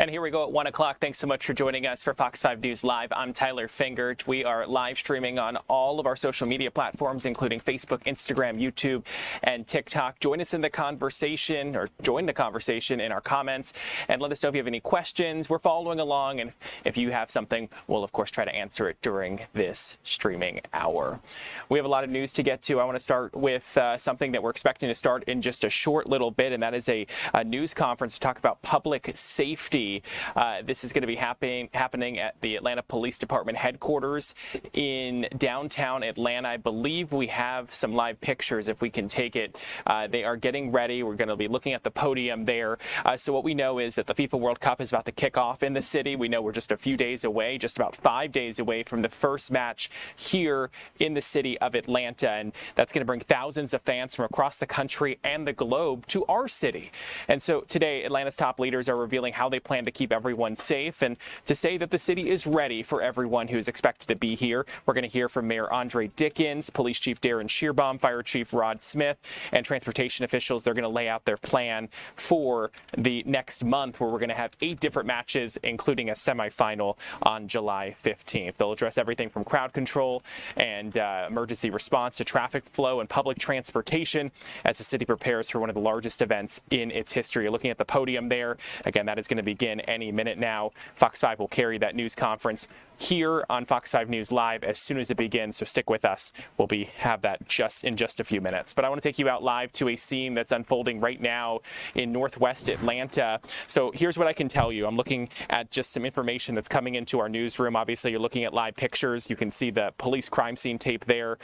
And here we go at 1 o'clock. Thanks so much for joining us for Fox 5 News Live. I'm Tyler Fingert. We are live streaming on all of our social media platforms, including Facebook, Instagram, YouTube, and TikTok. Join us in the conversation, or join the conversation in our comments, and let us know if you have any questions. We're following along, and if you have something, we'll of course try to answer it during this streaming hour. We have a lot of news to get to. I want to start with something that we're expecting to start in just a short little bit, and that is a news conference to talk about public safety. This is going to be happening at the Atlanta Police Department headquarters in downtown Atlanta. I believe we have some live pictures if we can take it. They are getting ready. We're going to be looking at the podium there. So what we know is that the FIFA World Cup is about to kick off in the city. We know we're just a few days away, just about 5 days away from the first match here in the city of Atlanta. And that's going to bring thousands of fans from across the country and the globe to our city. And so today, Atlanta's top leaders are revealing how they plan to keep everyone safe and to say that the city is ready for everyone who's expected to be here. We're going to hear from Mayor Andre Dickens, Police Chief Darren Shearbaum, Fire Chief Rod Smith, and transportation officials. They're going to lay out their plan for the next month, where we're going to have 8 different matches, including a semifinal on July 15th. They'll address everything from crowd control and emergency response to traffic flow and public transportation as the city prepares for one of the largest events in its history. You're looking at the podium there. Again, that is going to begin any minute now. Fox 5 will carry that news conference here on Fox 5 News Live as soon as it begins, so stick with us. We'll have that in just a few minutes. But I want to take you out live to a scene that's unfolding right now in northwest Atlanta. So here's what I can tell you. I'm looking at just some information that's coming into our newsroom. Obviously, you're looking at live pictures. You can see the police crime scene tape there.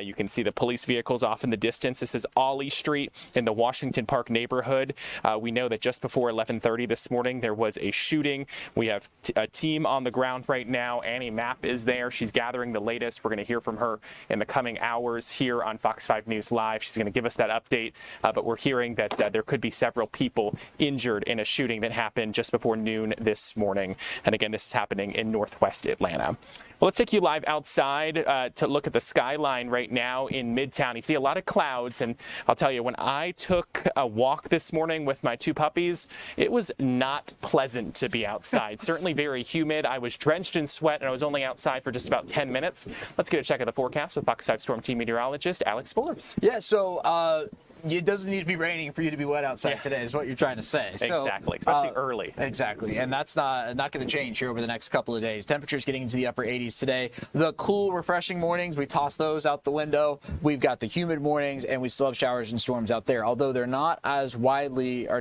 You can see the police vehicles off in the distance. This is Ollie Street in the Washington Park neighborhood. We know that just before 11:30 this morning, there was a shooting. We have a team on the ground right now. Annie Mapp is there. She's gathering the latest. We're going to hear from her in the coming hours here on Fox 5 News Live. She's going to give us that update, but we're hearing that there could be several people injured in a shooting that happened just before noon this morning. And again, this is happening in northwest Atlanta. Well, let's take you live outside to look at the skyline right now in Midtown. You see a lot of clouds, and I'll tell you, when I took a walk this morning with my 2 puppies, it was not pleasant to be outside. Certainly very humid. I was drenched in sweat, and I was only outside for just about 10 minutes. Let's get a check of the forecast with Fox 5 Storm Team meteorologist Alex Forbes. Yeah, so it doesn't need to be raining for you to be wet outside today, is what you're trying to say. So, exactly, especially early. Exactly, and that's not going to change here over the next couple of days. Temperatures getting into the upper 80s today. The cool, refreshing mornings, we toss those out the window. We've got the humid mornings, and we still have showers and storms out there, although they're not as widespread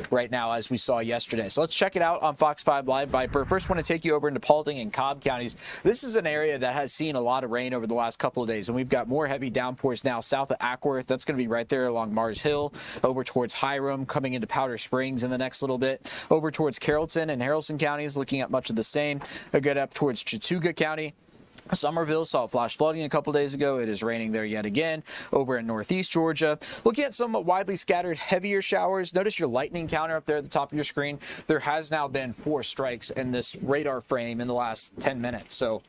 right now as we saw yesterday. So let's check it out on Fox 5 Live Viper. First, want to take you over into Paulding and Cobb counties. This is an area that has seen a lot of rain over the last couple of days, and we've got more heavy downpours now south of Ackworth. That's going to be right there along Mars Hill, over towards Hiram, coming into Powder Springs in the next little bit, over towards Carrollton and Haralson counties, looking at much of the same. A good up towards Chattooga County. Somerville saw flash flooding a couple days ago. It is raining there yet again. Over in northeast Georgia, looking at some widely scattered heavier showers. Notice your lightning counter up there at the top of your screen. There has now been 4 strikes in this radar frame in the last 10 minutes. So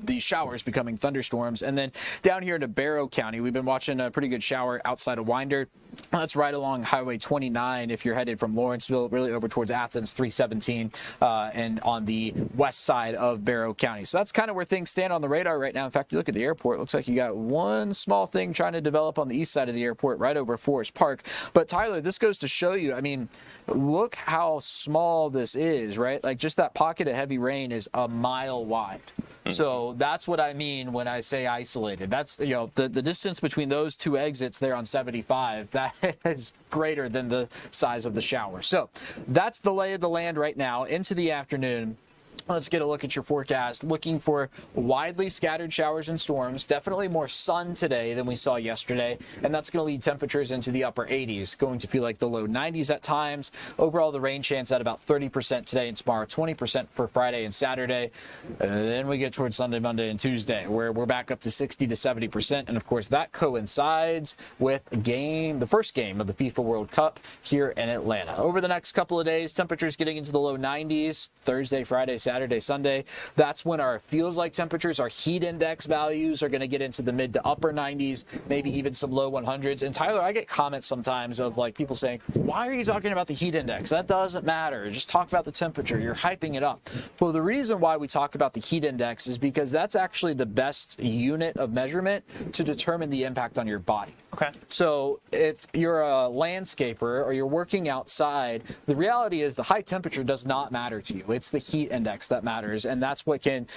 these showers becoming thunderstorms. And then down here into Barrow County, we've been watching a pretty good shower outside of Winder. That's right along Highway 29 if you're headed from Lawrenceville, really over towards Athens 317, and on the west side of Barrow County. So that's kind of where things stand on the radar right now. In fact, you look at the airport, it looks like you got one small thing trying to develop on the east side of the airport right over Forest Park. But Tyler, this goes to show you, I mean, look how small this is, right? Like just that pocket of heavy rain is a mile wide. So that's what I mean when I say isolated. That's, you know, the distance between those 2 exits there on 75, that is greater than the size of the shower. So that's the lay of the land right now into the afternoon. Let's get a look at your forecast. Looking for widely scattered showers and storms. Definitely more sun today than we saw yesterday. And that's going to lead temperatures into the upper 80s. Going to feel like the low 90s at times. Overall, the rain chance at about 30% today and tomorrow. 20% for Friday and Saturday. And then we get towards Sunday, Monday, and Tuesday, where we're back up to 60 to 70%. And of course, that coincides with the first game of the FIFA World Cup here in Atlanta. Over the next couple of days, temperatures getting into the low 90s. Thursday, Friday, Saturday. Saturday, Sunday. That's when our feels like temperatures, our heat index values are going to get into the mid to upper 90s, maybe even some low 100s. And Tyler, I get comments sometimes of like people saying, why are you talking about the heat index? That doesn't matter. Just talk about the temperature. You're hyping it up. Well, the reason why we talk about the heat index is because that's actually the best unit of measurement to determine the impact on your body. Okay. So if you're a landscaper or you're working outside, the reality is the high temperature does not matter to you. It's the heat index that matters, and that's what can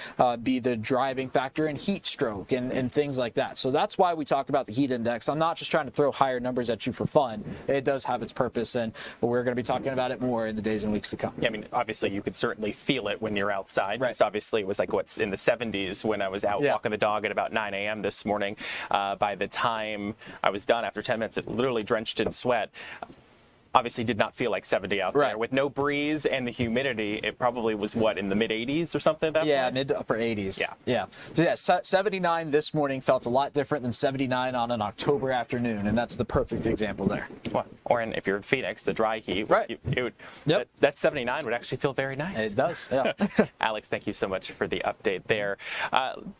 be the driving factor in heat stroke and things like that. So that's why we talk about the heat index. I'm not just trying to throw higher numbers at you for fun. It does have its purpose, and we're going to be talking about it more in the days and weeks to come. Yeah, I mean, obviously you could certainly feel it when you're outside. Right. It's obviously it was like what's in the 70s when I was out walking the dog at about 9 a.m. this morning. By the time I was done after 10 minutes, it literally drenched in sweat. Obviously did not feel like 70 out there. With no breeze and the humidity, it probably was, what, in the mid-80s or something at that point? Mid to upper 80s. Yeah. So 79 this morning felt a lot different than 79 on an October afternoon, and that's the perfect example there. Well, or if you're in Phoenix, the dry heat, that 79 would actually feel very nice. It does, yeah. Alex, thank you so much for the update there.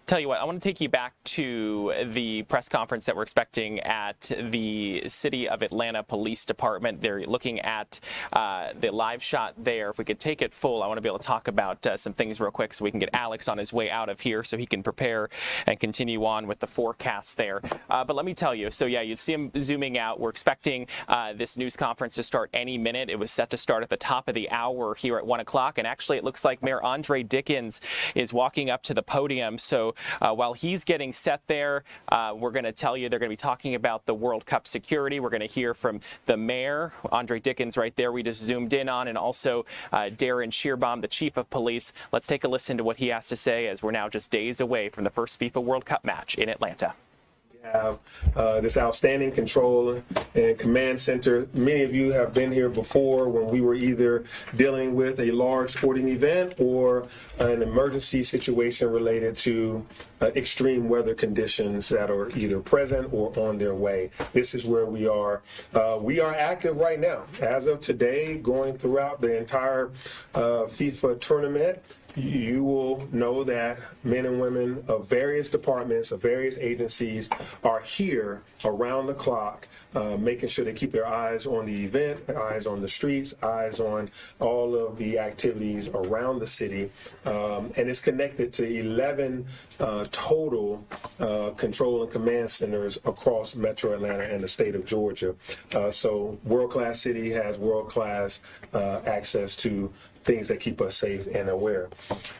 Tell you what, I want to take you back to the press conference that we're expecting at the City of Atlanta Police Department. They're looking at the live shot there. If we could take it full, I want to be able to talk about some things real quick so we can get Alex on his way out of here so he can prepare and continue on with the forecast there. But let me tell you, so yeah, you see him zooming out. We're expecting this news conference to start any minute. It was set to start at the top of the hour here at 1 o'clock, and actually it looks like Mayor Andre Dickens is walking up to the podium. So while he's getting set there, we're going to tell you they're going to be talking about the World Cup security. We're going to hear from the mayor, Andre Dickens right there we just zoomed in on, and also Darren Shearbaum, the chief of police. Let's take a listen to what he has to say as we're now just days away from the first FIFA World Cup match in Atlanta. Have this outstanding control and command center. Many of you have been here before when we were either dealing with a large sporting event or an emergency situation related to extreme weather conditions that are either present or on their way. This is where we are. We are active right now. As of today, going throughout the entire FIFA tournament, you will know that men and women of various departments, of various agencies are here around the clock, making sure they keep their eyes on the event, eyes on the streets, eyes on all of the activities around the city. And it's connected to 11 total control and command centers across Metro Atlanta and the state of Georgia. So world-class city has world-class access to things that keep us safe and aware.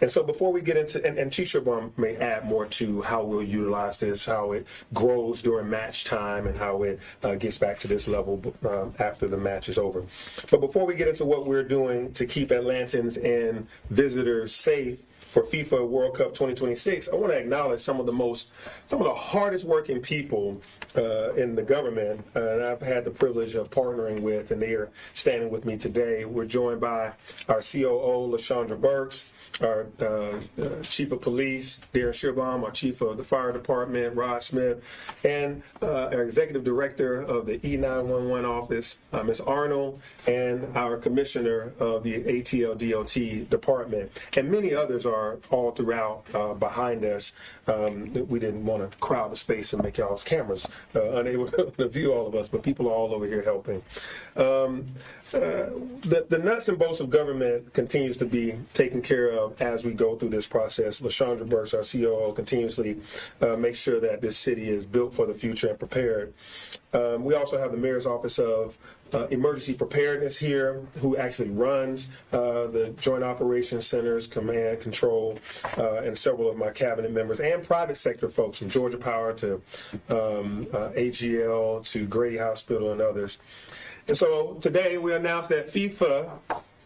And so before we get into, and Chief Shearbaum may add more to how we'll utilize this, how it grows during match time, and how it gets back to this level after the match is over. But before we get into what we're doing to keep Atlantans and visitors safe for FIFA World Cup 2026, I want to acknowledge some of the hardest working people in the government, and I've had the privilege of partnering with, and they are standing with me today. We're joined by our COO, LaShondra Burks, our Chief of Police, Darren Shearbaum, our Chief of the Fire Department, Rod Smith, and our Executive Director of the E911 Office, Ms. Arnold, and our Commissioner of the ATL DOT Department. And many others are all throughout behind us. We didn't want to crowd the space and make y'all's cameras unable to view all of us, but people are all over here helping. The nuts and bolts of government continues to be taken care of as we go through this process. LaShondra Burks, our COO, continuously makes sure that this city is built for the future and prepared. We also have the Mayor's Office of Emergency Preparedness here, who actually runs the Joint Operations Centers, Command, Control, and several of my cabinet members and private sector folks from Georgia Power to AGL to Grady Hospital and others. And so today we announced that FIFA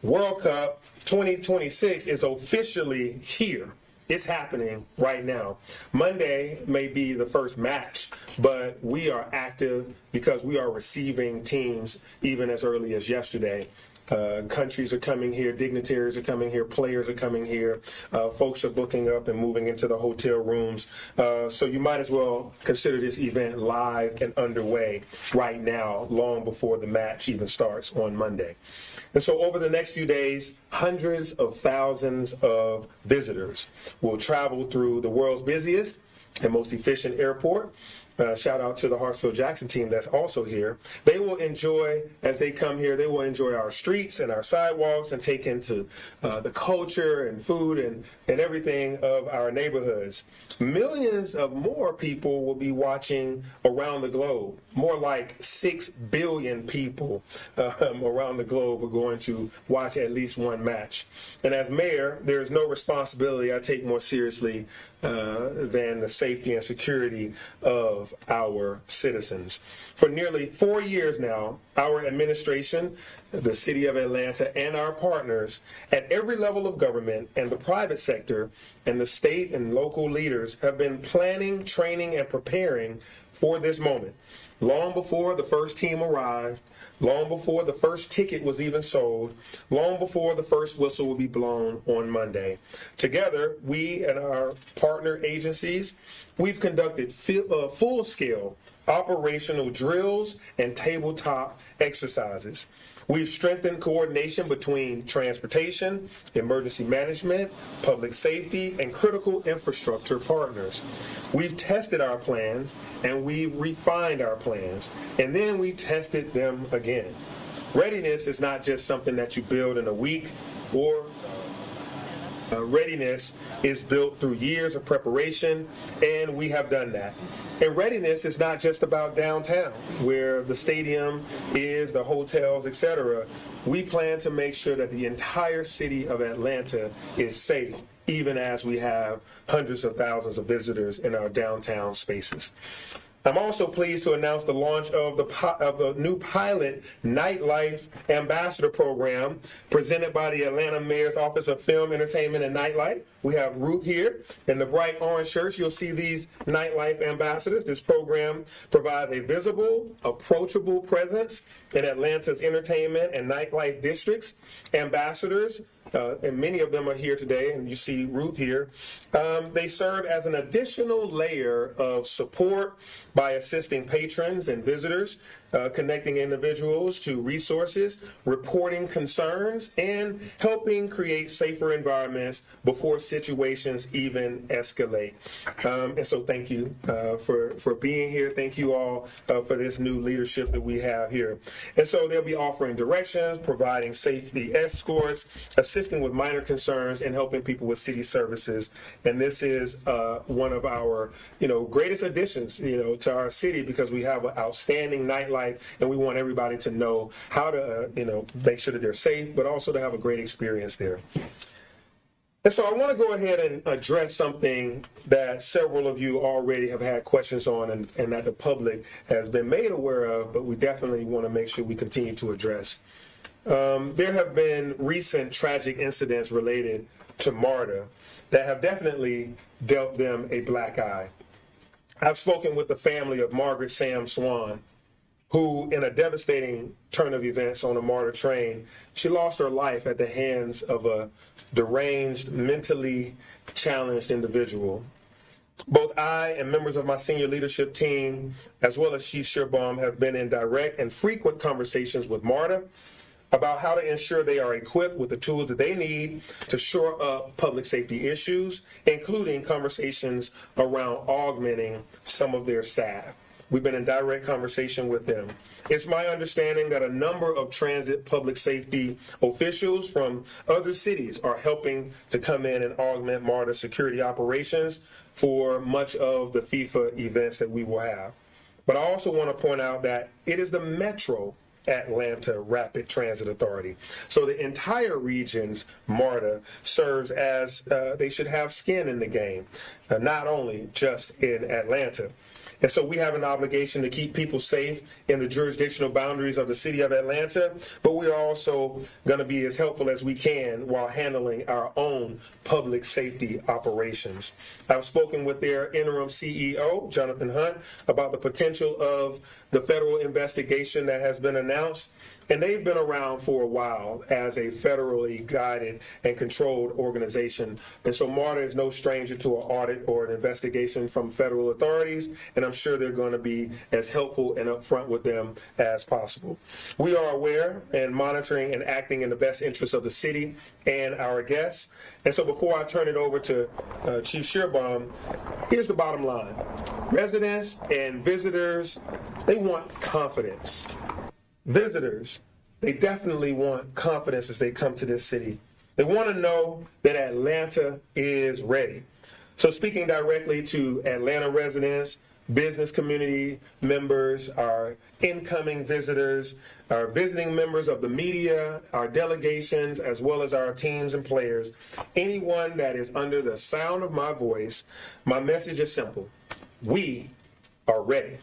World Cup 2026 is officially here. It's happening right now. Monday may be the first match, but we are active because we are receiving teams even as early as yesterday. Countries are coming here, dignitaries are coming here, players are coming here, folks are booking up and moving into the hotel rooms. So you might as well consider this event live and underway right now, long before the match even starts on Monday. And so over the next few days, hundreds of thousands of visitors will travel through the world's busiest and most efficient airport. Shout out to the Hartsfield-Jackson team that's also here. They will enjoy, as they come here, they will enjoy our streets and our sidewalks and take into the culture and food and everything of our neighborhoods. Millions of more people will be watching around the globe. More like 6 billion people around the globe are going to watch at least one match. And as mayor, there is no responsibility I take more seriously than the safety and security of our citizens. For nearly 4 years now, our administration, the City of Atlanta, and our partners at every level of government and the private sector and the state and local leaders have been planning, training, and preparing for this moment. Long before the first team arrived, long before the first ticket was even sold, long before the first whistle will be blown on Monday. Together, we and our partner agencies, we've conducted full-scale operational drills and tabletop exercises. We've strengthened coordination between transportation, emergency management, public safety, and critical infrastructure partners. We've tested our plans and we've refined our plans, and then we tested them again. Readiness is not just something that you build in a week or readiness is built through years of preparation, and we have done that. And readiness is not just about downtown, where the stadium is, the hotels, etc. We plan to make sure that the entire city of Atlanta is safe, even as we have hundreds of thousands of visitors in our downtown spaces. I'm also pleased to announce the launch of the new pilot Nightlife Ambassador Program presented by the Atlanta Mayor's Office of Film, Entertainment, and Nightlife. We have Ruth here in the bright orange shirts. You'll see these Nightlife Ambassadors. This program provides a visible, approachable presence in Atlanta's entertainment and nightlife districts. Ambassadors, and many of them are here today, and you see Ruth here. They serve as an additional layer of support by assisting patrons and visitors, connecting individuals to resources, reporting concerns, and helping create safer environments before situations even escalate. And so thank you for being here. Thank you all for this new leadership that we have here. And so they'll be offering directions, providing safety escorts, assisting with minor concerns, and helping people with city services. And this is one of our, greatest additions, to our city, because we have an outstanding nightlife, and we want everybody to know how to, make sure that they're safe, but also to have a great experience there. And so I want to go ahead and address something that several of you already have had questions on and that the public has been made aware of, but we definitely want to make sure we continue to address. There have been recent tragic incidents related to MARTA that have definitely dealt them a black eye. I've spoken with the family of Margaret Sam Swan, who, in a devastating turn of events on a MARTA train, she lost her life at the hands of a deranged, mentally challenged individual. Both I and members of my senior leadership team, as well as Chief Shearbaum, have been in direct and frequent conversations with MARTA about how to ensure they are equipped with the tools that they need to shore up public safety issues, including conversations around augmenting some of their staff. We've been in direct conversation with them. It's my understanding that a number of transit public safety officials from other cities are helping to come in and augment MARTA security operations for much of the FIFA events that we will have. But I also want to point out that it is the Metro Atlanta Rapid Transit Authority. So the entire region's MARTA serves as, they should have skin in the game, not only just in Atlanta. And so we have an obligation to keep people safe in the jurisdictional boundaries of the city of Atlanta, but we are also going to be as helpful as we can while handling our own public safety operations. I've spoken with their interim CEO, Jonathan Hunt, about the potential of the federal investigation that has been announced And they've been around for a while as a federally guided and controlled organization. And so MARTA is no stranger to an audit or an investigation from federal authorities, and I'm sure they're going to be as helpful and upfront with them as possible. We are aware and monitoring and acting in the best interest of the city and our guests. And so before I turn it over to Chief Shearbaum, here's the bottom line. Residents and visitors, they want confidence. Visitors, they definitely want confidence as they come to this city. They want to know that Atlanta is ready. So speaking directly to Atlanta residents, business community members, our incoming visitors, our visiting members of the media, our delegations, as well as our teams and players, anyone that is under the sound of my voice, my message is simple. We are ready.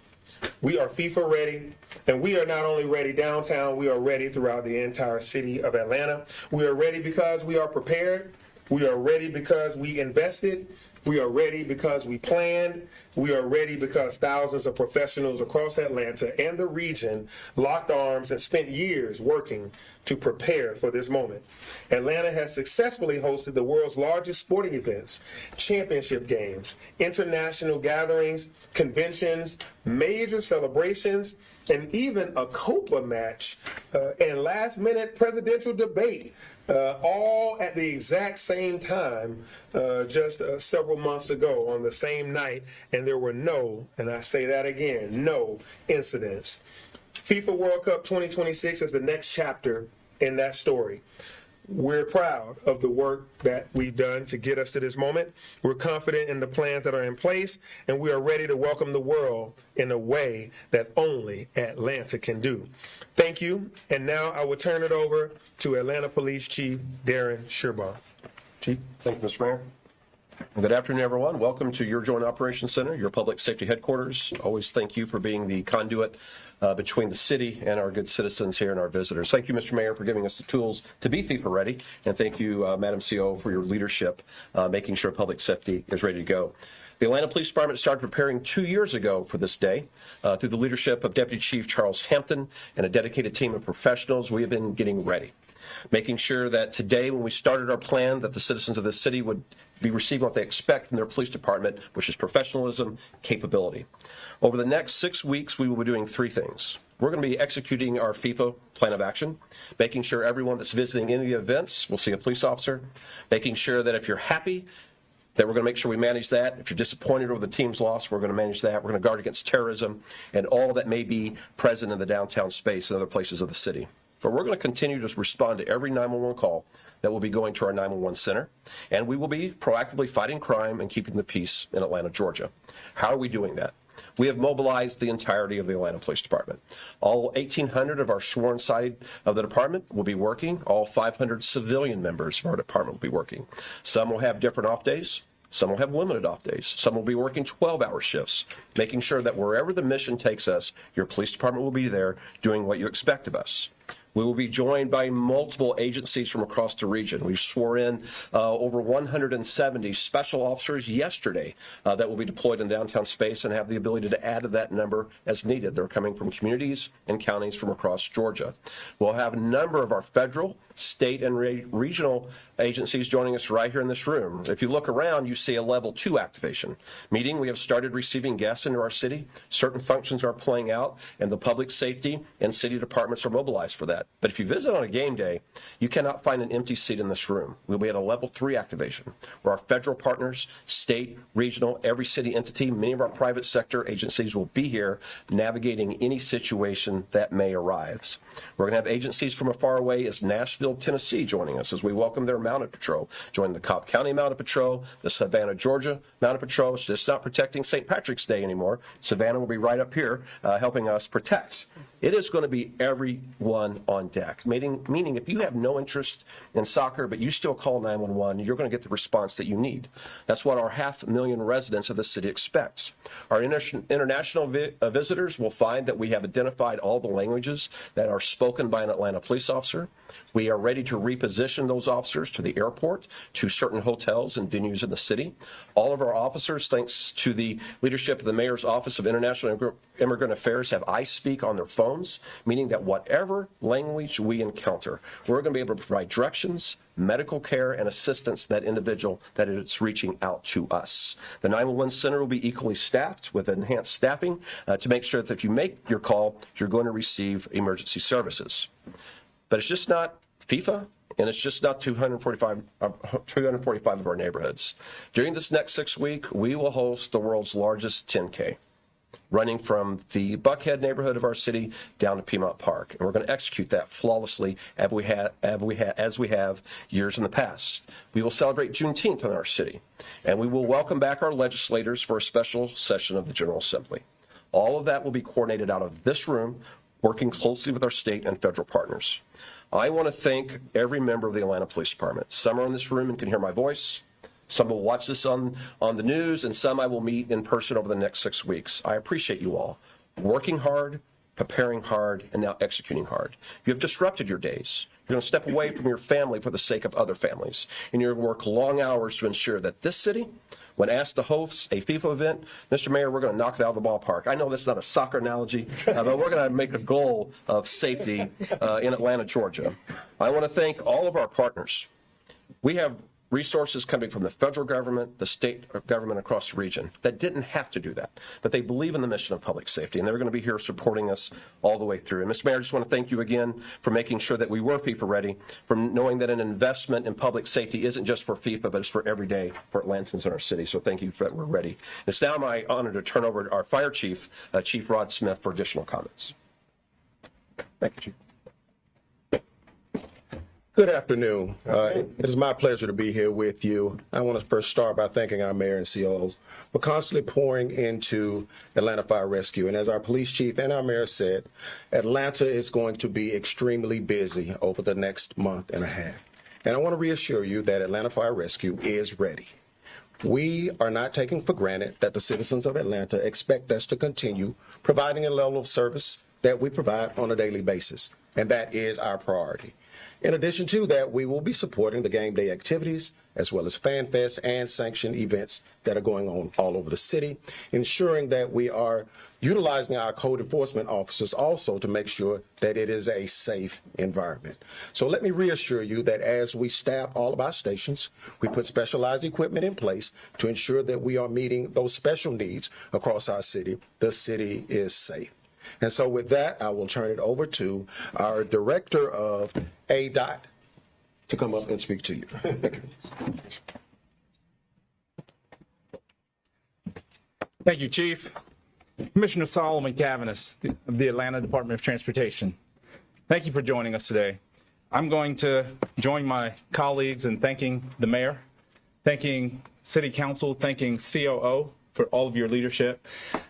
We are FIFA ready, and we are not only ready downtown, we are ready throughout the entire city of Atlanta. We are ready because we are prepared. We are ready because we invested. We are ready because we planned. We are ready because thousands of professionals across Atlanta and the region locked arms and spent years working to prepare for this moment. Atlanta has successfully hosted the world's largest sporting events, championship games, international gatherings, conventions, major celebrations, and even a Copa match and last-minute presidential debate, all at the exact same time just several months ago on the same night, and there were no, and I say that again, no incidents. FIFA World Cup 2026 is the next chapter in that story. We're proud of the work that we've done to get us to this moment. We're confident in the plans that are in place, and we are ready to welcome the world in a way that only Atlanta can do. Thank you, and now I will turn it over to Atlanta Police Chief Darren Shearbaum. Chief. Thank you, Mr. Mayor. Good afternoon, everyone. Welcome to your Joint Operations Center, your public safety headquarters. Always thank you for being the conduit between the city and our good citizens here and our visitors. Thank you, Mr. Mayor, for giving us the tools to be FIFA ready. And thank you, Madam CO, for your leadership, making sure public safety is ready to go. The Atlanta Police Department started preparing 2 years ago for this day. Through the leadership of Deputy Chief Charles Hampton and a dedicated team of professionals, we have been getting ready, making sure that today, when we started our plan, that the citizens of this city would be receiving what they expect from their police department, which is professionalism, capability. Over the next 6 weeks, we will be doing three things. We're going to be executing our FIFA plan of action, making sure everyone that's visiting any of the events will see a police officer, making sure that if you're happy, that we're going to make sure we manage that. If you're disappointed over the team's loss, we're going to manage that. We're going to guard against terrorism and all that may be present in the downtown space and other places of the city. But we're going to continue to respond to every 911 call that will be going to our 911 center, and we will be proactively fighting crime and keeping the peace in Atlanta, Georgia. How are we doing that? We have mobilized the entirety of the Atlanta Police Department. All 1,800 of our sworn side of the department will be working. All 500 civilian members of our department will be working. Some will have different off days. Some will have limited off days. Some will be working 12-hour shifts, making sure that wherever the mission takes us, your police department will be there doing what you expect of us. We will be joined by multiple agencies from across the region. We swore in over 170 special officers yesterday that will be deployed in downtown space and have the ability to add to that number as needed. They're coming from communities and counties from across Georgia. We'll have a number of our federal, state, and regional agencies joining us right here in this room. If you look around, you see a level 2 activation, meaning we have started receiving guests into our city. Certain functions are playing out, and the public safety and city departments are mobilized for that. But if you visit on a game day, you cannot find an empty seat in this room. We'll be at a level 3 activation, where our federal partners, state, regional, every city entity, many of our private sector agencies will be here navigating any situation that may arise. We're going to have agencies from as far away as Nashville, Tennessee joining us as we welcome their Mounted Patrol, join the Cobb County Mounted Patrol, the Savannah, Georgia Mounted Patrol. It's just not protecting St. Patrick's Day anymore. Savannah will be right up here helping us protect. It is going to be everyone on deck, meaning if you have no interest in soccer, but you still call 911, you're going to get the response that you need. That's what our 500,000 residents of the city expects. Our international visitors will find that we have identified all the languages that are spoken by an Atlanta police officer. We are ready to reposition those officers to the airport, to certain hotels and venues in the city. All of our officers, thanks to the leadership of the Mayor's Office of International Immigrant Affairs, have iSpeak on their phone zones, meaning that whatever language we encounter, we're going to be able to provide directions, medical care, and assistance to that individual that it's reaching out to us. The 911 center will be equally staffed with enhanced staffing to make sure that if you make your call, you're going to receive emergency services. But it's just not FIFA, and it's just not 245 of our neighborhoods. During this next 6 weeks, we will host the world's largest 10K, running from the Buckhead neighborhood of our city down to Piedmont Park. And we're going to execute that flawlessly as we have years in the past. We will celebrate Juneteenth in our city, and we will welcome back our legislators for a special session of the General Assembly. All of that will be coordinated out of this room, working closely with our state and federal partners. I want to thank every member of the Atlanta Police Department. Some are in this room and can hear my voice. Some will watch this on the news, and some I will meet in person over the next 6 weeks. I appreciate you all working hard, preparing hard, and now executing hard. You have disrupted your days. You're going to step away from your family for the sake of other families, and you're going to work long hours to ensure that this city, when asked to host a FIFA event, Mr. Mayor, we're going to knock it out of the ballpark. I know this is not a soccer analogy, but we're going to make a goal of safety in Atlanta, Georgia. I want to thank all of our partners. We have resources coming from the federal government, the state government across the region that didn't have to do that, but they believe in the mission of public safety, and they're going to be here supporting us all the way through. And Mr. Mayor, I just want to thank you again for making sure that we were FIFA ready, for knowing that an investment in public safety isn't just for FIFA, but it's for every day for Atlantans in our city. So thank you for that. We're ready. It's now my honor to turn over to our fire chief, Chief Rod Smith, for additional comments. Thank you, Chief. Good afternoon. It is my pleasure to be here with you. I want to first start by thanking our mayor and COO for constantly pouring into Atlanta Fire Rescue. And as our police chief and our mayor said, Atlanta is going to be extremely busy over the next month and a half. And I want to reassure you that Atlanta Fire Rescue is ready. We are not taking for granted that the citizens of Atlanta expect us to continue providing a level of service that we provide on a daily basis. And that is our priority. In addition to that, we will be supporting the game day activities as well as fan fest and sanctioned events that are going on all over the city, ensuring that we are utilizing our code enforcement officers also to make sure that it is a safe environment. So let me reassure you that as we staff all of our stations, we put specialized equipment in place to ensure that we are meeting those special needs across our city. The city is safe. And so with that, I will turn it over to our director of ADOT to come up and speak to you. Thank you, Chief. Commissioner Solomon Cavanis of the Atlanta Department of Transportation. Thank you for joining us today. I'm going to join my colleagues in thanking the mayor, thanking City Council, thanking COO for all of your leadership.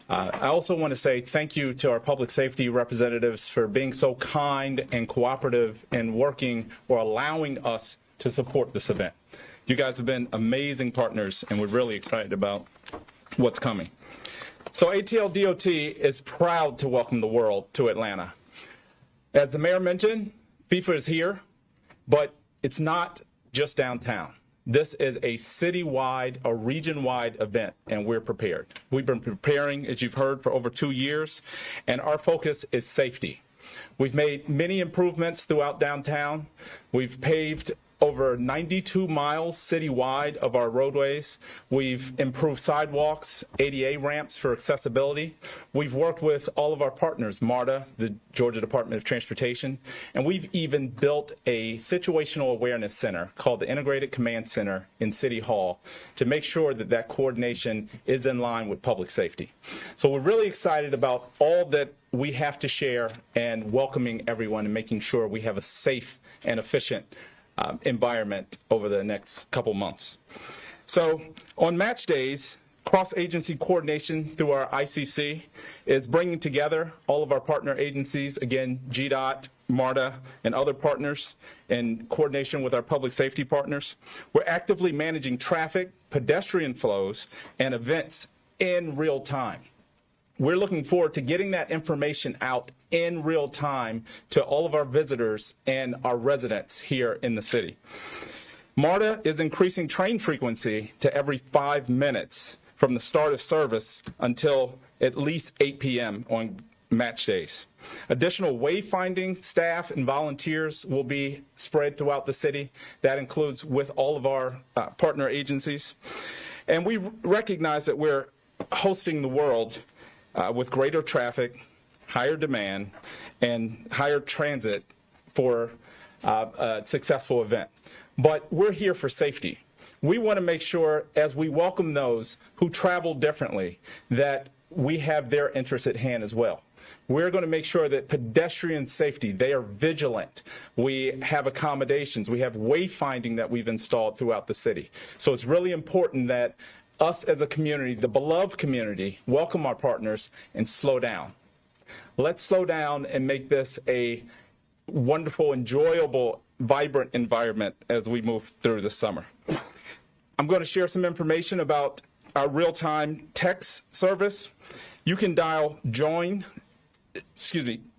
I also want to say thank you to our public safety representatives for being so kind and cooperative in working or allowing us to support this event. You guys have been amazing partners, and we're really excited about what's coming. So ATL DOT is proud to welcome the world to Atlanta. As the mayor mentioned, FIFA is here, but it's not just downtown. This is a citywide, a region-wide event, and we're prepared. We've been preparing, as you've heard, for over 2 years, and our focus is safety. We've made many improvements throughout downtown. We've paved over 92 miles citywide of our roadways. We've improved sidewalks, ADA ramps for accessibility. We've worked with all of our partners, MARTA, the Georgia Department of Transportation, and we've even built a situational awareness center called the Integrated Command Center in City Hall to make sure that that coordination is in line with public safety. So we're really excited about all that we have to share and welcoming everyone and making sure we have a safe and efficient environment over the next couple months. So on match days, cross-agency coordination through our ICC is bringing together all of our partner agencies, again, GDOT, MARTA, and other partners in coordination with our public safety partners. We're actively managing traffic, pedestrian flows, and events in real time. We're looking forward to getting that information out in real time to all of our visitors and our residents here in the city. MARTA is increasing train frequency to every 5 minutes from the start of service until at least 8 p.m. on match days. Additional wayfinding staff and volunteers will be spread throughout the city. That includes with all of our partner agencies. And we recognize that we're hosting the world with greater traffic, higher demand, and higher transit for a successful event. But we're here for safety. We want to make sure, as we welcome those who travel differently, that we have their interests at hand as well. We're going to make sure that pedestrian safety, they are vigilant. We have accommodations. We have wayfinding that we've installed throughout the city. So it's really important that us as a community, the beloved community, welcome our partners and slow down. Let's slow down and make this a wonderful, enjoyable, vibrant environment as we move through the summer. I'm going to share some information about our real-time text service. You can dial join,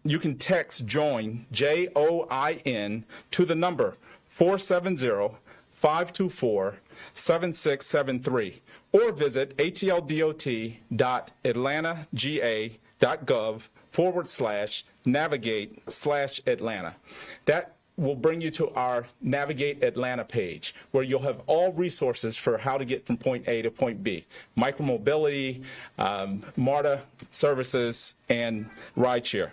you can text join, JOIN, to the number 470-524-7673, or visit atlanta.gov/navigate/Atlanta. That will bring you to our Navigate Atlanta page, where you'll have all resources for how to get from point A to point B. Micromobility, MARTA services, and rideshare.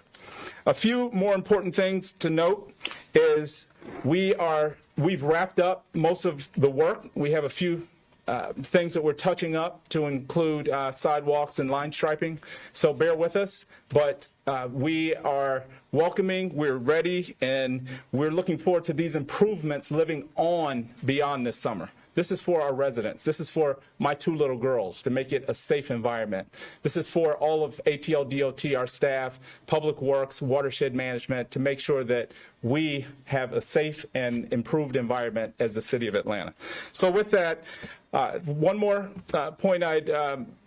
A few more important things to note is we've wrapped up most of the work. We have a few things that we're touching up to include sidewalks and line striping, so bear with us. But we are welcoming, we're ready, and we're looking forward to these improvements living on beyond this summer. This is for our residents. This is for my two little girls, to make it a safe environment. This is for all of ATL DOT, our staff, Public Works, Watershed Management, to make sure that we have a safe and improved environment as the city of Atlanta. So with that, one more point I'd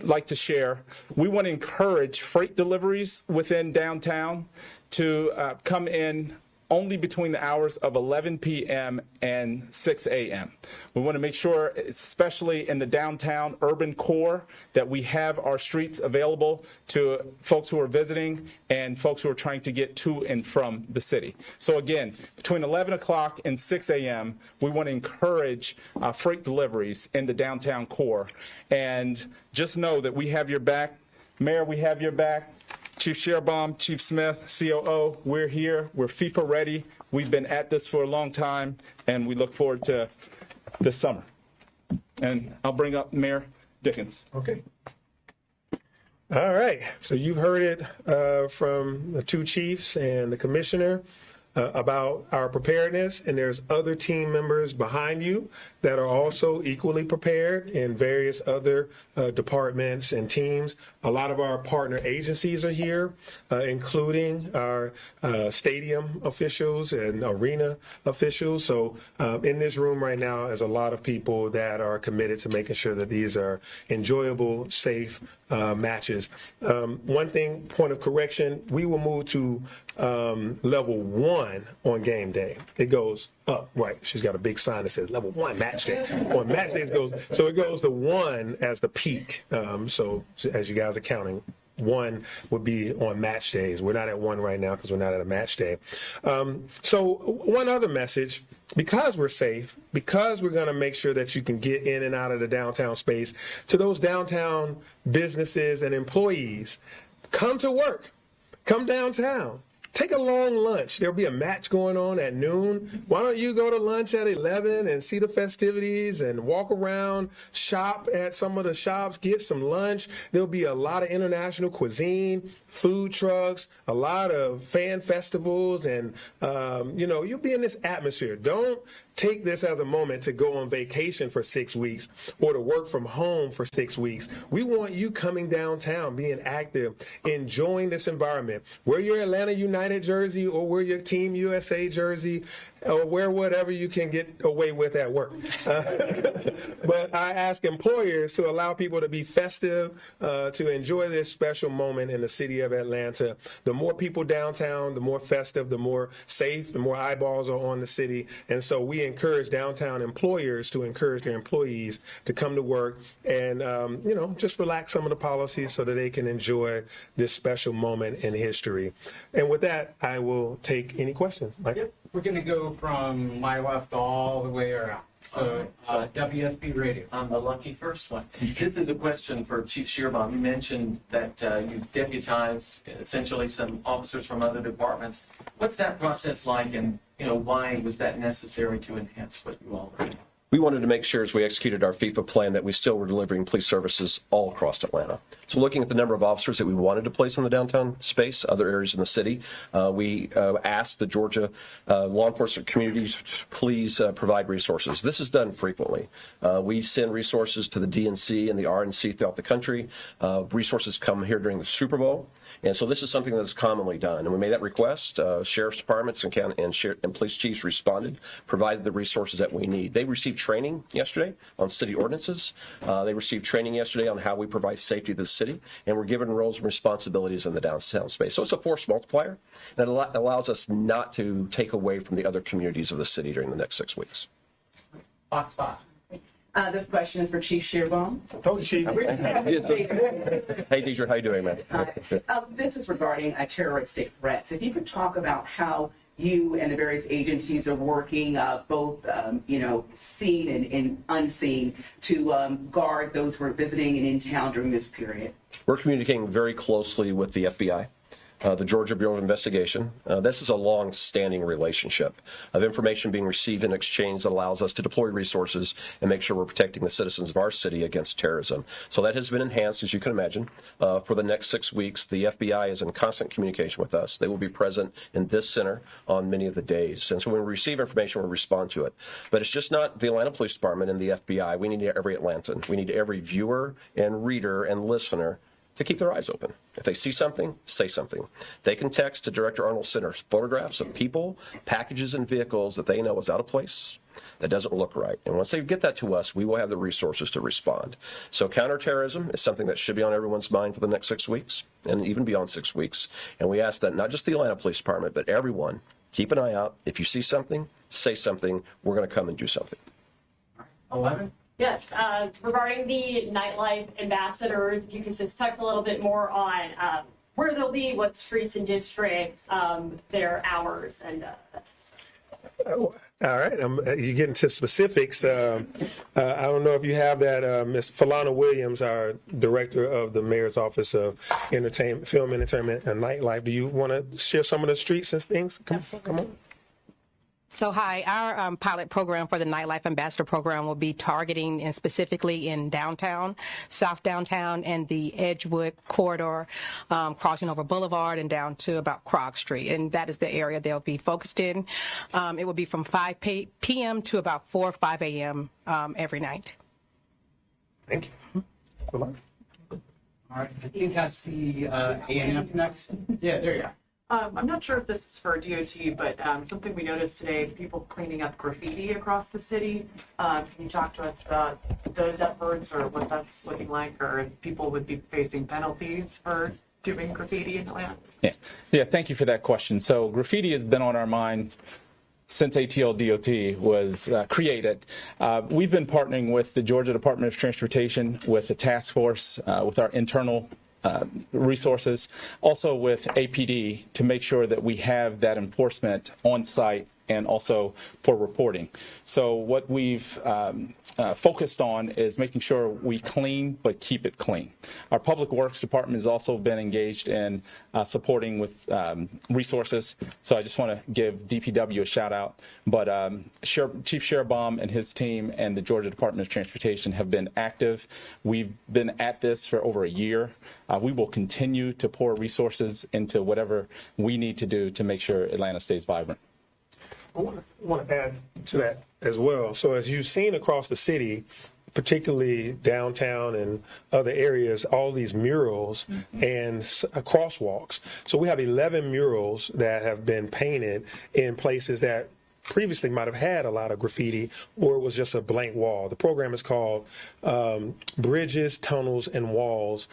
like to share. We want to encourage freight deliveries within downtown to come in only between the hours of 11 p.m. and 6 a.m. We want to make sure, especially in the downtown urban core, that we have our streets available to folks who are visiting and folks who are trying to get to and from the city. So again, between 11 o'clock and 6 a.m., we want to encourage freight deliveries in the downtown core. And just know that we have your back. Mayor, we have your back. Chief Shearbaum, Chief Smith, COO, we're here. We're FIFA ready. We've been at this for a long time, and we look forward to this summer. And I'll bring up Mayor Dickens. Okay. All right. So you've heard it from the two chiefs and the commissioner about our preparedness, and there's other team members behind you that are also equally prepared in various other departments and teams. A lot of our partner agencies are here, including our stadium officials and arena officials. So in this room right now is a lot of people that are committed to making sure that these are enjoyable, safe matches. One thing, point of correction, we will move to level 1 on game day. It goes up, right? She's got a big sign that says level 1 match day. On match days it goes to 1 as the peak. So as you guys are counting, 1 would be on match days. We're not at 1 right now because we're not at a match day. So one other message, because we're safe, because we're going to make sure that you can get in and out of the downtown space, to those downtown businesses and employees, come to work, come downtown. Take a long lunch. There'll be a match going on at noon. Why don't you go to lunch at 11 and see the festivities and walk around, shop at some of the shops, get some lunch. There'll be a lot of international cuisine, food trucks, a lot of fan festivals, and, you'll be in this atmosphere. Don't take this as a moment to go on vacation for 6 weeks or to work from home for 6 weeks. We want you coming downtown, being active, enjoying this environment. Wear your Atlanta United jersey or wear your Team USA jersey. or wear whatever you can get away with at work. But I ask employers to allow people to be festive, to enjoy this special moment in the city of Atlanta. The more people downtown, the more festive, the more safe, the more eyeballs are on the city. And so we encourage downtown employers to encourage their employees to come to work and, just relax some of the policies so that they can enjoy this special moment in history. And with that, I will take any questions. Mike? Yep. We're going to go from my left all the way around. So, WSB Radio. I'm the lucky first one. This is a question for Chief Shearbaum. You mentioned that you deputized essentially some officers from other departments. What's that process like, and why was that necessary to enhance what you all are doing? We wanted to make sure as we executed our FIFA plan that we still were delivering police services all across Atlanta. So looking at the number of officers that we wanted to place in the downtown space, other areas in the city, we asked the Georgia law enforcement communities to please provide resources. This is done frequently. We send resources to the DNC and the RNC throughout the country. Resources come here during the Super Bowl. And so this is something that's commonly done. And we made that request. Sheriff's departments and police chiefs responded, provided the resources that we need. They received training yesterday on city ordinances. They received training yesterday on how we provide safety to the city. And we're given roles and responsibilities in the downtown space. So it's a force multiplier. And it allows us not to take away from the other communities of the city during the next 6 weeks. Fox 5. This question is for Chief Shearbaum. Told you, Chief. Hey, Deidre, how you doing, man? This is regarding terroristic threats. If you could talk about how you and the various agencies are working, both seen and unseen, to guard those who are visiting and in town during this period. We're communicating very closely with the FBI. The Georgia Bureau of Investigation. This is a long-standing relationship of information being received and exchanged that allows us to deploy resources and make sure we're protecting the citizens of our city against terrorism. So that has been enhanced, as you can imagine. For the next 6 weeks, the FBI is in constant communication with us. They will be present in this center on many of the days. And so when we receive information, we'll respond to it. But it's just not the Atlanta Police Department and the FBI. We need every Atlantan. We need every viewer and reader and listener to keep their eyes open. If they see something, say something. They can text to Director Arnold Center's photographs of people, packages, and vehicles that they know is out of place, that doesn't look right. And once they get that to us, we will have the resources to respond. So counterterrorism is something that should be on everyone's mind for the next 6 weeks, and even beyond 6 weeks. And we ask that not just the Atlanta Police Department, but everyone, keep an eye out. If you see something, say something. We're going to come and do something. 11. Yes, regarding the nightlife ambassadors, if you could just talk a little bit more on where they'll be, what streets and districts, their hours, and All right, you get into specifics. I don't know if you have that. Ms. Falana Williams, our director of the Mayor's Office of Entertainment, Film, Entertainment, and Nightlife. Do you want to share some of the streets and things? Come on. So hi, our pilot program for the Nightlife Ambassador program will be targeting and specifically in downtown, South Downtown, and the Edgewood corridor, crossing over Boulevard and down to about Krog Street. And that is the area they'll be focused in. It will be from 5 p.m. to about 4 or 5 a.m. Every night. Thank you. All right. I think I see A&M next. Yeah, there you are. I'm not sure if this is for DOT, but something we noticed today, people cleaning up graffiti across the city. Can you talk to us about those efforts or what that's looking like, or if people would be facing penalties for doing graffiti in Atlanta? Yeah, thank you for that question. So graffiti has been on our mind since ATL DOT was created. We've been partnering with the Georgia Department of Transportation, with the task force, with our internal resources, also with APD, to make sure that we have that enforcement on site and also for reporting. So what we've focused on is making sure we clean but keep it clean. Our Public Works Department has also been engaged in supporting with resources. So I just want to give DPW a shout out. But Chief Shearbaum and his team and the Georgia Department of Transportation have been active. We've been at this for over a year. We will continue to pour resources into whatever we need to do to make sure Atlanta stays vibrant. I want to add to that as well. So as you've seen across the city, particularly downtown and other areas, all these murals and crosswalks. So we have 11 murals that have been painted in places that previously might have had a lot of graffiti, or it was just a blank wall. The program is called Bridges, Tunnels, and Walls.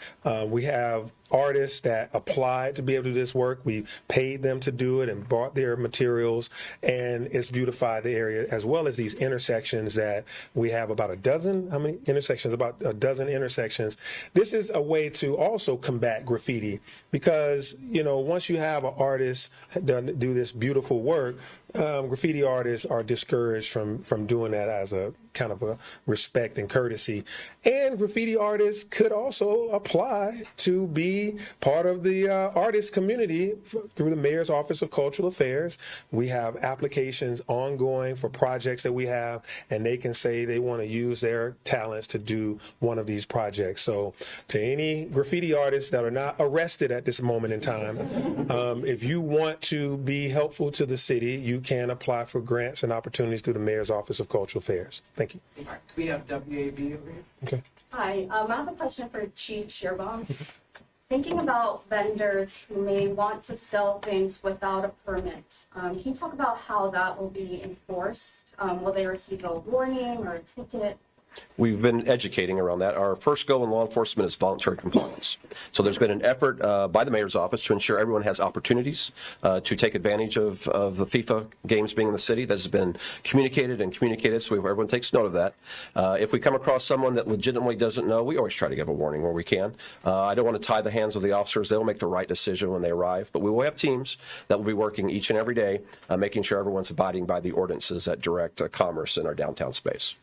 We have artists that applied to be able to do this work. We paid them to do it and bought their materials, and it's beautified the area, as well as these intersections that we have about a dozen. How many intersections? About a dozen intersections. This is a way to also combat graffiti, because, you know, once you have an artist do this beautiful work, graffiti artists are discouraged from doing that as a kind of a respect and courtesy. And graffiti artists could also apply to be part of the artist community through the Mayor's Office of Cultural Affairs. We have applications ongoing for projects that we have, and they can say they want to use their talents to do one of these projects. So to any graffiti artists that are not arrested at this moment in time, if you want to be helpful to the city, you can apply for grants and opportunities through the Mayor's Office of Cultural Affairs. Thank you. We have WAB over here. Okay. Hi, I have a question for Chief Shearbaum. Thinking about vendors who may want to sell things without a permit, can you talk about how that will be enforced? Will they receive a warning or a ticket? We've been educating around that. Our first goal in law enforcement is voluntary compliance. So there's been an effort by the mayor's office to ensure everyone has opportunities to take advantage of the FIFA games being in the city. That has been communicated, so everyone takes note of that. If we come across someone that legitimately doesn't know, we always try to give a warning where we can. I don't want to tie the hands of the officers. They'll make the right decision when they arrive. But we will have teams that will be working each and every day, making sure everyone's abiding by the ordinances that direct commerce in our downtown space.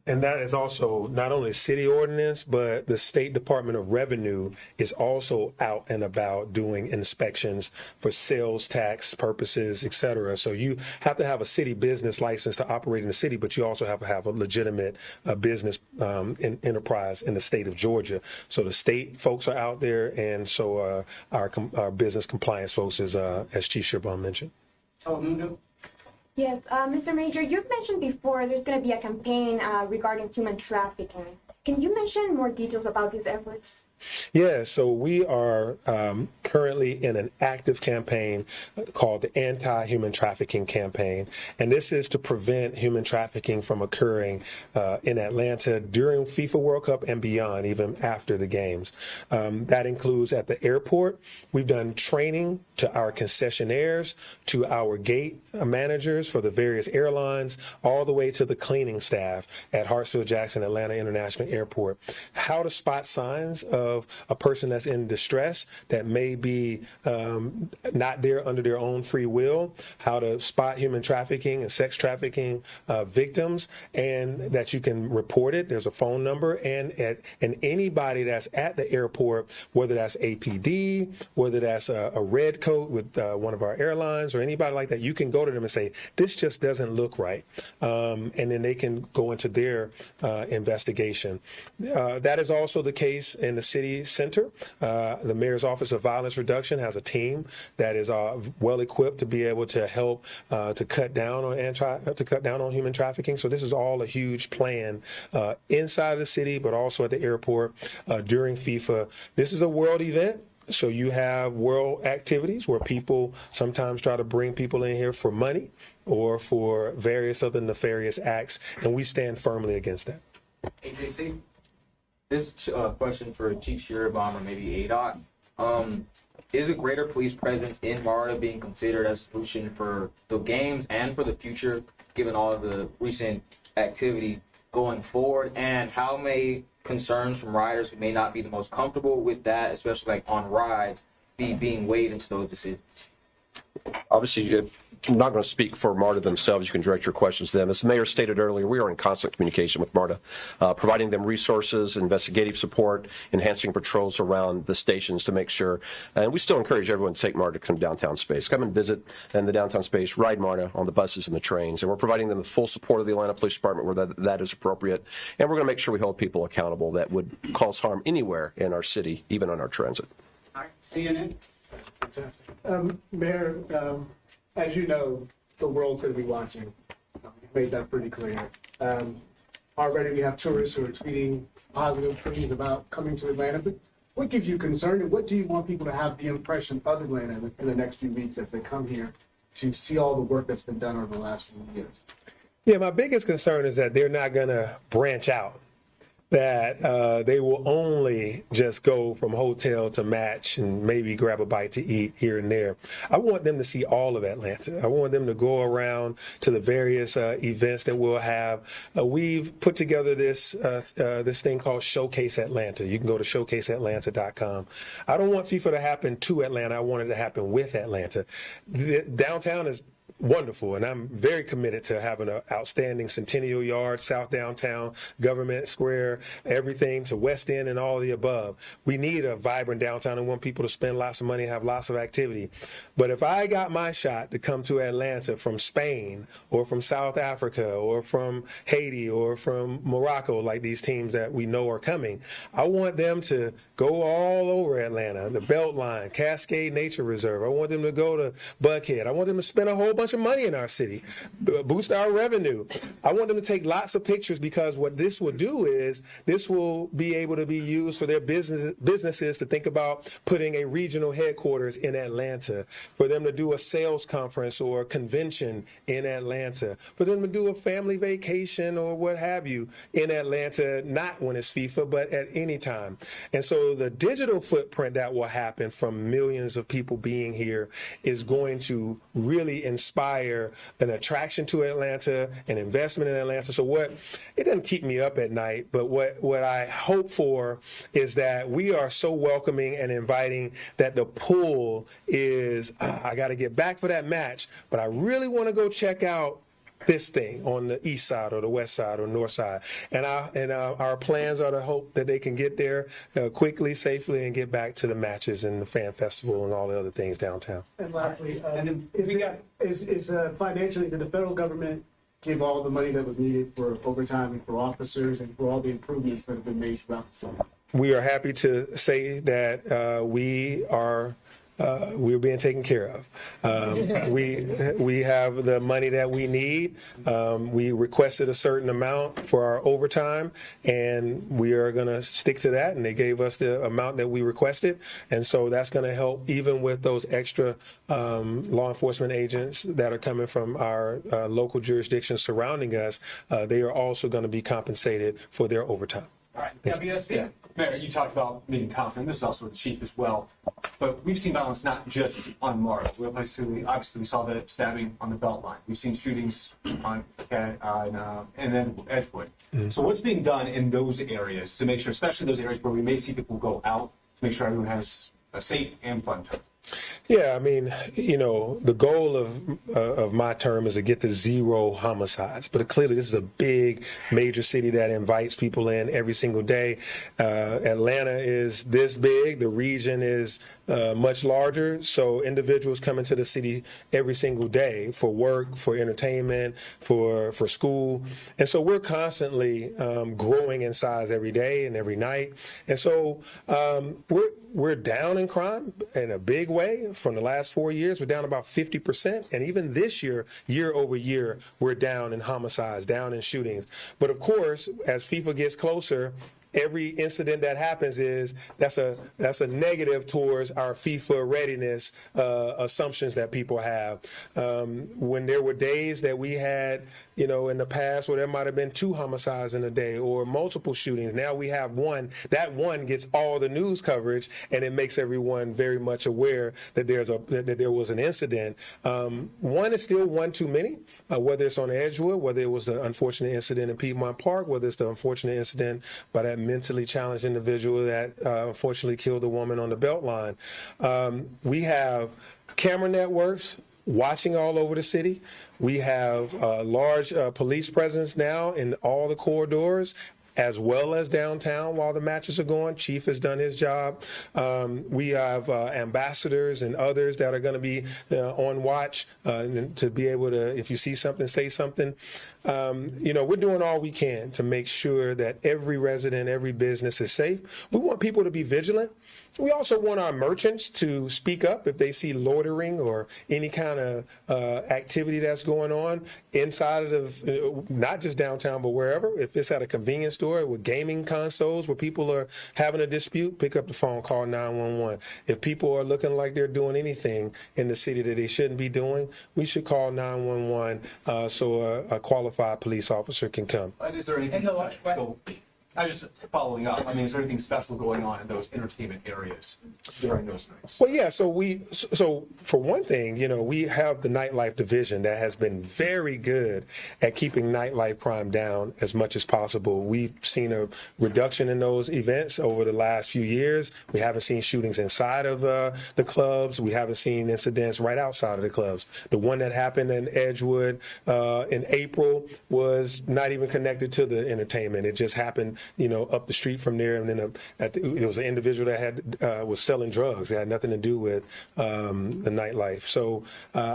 And that is also not only city ordinance, but the State Department of Revenue is also out and about doing inspections for sales tax purposes, et cetera. So you have to have a city business license to operate in the city, but you also have to have a legitimate business enterprise in the state of Georgia. So the state folks are out there, and so our business compliance folks, is, as Chief Shearbaum mentioned. Yes, Mr. Major, you've mentioned before there's going to be a campaign regarding human trafficking. Can you mention more details about these efforts? Yeah, so we are currently in an active campaign called the Anti-Human Trafficking Campaign. And this is to prevent human trafficking from occurring in Atlanta during FIFA World Cup and beyond, even after the games. That includes at the airport. We've done training to our concessionaires, to our gate managers for the various airlines, all the way to the cleaning staff at Hartsfield-Jackson Atlanta International Airport, how to spot signs of a person that's in distress that may be not there under their own free will, how to spot human trafficking and sex trafficking victims, and that you can report it. There's a phone number, and anybody that's at the airport, whether that's APD, whether that's a red coat with one of our airlines or anybody like that, you can go to them and say, this just doesn't look right. And then they can go into their investigation. That is also the case in the city center. The Mayor's Office of Violence Reduction has a team that is well equipped to be able to help to cut down on human trafficking. So this is all a huge plan inside of the city, but also at the airport during FIFA. This is a world event. So you have world activities where people sometimes try to bring people in here for money or for various other nefarious acts, and we stand firmly against that. AJC, this question for Chief Shearbaum or maybe ADOT. Is a greater police presence in MARTA being considered a solution for the games and for the future, given all of the recent activity going forward? And how may concerns from riders who may not be the most comfortable with that, especially like on rides, be being weighed into those decisions? Obviously, I'm not going to speak for MARTA themselves. You can direct your questions to them. As the mayor stated earlier, we are in constant communication with MARTA, providing them resources, investigative support, enhancing patrols around the stations to make sure. And we still encourage everyone to take MARTA to come downtown space. Come and visit in the downtown space, ride MARTA on the buses and the trains. And we're providing them the full support of the Atlanta Police Department where that is appropriate. And we're going to make sure we hold people accountable that would cause harm anywhere in our city, even on our transit. All right, CNN. Mayor, as you know, the world's going to be watching. You've made that pretty clear. Already we have tourists who are tweeting positive things about coming to Atlanta. But what gives you concern, and what do you want people to have the impression of Atlanta in the next few weeks as they come here to see all the work that's been done over the last few years? Yeah, my biggest concern is that they're not going to branch out, that they will only just go from hotel to match and maybe grab a bite to eat here and there. I want them to see all of Atlanta. I want them to go around to the various events that we'll have. We've put together this thing called Showcase Atlanta. You can go to showcaseatlanta.com. I don't want FIFA to happen to Atlanta. I want it to happen with Atlanta. Downtown is wonderful, and I'm very committed to having an outstanding Centennial Yards, South Downtown, Government Square, everything to West End and all of the above. We need a vibrant downtown and want people to spend lots of money, have lots of activity. But if I got my shot to come to Atlanta from Spain or from South Africa or from Haiti or from Morocco, like these teams that we know are coming, I want them to go all over Atlanta, the Beltline, Cascade Nature Reserve. I want them to go to Buckhead. I want them to spend a whole bunch of money in our city, boost our revenue. I want them to take lots of pictures, because what this will do is this will be able to be used for their businesses to think about putting a regional headquarters in Atlanta, for them to do a sales conference or a convention in Atlanta, for them to do a family vacation or what have you in Atlanta, not when it's FIFA, but at any time. And so the digital footprint that will happen from millions of people being here is going to really inspire an attraction to Atlanta, an investment in Atlanta. So it doesn't keep me up at night, but what I hope for is that we are so welcoming and inviting that the pull is, I got to get back for that match, but I really want to go check out this thing on the east side or the west side or north side. And our plans are to hope that they can get there quickly, safely, and get back to the matches and the fan festival and all the other things downtown. And lastly, is financially, did the federal government give all the money that was needed for overtime and for officers and for all the improvements that have been made throughout the summer? We are happy to say that we're being taken care of. We have the money that we need. We requested a certain amount for our overtime, and we are going to stick to that. And they gave us the amount that we requested, and so that's going to help even with those extra law enforcement agents that are coming from our local jurisdictions surrounding us. They are also going to be compensated for their overtime. All right, WSB. Yeah. Mayor, you talked about being confident. This is also the chief as well. But we've seen violence not just on MARTA. Obviously, we saw the stabbing on the Beltline. We've seen shootings on and then Edgewood. Mm-hmm. So what's being done in those areas to make sure, especially those areas where we may see people go out, to make sure everyone has a safe and fun time? Yeah, I mean, the goal of my term is to get to 0 homicides. But clearly, this is a big, major city that invites people in every single day. Atlanta is this big. The region is much larger. So individuals come into the city every single day for work, for entertainment, for school. And so we're constantly growing in size every day and every night. And so we're down in crime in a big way. From the last 4 years, we're down about 50%. And even this year, year over year, we're down in homicides, down in shootings. But of course, as FIFA gets closer, every incident that happens that's a negative towards our FIFA readiness assumptions that people have. When there were days that we had, in the past where there might have been 2 homicides in a day or multiple shootings, now we have 1. That 1 gets all the news coverage, and it makes everyone very much aware that there was an incident. 1 is still 1 too many, whether it's on Edgewood, whether it was the unfortunate incident in Piedmont Park, whether it's the unfortunate incident by that mentally challenged individual that unfortunately killed a woman on the Beltline. We have camera networks watching all over the city. We have a large police presence now in all the corridors, as well as downtown while the matches are going. Chief has done his job. We have ambassadors and others that are going to be on watch to be able to, if you see something, say something. we're doing all we can to make sure that every resident, every business is safe. We want people to be vigilant. We also want our merchants to speak up if they see loitering or any kind of activity that's going on inside of not just downtown, but wherever. If it's at a convenience store with gaming consoles where people are having a dispute, pick up the phone, call 911. If people are looking like they're doing anything in the city that they shouldn't be doing, we should call 911 so a qualified police officer can come. Is there anything special? I was just following up. I mean, is there anything special going on in those entertainment areas during those nights? Well, yeah. So for one thing, we have the nightlife division that has been very good at keeping nightlife crime down as much as possible. We've seen a reduction in those events over the last few years. We haven't seen shootings inside of the clubs. We haven't seen incidents right outside of the clubs. The one that happened in Edgewood in April was not even connected to the entertainment. It just happened up the street from there, and then it was an individual that was selling drugs. It had nothing to do with the nightlife. So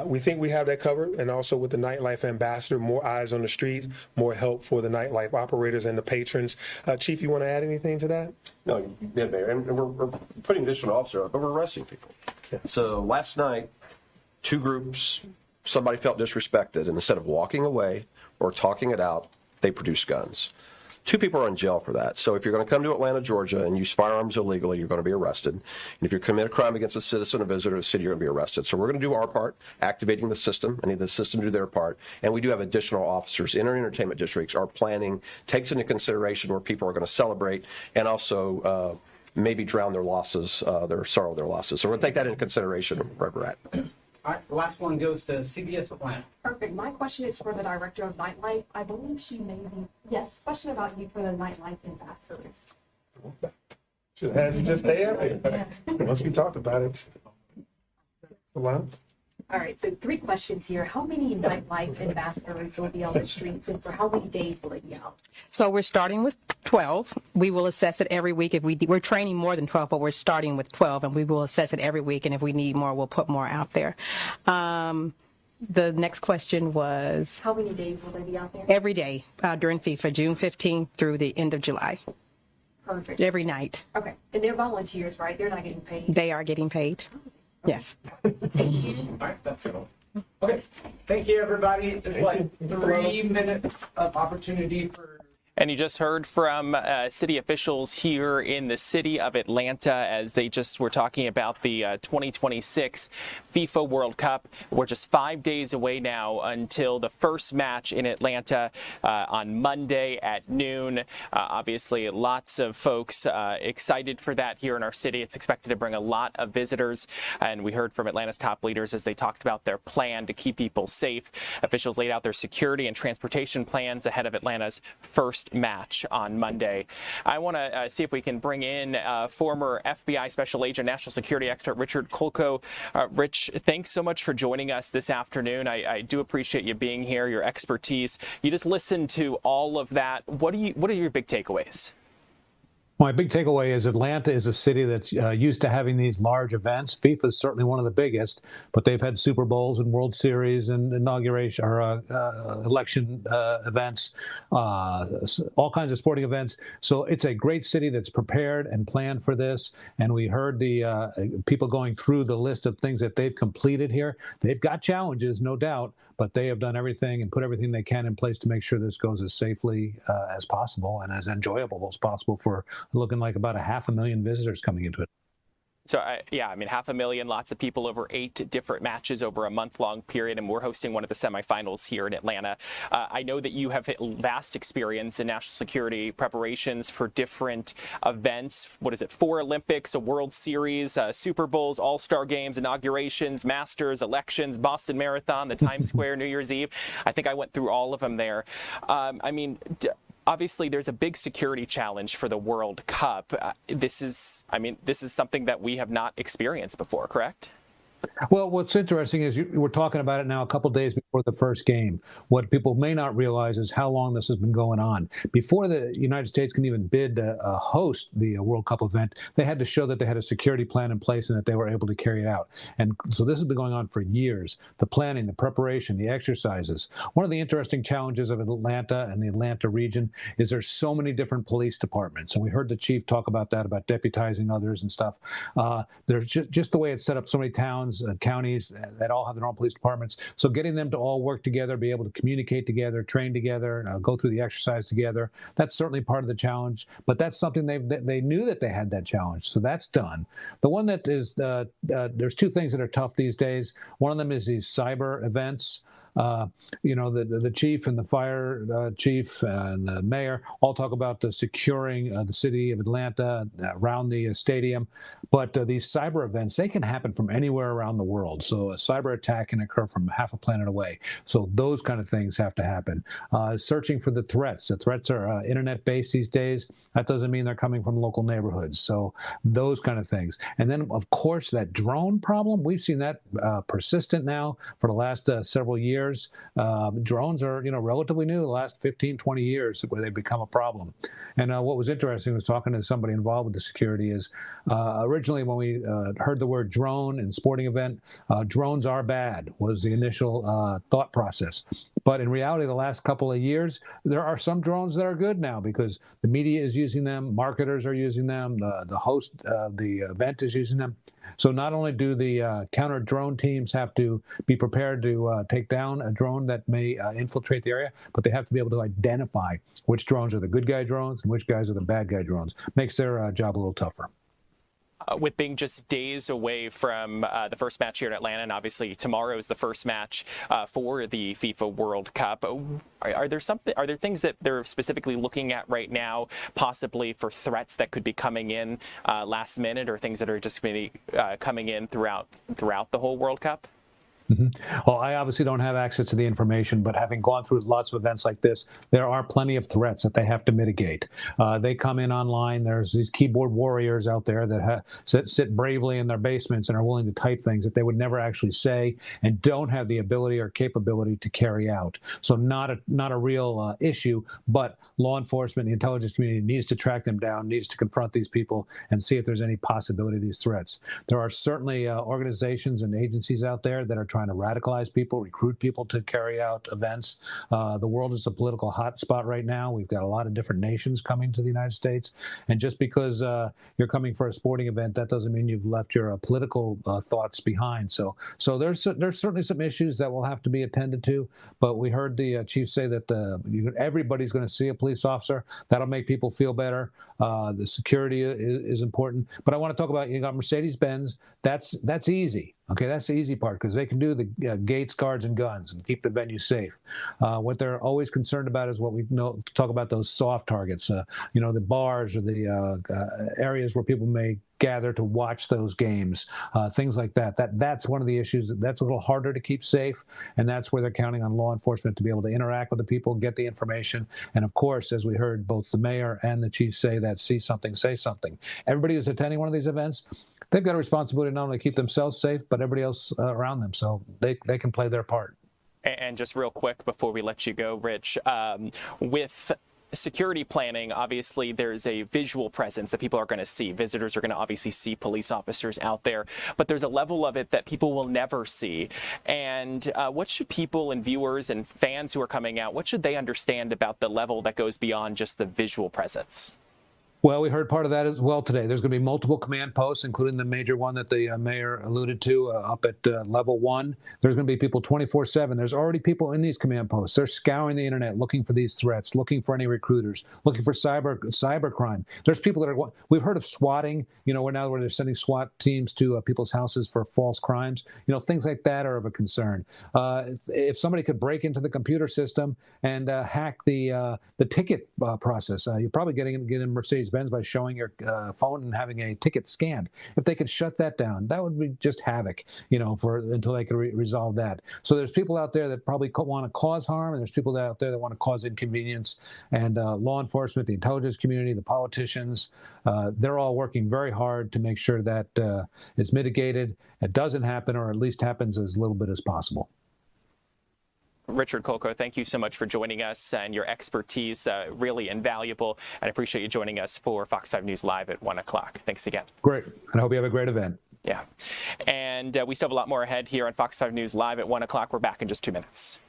we think we have that covered, and also with the nightlife ambassador, more eyes on the streets, more help for the nightlife operators and the patrons. Chief, you want to add anything to that? No, you did, Mayor. And we're putting additional officer up, but we're arresting people. Yeah. So last night, two groups, somebody felt disrespected, and instead of walking away or talking it out, they produced guns. 2 people are in jail for that. So if you're going to come to Atlanta, Georgia, and use firearms illegally, you're going to be arrested. And if you commit a crime against a citizen or visitor of the city, you're going to be arrested. So we're going to do our part, activating the system, and the system to do their part. And we do have additional officers in our entertainment districts. Our planning takes into consideration where people are going to celebrate and also maybe drown their losses, their sorrow, their losses. So we're going to take that into consideration where we're at. All right, the last one goes to CBS Atlanta. Perfect. My question is for the director of nightlife. I believe she may be. Yes, question about you for the nightlife ambassadors. Should have had you just there. Once we talked about it. Well, All right, so 3 questions here. How many nightlife ambassadors will be on the streets, and for how many days will it be out? So we're starting with 12. We will assess it every week. If we're training more than 12, but we're starting with 12, and we will assess it every week. And if we need more, we'll put more out there. The next question was how many days will they be out there? Every day during FIFA, June 15th through the end of July. Perfect. Every night. Okay, and they're volunteers, right? They're not getting paid. They are getting paid. Yes. Thank you. All right, that's it. Okay, thank you, everybody. There's like 3 minutes of opportunity for. And you just heard from city officials here in the city of Atlanta as they just were talking about the 2026 FIFA World Cup. We're just 5 days away now until the first match in Atlanta on Monday at noon. Obviously, lots of folks excited for that here in our city. It's expected to bring a lot of visitors. And we heard from Atlanta's top leaders as they talked about their plan to keep people safe. Officials laid out their security and transportation plans ahead of Atlanta's first match on Monday. I want to see if we can bring in former FBI Special Agent, National Security Expert Richard Kolko. Rich, thanks so much for joining us this afternoon. I do appreciate you being here, your expertise. You just listened to all of that. What are your big takeaways? My big takeaway is Atlanta is a city that's used to having these large events. FIFA is certainly one of the biggest, but they've had Super Bowls and World Series and inauguration or election events, all kinds of sporting events. So it's a great city that's prepared and planned for this. And we heard the people going through the list of things that they've completed here. They've got challenges, no doubt, but they have done everything and put everything they can in place to make sure this goes as safely as possible and as enjoyable as possible for looking like about 500,000 visitors coming into it. So, yeah, I mean, 500,000, lots of people over 8 different matches over a month-long period, and we're hosting one of the semifinals here in Atlanta. I know that you have vast experience in national security preparations for different events. What is it, 4 Olympics, a World Series, Super Bowls, All-Star Games, inaugurations, Masters, elections, Boston Marathon, the Times Square, New Year's Eve. I think I went through all of them there. I mean, obviously, there's a big security challenge for the World Cup. This is something that we have not experienced before, correct? Well, what's interesting is we're talking about it now a couple days before the first game. What people may not realize is how long this has been going on. Before the United States can even bid to host the World Cup event, they had to show that they had a security plan in place and that they were able to carry it out. And so this has been going on for years. The planning, the preparation, the exercises. One of the interesting challenges of Atlanta and the Atlanta region is there's so many different police departments. And we heard the chief talk about that, about deputizing others and stuff. There's just the way it's set up, so many towns, counties that all have their own police departments. So getting them to all work together, be able to communicate together, train together, go through the exercise together, that's certainly part of the challenge. But that's something they knew that they had that challenge. So that's done. The one that is, there's two things that are tough these days. One of them is these cyber events. The chief and the fire chief and the mayor all talk about the securing the city of Atlanta around the stadium. But these cyber events, they can happen from anywhere around the world. So a cyber attack can occur from half a planet away. So those kind of things have to happen. Searching for the threats. The threats are internet-based these days. That doesn't mean they're coming from local neighborhoods. So those kind of things. And then, of course, that drone problem, we've seen that persistent now for the last several years. Drones are, relatively new, the last 15, 20 years where they've become a problem. And what was interesting was talking to somebody involved with the security is originally when we heard the word drone and sporting event, drones are bad was the initial thought process. But in reality, the last couple of years, there are some drones that are good now because the media is using them, marketers are using them, the host of the event is using them. So not only do the counter drone teams have to be prepared to take down a drone that may infiltrate the area, but they have to be able to identify which drones are the good guy drones and which guys are the bad guy drones. Makes their job a little tougher. With being just days away from the first match here in Atlanta, and obviously tomorrow is the first match for the FIFA World Cup. Are there things that they're specifically looking at right now, possibly for threats that could be coming in last minute, or things that are just going to be coming in throughout the whole World Cup? Well, I obviously don't have access to the information, but having gone through lots of events like this, there are plenty of threats that they have to mitigate. They come in online. There's these keyboard warriors out there that sit bravely in their basements and are willing to type things that they would never actually say and don't have the ability or capability to carry out. So not a real issue, but law enforcement, the intelligence community needs to track them down, needs to confront these people and see if there's any possibility of these threats. There are certainly organizations and agencies out there that are trying to radicalize people, recruit people to carry out events. The world is a political hotspot right now. We've got a lot of different nations coming to the United States. And just because you're coming for a sporting event, that doesn't mean you've left your political thoughts behind. So there's certainly some issues that will have to be attended to. But we heard the chief say that everybody's going to see a police officer. That'll make people feel better. The security is important. But I want to talk about, you got Mercedes-Benz. That's easy. Okay, that's the easy part because they can do the gates, guards, and guns and keep the venue safe. What they're always concerned about is what we talk about, those soft targets, the bars or the areas where people may gather to watch those games, things like that. That's one of the issues. That's a little harder to keep safe, and that's where they're counting on law enforcement to be able to interact with the people, get the information, and of course, as we heard both the mayor and the chief say, that see something, say something. Everybody who's attending one of these events, they've got a responsibility to not only keep themselves safe, but everybody else around them, so they can play their part. And just real quick before we let you go, Rich, with security planning, obviously there's a visual presence that people are going to see. Visitors are going to obviously see police officers out there, but there's a level of it that people will never see. And what should people and viewers and fans who are coming out, what should they understand about the level that goes beyond just the visual presence? Well, we heard part of that as well today. There's going to be multiple command posts, including the major one that the mayor alluded to up at level 1. There's going to be people 24/7. There's already people in these command posts. They're scouring the internet, looking for these threats, looking for any recruiters, looking for cyber crime. There's people that are, we've heard of swatting, where they're sending SWAT teams to people's houses for false crimes. Things like that are of a concern. If somebody could break into the computer system and hack the ticket process, you're probably getting a Mercedes Mercedes-Benz by showing your phone and having a ticket scanned. If they could shut that down, that would be just havoc, until they could resolve that. So there's people out there that probably want to cause harm, and there's people out there that want to cause inconvenience. And law enforcement, the intelligence community, the politicians, they're all working very hard to make sure that it's mitigated, it doesn't happen, or at least happens as little bit as possible. Richard Kolko, thank you so much for joining us, and your expertise really invaluable. And I appreciate you joining us for Fox 5 News Live at 1 o'clock. Thanks again. Great. And I hope you have a great event. Yeah. And we still have a lot more ahead here on Fox 5 News Live at 1 o'clock. We're back in just 2 minutes.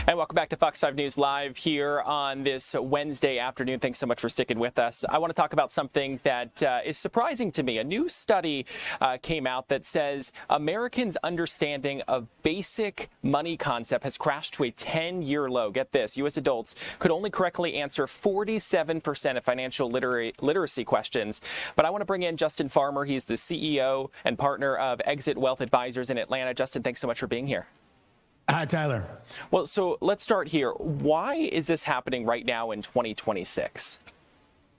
And welcome back to Fox 5 News Live here on this Wednesday afternoon. Thanks so much for sticking with us. I want to talk about something that is surprising to me. A new study came out that says Americans' understanding of basic money concept has crashed to a 10-year low. Get this, U.S. adults could only correctly answer 47% of financial literacy questions. But I want to bring in Justin Farmer. He's the CEO and partner of Exit Wealth Advisors in Atlanta. Justin, thanks so much for being here. Hi, Tyler. Well, so let's start here. Why is this happening right now in 2026?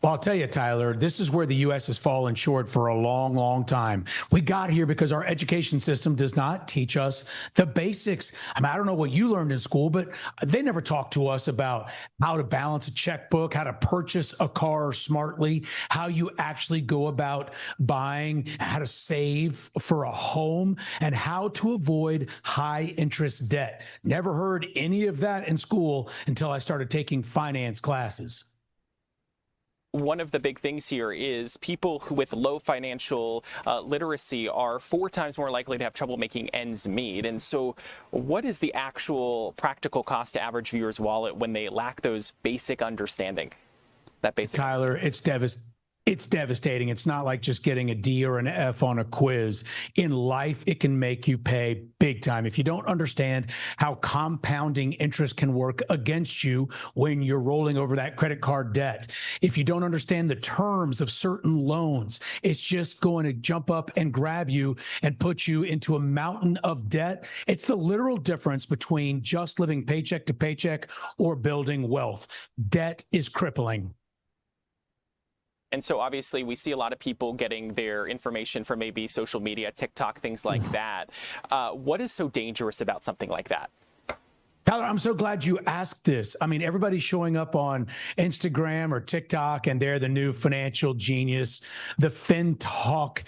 Well, I'll tell you, Tyler, this is where the U.S. has fallen short for a long, long time. We got here because our education system does not teach us the basics. I mean, I don't know what you learned in school, but they never talked to us about how to balance a checkbook, how to purchase a car smartly, how you actually go about buying, how to save for a home, and how to avoid high interest debt. Never heard any of that in school until I started taking finance classes. One of the big things here is people who with low financial literacy are 4 times more likely to have trouble making ends meet. And so what is the actual practical cost to average viewer's wallet when they lack those basic understanding? That basic Tyler, it's devastating. It's not like just getting a D or an F on a quiz. In life, it can make you pay big time. If you don't understand how compounding interest can work against you when you're rolling over that credit card debt, if you don't understand the terms of certain loans, it's just going to jump up and grab you and put you into a mountain of debt. It's the literal difference between just living paycheck to paycheck or building wealth. Debt is crippling. And so obviously we see a lot of people getting their information from maybe social media, TikTok, things like that. What is so dangerous about something like that? Tyler, I'm so glad you asked this. I mean, everybody's showing up on Instagram or TikTok, and they're the new financial genius, the FinTalk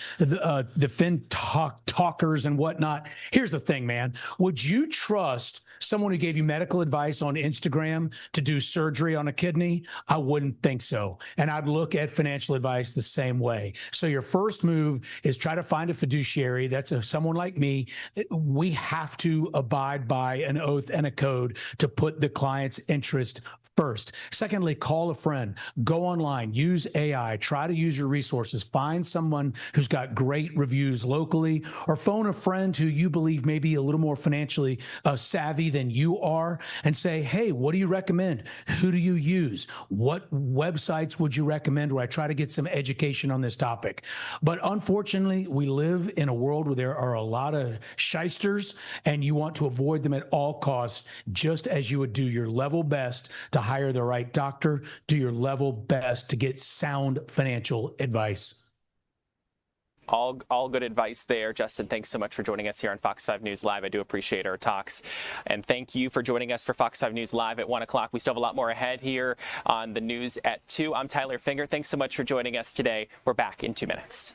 talkers and whatnot. Here's the thing, man. Would you trust someone who gave you medical advice on Instagram to do surgery on a kidney? I wouldn't think so. And I'd look at financial advice the same way. So your first move is try to find a fiduciary. That's someone like me. We have to abide by an oath and a code to put the client's interest first. Secondly, call a friend, go online, use AI, try to use your resources, find someone who's got great reviews locally, or phone a friend who you believe may be a little more financially savvy than you are and say, hey, what do you recommend? Who do you use? What websites would you recommend where I try to get some education on this topic? But unfortunately, we live in a world where there are a lot of shysters, and you want to avoid them at all costs, just as you would do your level best to hire the right doctor, do your level best to get sound financial advice. All good advice there. Justin, thanks so much for joining us here on Fox 5 News Live. I do appreciate our talks. And thank you for joining us for Fox 5 News Live at 1 o'clock. We still have a lot more ahead here on the news at 2. I'm Tyler Finger. Thanks so much for joining us today. We're back in 2 minutes.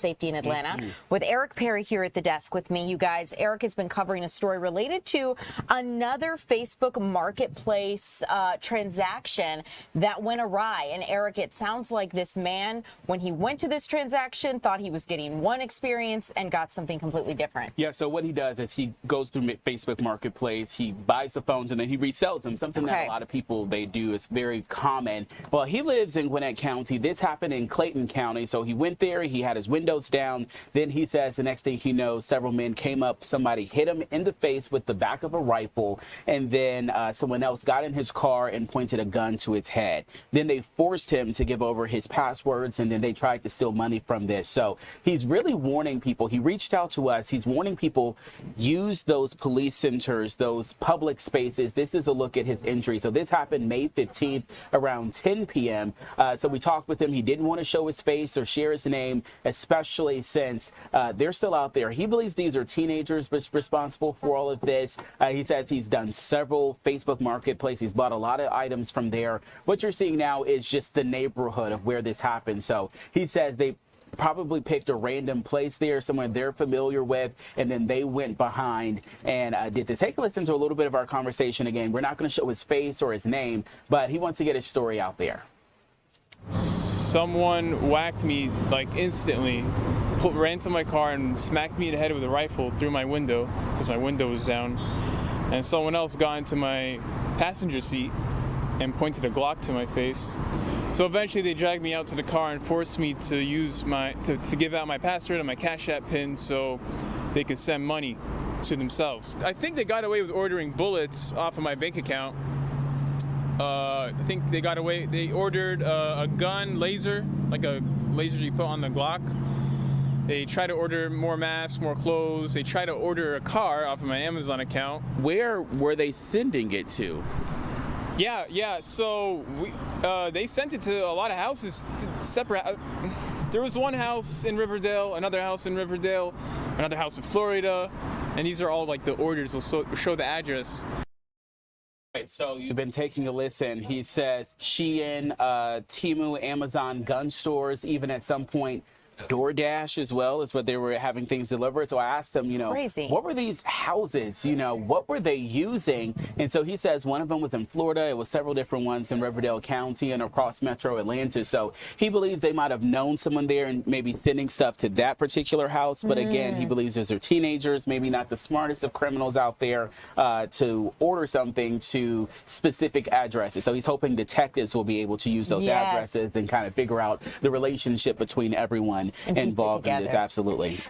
Safety in Atlanta with Eric Perry here at the desk with me. You guys, Eric has been covering a story related to another Facebook marketplace transaction that went awry. And Eric, it sounds like this man, when he went to this transaction, thought he was getting one experience and got something completely different. Yeah, so what he does is he goes through Facebook Marketplace, he buys the phones, and then he resells them, something that a lot of people, they do. It's very common. Well, he lives in Gwinnett County. This happened in Clayton County, so he went there, he had his windows down. Then he says the next thing he knows, several men came up, somebody hit him in the face with the back of a rifle, and then someone else got in his car and pointed a gun to his head. Then they forced him to give over his passwords, and then they tried to steal money from this. So he's really warning people. He reached out to us. He's warning people, use those police centers, those public spaces. This is a look at his injury. So this happened May 15th around 10 p.m. So we talked with him. He didn't want to show his face or share his name, especially since they're still out there. He believes these are teenagers responsible for all of this. He says he's done several Facebook Marketplace. He's bought a lot of items from there. What you're seeing now is just the neighborhood of where this happened. So he says they probably picked a random place there, someone they're familiar with, and then they went behind and did this. Take a listen to a little bit of our conversation again. We're not going to show his face or his name, but he wants to get his story out there. Someone whacked me like instantly, ran to my car and smacked me in the head with a rifle through my window because my window was down. And someone else got into my passenger seat and pointed a Glock to my face. So eventually they dragged me out to the car and forced me to use to give out my password and my Cash App PIN so they could send money to themselves. I think they got away with ordering bullets off of my bank account. I think they got away, they ordered a gun, laser, like a laser you put on the Glock. They try to order more masks, more clothes. They try to order a car off of my Amazon account. Where were they sending it to? Yeah. So they sent it to a lot of houses, separate. There was one house in Riverdale, another house in Riverdale, another house in Florida, and these are all like the orders. Will show the address. Right, so you've been taking a listen. He says Shein, Temu, Amazon, gun stores, even at some point DoorDash as well is what they were having things delivered. So I asked him, Crazy. What were these houses? What were they using? And so he says one of them was in Florida. It was several different ones in Riverdale County and across Metro Atlanta. So he believes they might have known someone there and maybe sending stuff to that particular house. But again, he believes those are teenagers, maybe not the smartest of criminals out there to order something to specific addresses. So he's hoping detectives will be able to use those addresses and kind of figure out the relationship between everyone involved in this. Absolutely.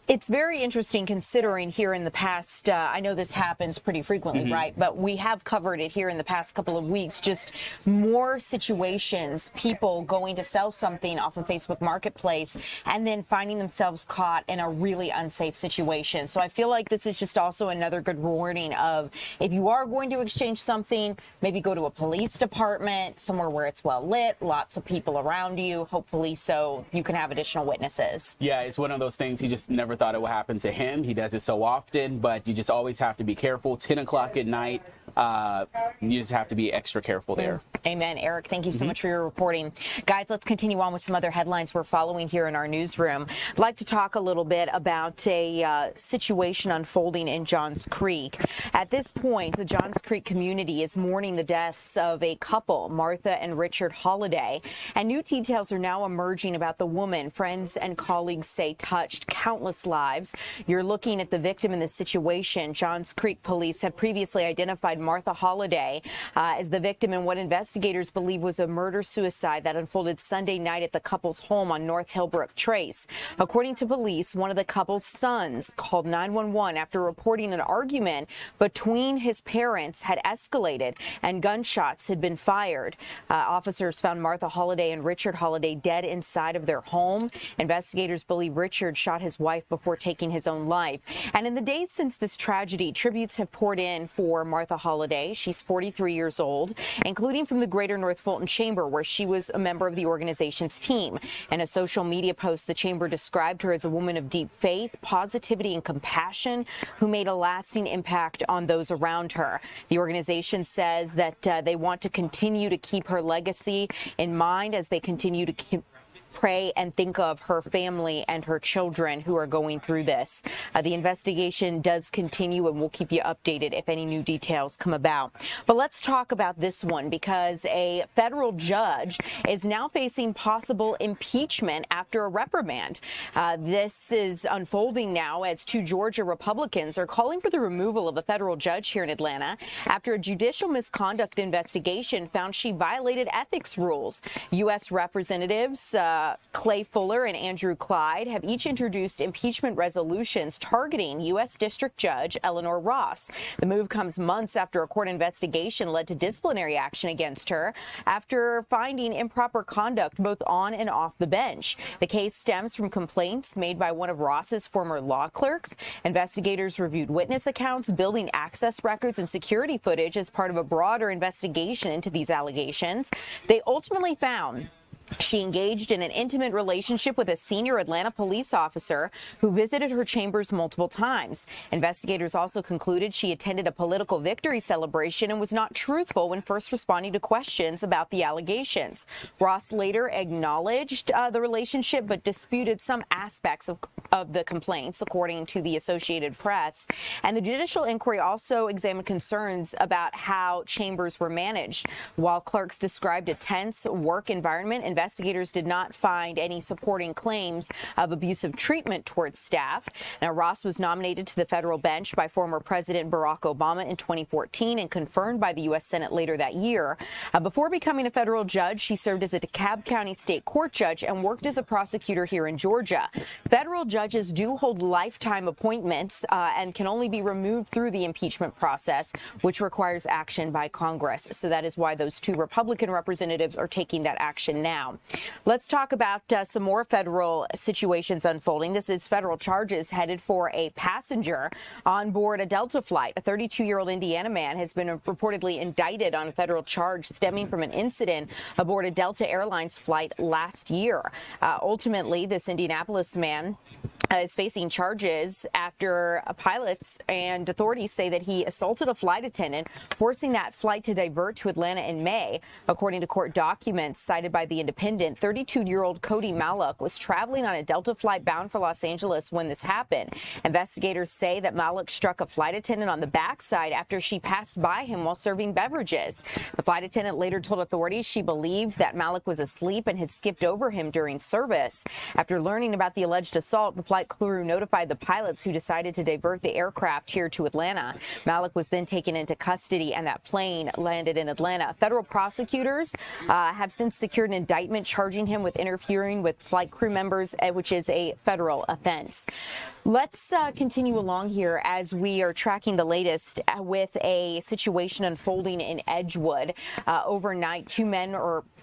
It's very interesting considering here in the past, I know this happens pretty frequently, right? But we have covered it here in the past couple of weeks, just more situations, people going to sell something off of Facebook Marketplace and then finding themselves caught in a really unsafe situation. So I feel like this is just also another good warning of if you are going to exchange something, maybe go to a police department, somewhere where it's well lit, lots of people around you, hopefully so you can have additional witnesses. Yeah, it's one of those things he just never thought it would happen to him. He does it so often, but you just always have to be careful. 10 o'clock at night, you just have to be extra careful there. Amen. Eric, thank you so much for your reporting. Guys, let's continue on with some other headlines we're following here in our newsroom. I'd like to talk a little bit about a situation unfolding in Johns Creek. At this point, the Johns Creek community is mourning the deaths of a couple, Martha and Richard Holliday, and new details are now emerging about the woman friends and colleagues say touched countless lives. You're looking at the victim in this situation. Johns Creek police have previously identified Martha Holliday as the victim in what investigators believe was a murder-suicide that unfolded Sunday night at the couple's home on North Hillbrook Trace. According to police, one of the couple's sons called 911 after reporting an argument between his parents had escalated and gunshots had been fired. Officers found Martha Holliday and Richard Holliday dead inside of their home. Investigators believe Richard shot his wife before taking his own life. And in the days since this tragedy, tributes have poured in for Martha Holliday. She's 43 years old, including from the Greater North Fulton Chamber, where she was a member of the organization's team. In a social media post, the chamber described her as a woman of deep faith, positivity, and compassion who made a lasting impact on those around her. The organization says that they want to continue to keep her legacy in mind as they continue to pray and think of her family and her children who are going through this. The investigation does continue, and we'll keep you updated if any new details come about. But let's talk about this one, because a federal judge is now facing possible impeachment after a reprimand. This is unfolding now as two Georgia Republicans are calling for the removal of a federal judge here in Atlanta after a judicial misconduct investigation found she violated ethics rules. U.S. Representatives Clay Fuller and Andrew Clyde have each introduced impeachment resolutions targeting U.S. District Judge Eleanor Ross. The move comes months after a court investigation led to disciplinary action against her after finding improper conduct both on and off the bench. The case stems from complaints made by one of Ross's former law clerks. Investigators reviewed witness accounts, building access records, and security footage as part of a broader investigation into these allegations. They ultimately found she engaged in an intimate relationship with a senior Atlanta police officer who visited her chambers multiple times. Investigators also concluded she attended a political victory celebration and was not truthful when first responding to questions about the allegations. Ross later acknowledged the relationship but disputed some aspects of the complaints, according to the Associated Press. And the judicial inquiry also examined concerns about how chambers were managed. While clerks described a tense work environment, investigators did not find any supporting claims of abusive treatment towards staff. Now, Ross was nominated to the federal bench by former President Barack Obama in 2014 and confirmed by the U.S. Senate later that year. Before becoming a federal judge, she served as a DeKalb County State Court judge and worked as a prosecutor here in Georgia. Federal judges do hold lifetime appointments and can only be removed through the impeachment process, which requires action by Congress. So that is why those two Republican representatives are taking that action now. Let's talk about some more federal situations unfolding. This is federal charges headed for a passenger on board a Delta flight. A 32-year-old Indiana man has been reportedly indicted on a federal charge stemming from an incident aboard a Delta Airlines flight last year. Ultimately, this Indianapolis man is facing charges after pilots and authorities say that he assaulted a flight attendant, forcing that flight to divert to Atlanta in May. According to court documents cited by The Independent, 32-year-old Cody Mallock was traveling on a Delta flight bound for Los Angeles when this happened. Investigators say that Mallock struck a flight attendant on the backside after she passed by him while serving beverages. The flight attendant later told authorities she believed that Mallock was asleep and had skipped over him during service. After learning about the alleged assault, the flight crew notified the pilots, who decided to divert the aircraft here to Atlanta. Mallock was then taken into custody and that plane landed in Atlanta. Federal prosecutors have since secured an indictment charging him with interfering with flight crew members, which is a federal offense. Let's continue along here as we are tracking the latest with a situation unfolding in Edgewood. Overnight,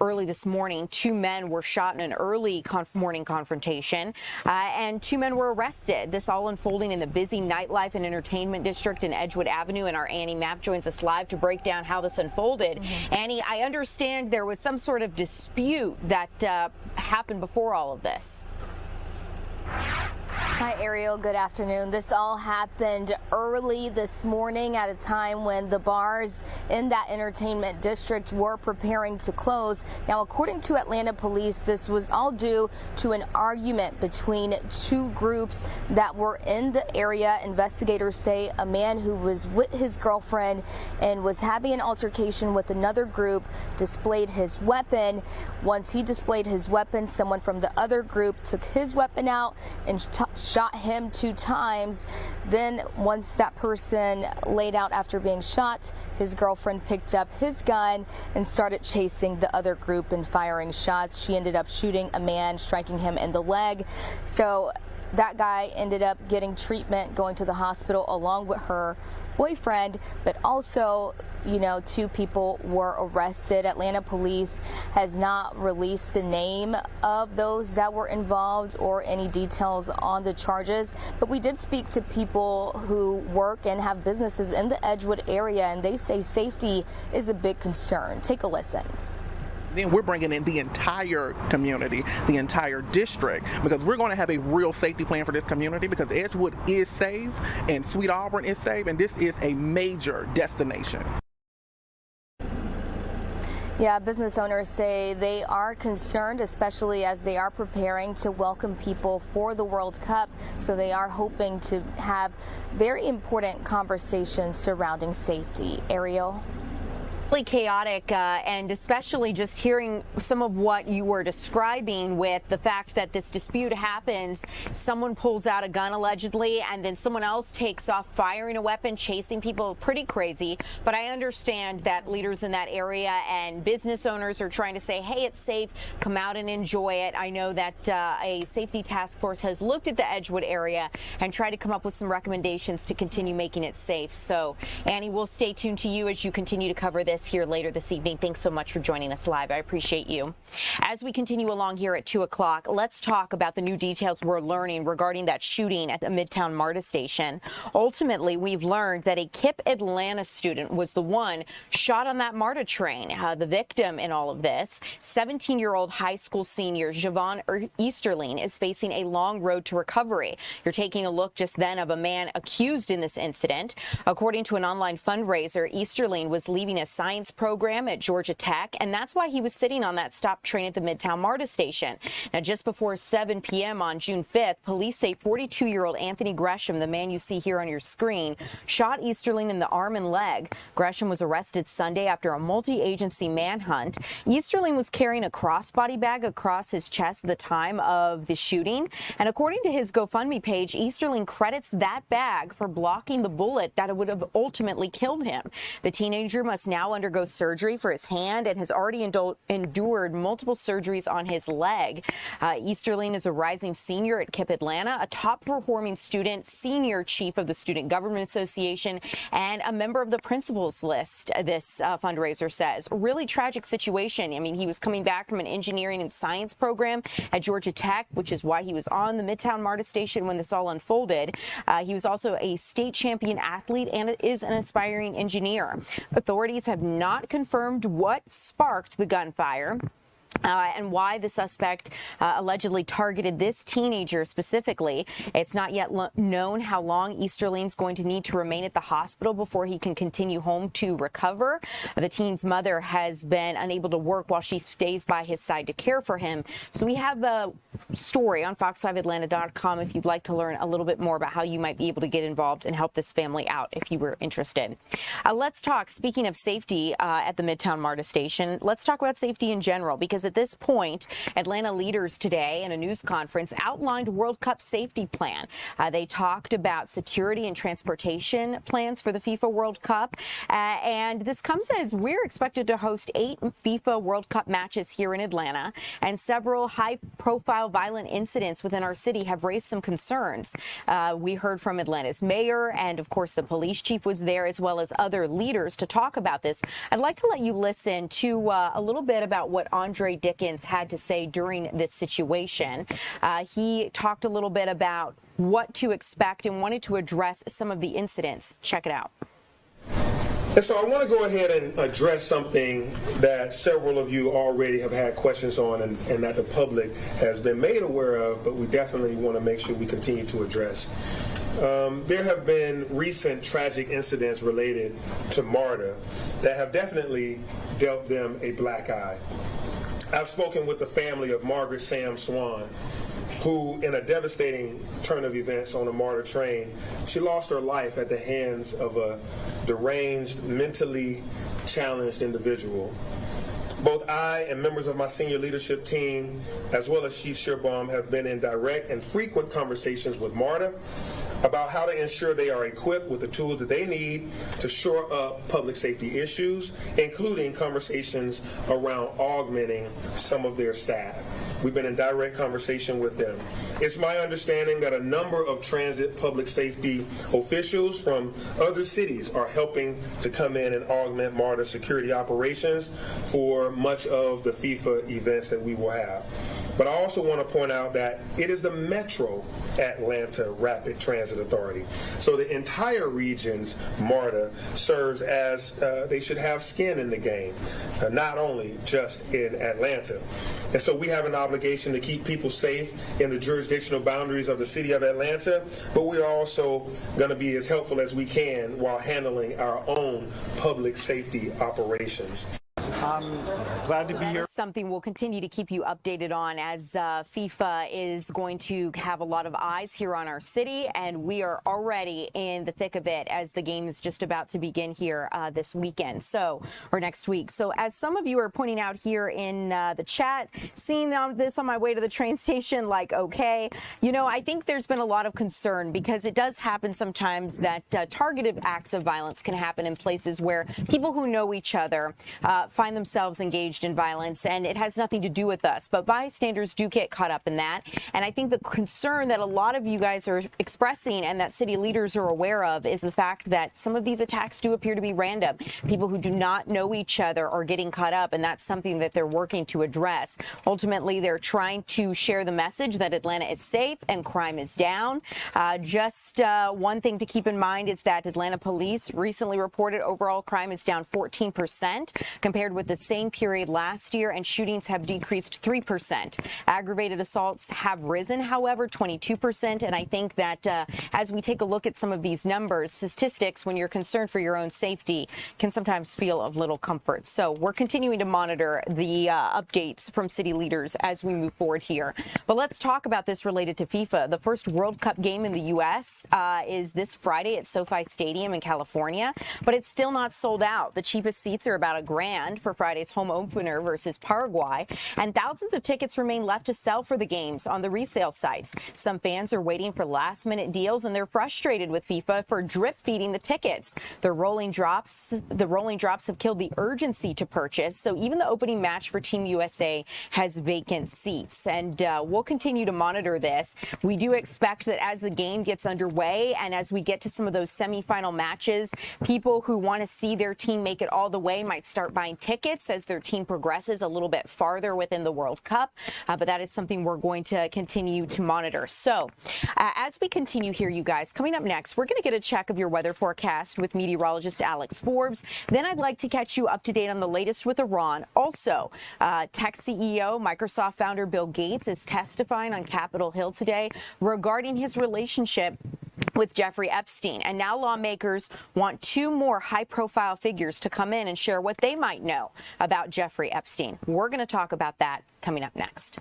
early this morning, two men were shot in an early morning confrontation, and two men were arrested. This all unfolding in the busy nightlife and entertainment district in Edgewood Avenue, and our Annie Mapp joins us live to break down how this unfolded. Annie, I understand there was some sort of dispute that happened before all of this. Hi, Ariel. Good afternoon. This all happened early this morning at a time when the bars in that entertainment district were preparing to close. Now, according to Atlanta police, this was all due to an argument between two groups that were in the area. Investigators say a man who was with his girlfriend and was having an altercation with another group displayed his weapon. Once he displayed his weapon, someone from the other group took his weapon out and shot him 2 times. Then once that person laid out after being shot, his girlfriend picked up his gun and started chasing the other group and firing shots. She ended up shooting a man, striking him in the leg. So that guy ended up getting treatment, going to the hospital along with her boyfriend, but also, you know, 2 people were arrested. Atlanta police has not released the name of those that were involved or any details on the charges, but we did speak to people who work and have businesses in the Edgewood area, and they say safety is a big concern. Take a listen. Then we're bringing in the entire community, the entire district, because we're going to have a real safety plan for this community, because Edgewood is safe and Sweet Auburn is safe, and this is a major destination. Yeah, business owners say they are concerned, especially as they are preparing to welcome people for the World Cup. So they are hoping to have very important conversations surrounding safety. Ariel? Really chaotic, and especially just hearing some of what you were describing with the fact that this dispute happens, someone pulls out a gun allegedly, and then someone else takes off firing a weapon, chasing people. Pretty crazy. But I understand that leaders in that area and business owners are trying to say, hey, it's safe, come out and enjoy it. I know that a safety task force has looked at the Edgewood area and tried to come up with some recommendations to continue making it safe. So, Annie, we'll stay tuned to you as you continue to cover this here later this evening. Thanks so much for joining us live. I appreciate you. As we continue along here at 2 o'clock, let's talk about the new details we're learning regarding that shooting at the Midtown MARTA station. Ultimately, we've learned that a KIPP Atlanta student was the one shot on that MARTA train. The victim in all of this, 17-year-old high school senior Javon Easterling, is facing a long road to recovery. You're taking a look just then of a man accused in this incident. According to an online fundraiser, Easterling was leaving a science program at Georgia Tech, and that's why he was sitting on that stop train at the Midtown MARTA station. Now, just before 7 p.m. on June 5th, police say 42-year-old Anthony Gresham, the man you see here on your screen, shot Easterling in the arm and leg. Gresham was arrested Sunday after a multi-agency manhunt. Easterling was carrying a crossbody bag across his chest at the time of the shooting, and according to his GoFundMe page, Easterling credits that bag for blocking the bullet that would have ultimately killed him. The teenager must now undergo surgery for his hand and has already endured multiple surgeries on his leg. Easterling is a rising senior at KIPP Atlanta, a top-performing student, senior chief of the Student Government Association, and a member of the principals list, this fundraiser says. Really tragic situation. I mean, he was coming back from an engineering and science program at Georgia Tech, which is why he was on the Midtown MARTA station when this all unfolded. He was also a state champion athlete and is an aspiring engineer. Authorities have not confirmed what sparked the gunfire. And why the suspect allegedly targeted this teenager specifically. It's not yet known how long Easterling's going to need to remain at the hospital before he can continue home to recover. The teen's mother has been unable to work while she stays by his side to care for him. So we have a story on fox5atlanta.com if you'd like to learn a little bit more about how you might be able to get involved and help this family out if you were interested. Let's talk, speaking of safety at the Midtown MARTA station, let's talk about safety in general, because at this point, Atlanta leaders today in a news conference outlined World Cup safety plan. They talked about security and transportation plans for the FIFA World Cup. And this comes as we're expected to host 8 FIFA World Cup matches here in Atlanta, and several high-profile violent incidents within our city have raised some concerns. We heard from Atlanta's mayor, and of course the police chief was there, as well as other leaders to talk about this. I'd like to let you listen to a little bit about what Andre Dickens had to say during this situation. He talked a little bit about what to expect and wanted to address some of the incidents. Check it out. And so I want to go ahead and address something that several of you already have had questions on and that the public has been made aware of, but we definitely want to make sure we continue to address. There have been recent tragic incidents related to MARTA that have definitely dealt them a black eye. I've spoken with the family of Margaret Sam Swan, who, in a devastating turn of events on a MARTA train, she lost her life at the hands of a deranged, mentally challenged individual. Both I and members of my senior leadership team, as well as Chief Shearbaum, have been in direct and frequent conversations with MARTA about how to ensure they are equipped with the tools that they need to shore up public safety issues, including conversations around augmenting some of their staff. We've been in direct conversation with them. It's my understanding that a number of transit public safety officials from other cities are helping to come in and augment MARTA security operations for much of the FIFA events that we will have. But I also want to point out that it is the Metro Atlanta Rapid Transit Authority. So the entire region's MARTA serves as, they should have skin in the game, not only just in Atlanta. And so we have an obligation to keep people safe in the jurisdictional boundaries of the city of Atlanta, but we are also going to be as helpful as we can while handling our own public safety operations. I'm glad to be here. Something we'll continue to keep you updated on, as FIFA is going to have a lot of eyes here on our city, and we are already in the thick of it as the game is just about to begin here this weekend, or next week. So as some of you are pointing out here in the chat, seeing this on my way to the train station, like, okay, you know, I think there's been a lot of concern because it does happen sometimes that targeted acts of violence can happen in places where people who know each other find themselves engaged in violence, and it has nothing to do with us. But bystanders do get caught up in that. And I think the concern that a lot of you guys are expressing and that city leaders are aware of is the fact that some of these attacks do appear to be random. People who do not know each other are getting caught up, and that's something that they're working to address. Ultimately, they're trying to share the message that Atlanta is safe and crime is down. Just one thing to keep in mind is that Atlanta police recently reported overall crime is down 14% compared with the same period last year, and shootings have decreased 3%. Aggravated assaults have risen, however, 22%. And I think that as we take a look at some of these numbers, statistics, when you're concerned for your own safety, can sometimes feel of little comfort. So we're continuing to monitor the updates from city leaders as we move forward here. But let's talk about this related to FIFA. The first World Cup game in the U.S. Is this Friday at SoFi Stadium in California, but it's still not sold out. The cheapest seats are about $1,000 for Friday's home opener versus Paraguay, and thousands of tickets remain left to sell for the games on the resale sites. Some fans are waiting for last-minute deals, and they're frustrated with FIFA for drip-feeding the tickets. The rolling drops have killed the urgency to purchase, so even the opening match for Team USA has vacant seats. And we'll continue to monitor this. We do expect that as the game gets underway and as we get to some of those semifinal matches, people who want to see their team make it all the way might start buying tickets as their team progresses a little bit farther within the World Cup. But that is something we're going to continue to monitor. So as we continue here, you guys, coming up next, we're going to get a check of your weather forecast with meteorologist Alex Forbes. Then I'd like to catch you up to date on the latest with Iran. Also, tech CEO, Microsoft founder Bill Gates is testifying on Capitol Hill today regarding his relationship with Jeffrey Epstein. And now lawmakers want two more high-profile figures to come in and share what they might know about Jeffrey Epstein. We're going to talk about that coming up next.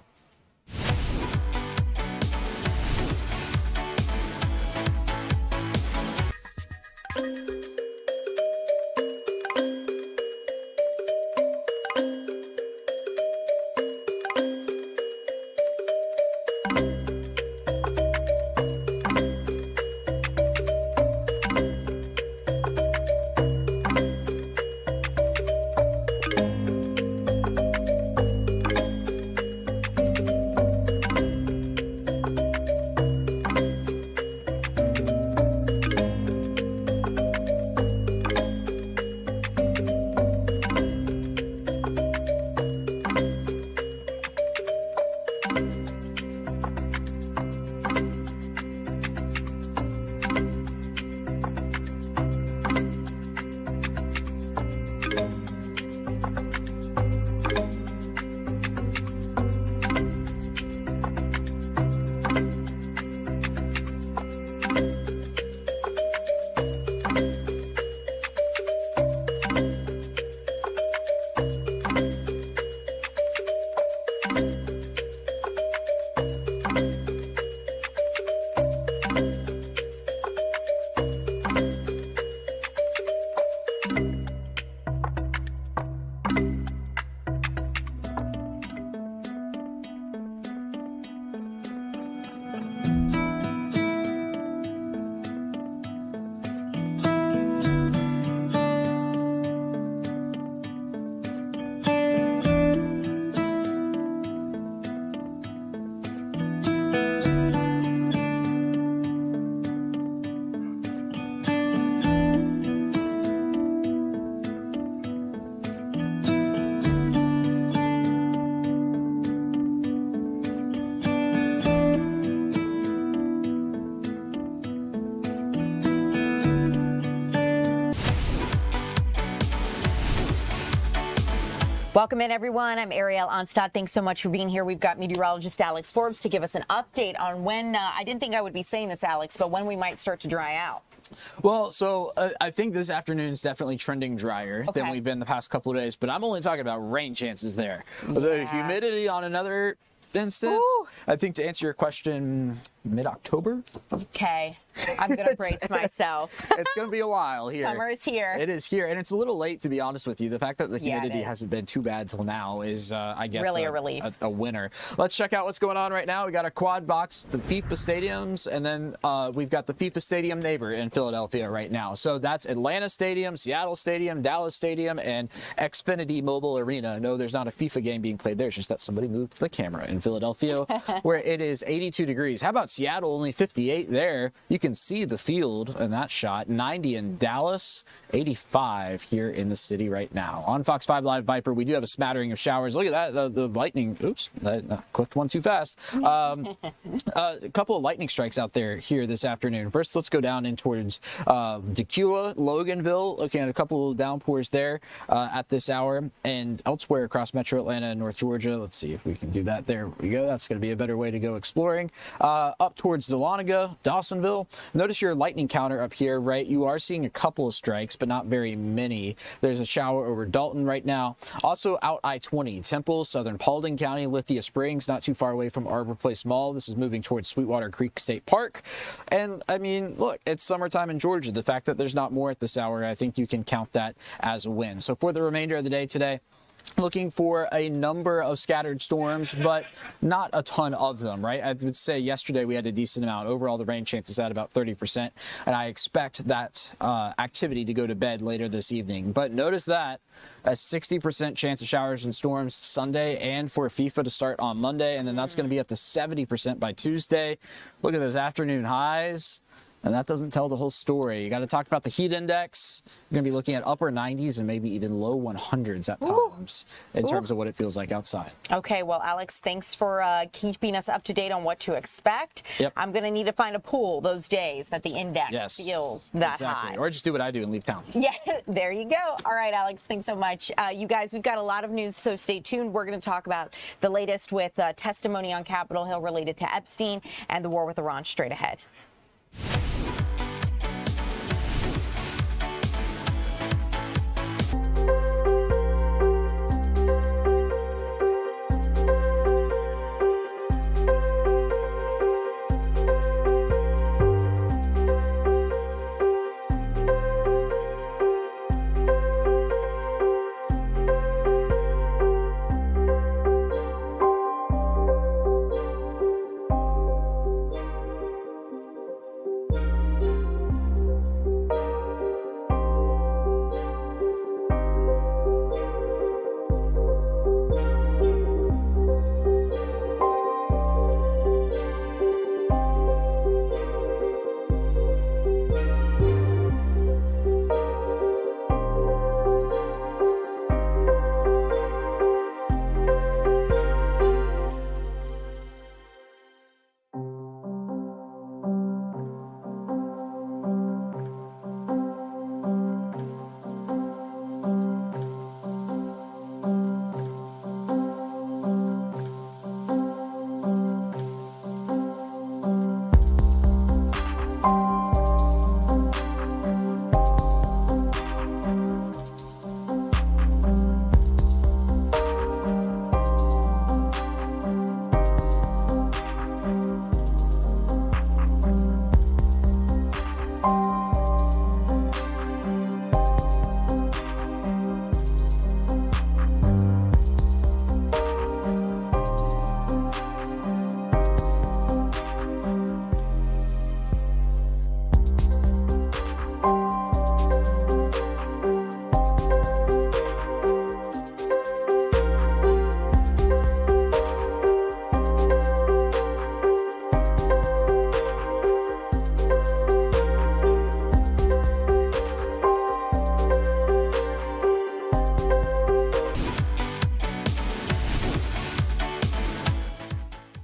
Welcome in, everyone. I'm Ariel Onstad. Thanks so much for being here. We've got meteorologist Alex Forbes to give us an update on when, I didn't think I would be saying this, Alex, but when we might start to dry out. Well, so I think this afternoon is definitely trending drier than we've been the past couple of days, but I'm only talking about rain chances there. The humidity on another instance, I think to answer your question, mid-October. Okay. I'm going to brace myself. It's going to be a while here. Summer is here. It is here, and it's a little late, to be honest with you. The fact that the humidity hasn't been too bad till now is, I guess, really a relief. A winner. Let's check out what's going on right now. We got a quad box, the FIFA stadiums, and then we've got the FIFA Stadium neighbor in Philadelphia right now. So that's Atlanta Stadium, Seattle Stadium, Dallas Stadium, and Xfinity Mobile Arena. No, there's not a FIFA game being played there. It's just that somebody moved the camera in Philadelphia, where it is 82 degrees. How about Seattle? Only 58 there. You can see the field in that shot. 90 in Dallas, 85 here in the city right now. On Fox 5 Live Viper, we do have a smattering of showers. Look at that, the lightning. Oops, I clicked one too fast. A couple of lightning strikes out there here this afternoon. First, let's go down in towards Dequila, Loganville. Looking at a couple of downpours there at this hour, and elsewhere across Metro Atlanta and North Georgia. Let's see if we can do that. There we go. That's going to be a better way to go exploring. Up towards Dahlonega, Dawsonville. Notice your lightning counter up here, right? You are seeing a couple of strikes, but not very many. There's a shower over Dalton right now. Also out I-20, Temple, Southern Paulding County, Lithia Springs, not too far away from Arbor Place Mall. This is moving towards Sweetwater Creek State Park. And I mean, look, it's summertime in Georgia. The fact that there's not more at this hour, I think you can count that as a win. So for the remainder of the day today, looking for a number of scattered storms, but not a ton of them, right? I would say yesterday we had a decent amount. Overall, the rain chance is at about 30%, and I expect that activity to go to bed later this evening. But notice that a 60% chance of showers and storms Sunday, and for FIFA to start on Monday, and then that's going to be up to 70% by Tuesday. Look at those afternoon highs. And that doesn't tell the whole story. You got to talk about the heat index. You're going to be looking at upper 90s and maybe even low 100s at times in terms of what it feels like outside. Okay, well, Alex, thanks for keeping us up to date on what to expect. Yep. I'm going to need to find a pool those days that the index feels that high. Or just do what I do and leave town. Yeah, there you go. All right, Alex, thanks so much. You guys, we've got a lot of news, so stay tuned. We're going to talk about the latest with testimony on Capitol Hill related to Epstein and the war with Iran straight ahead.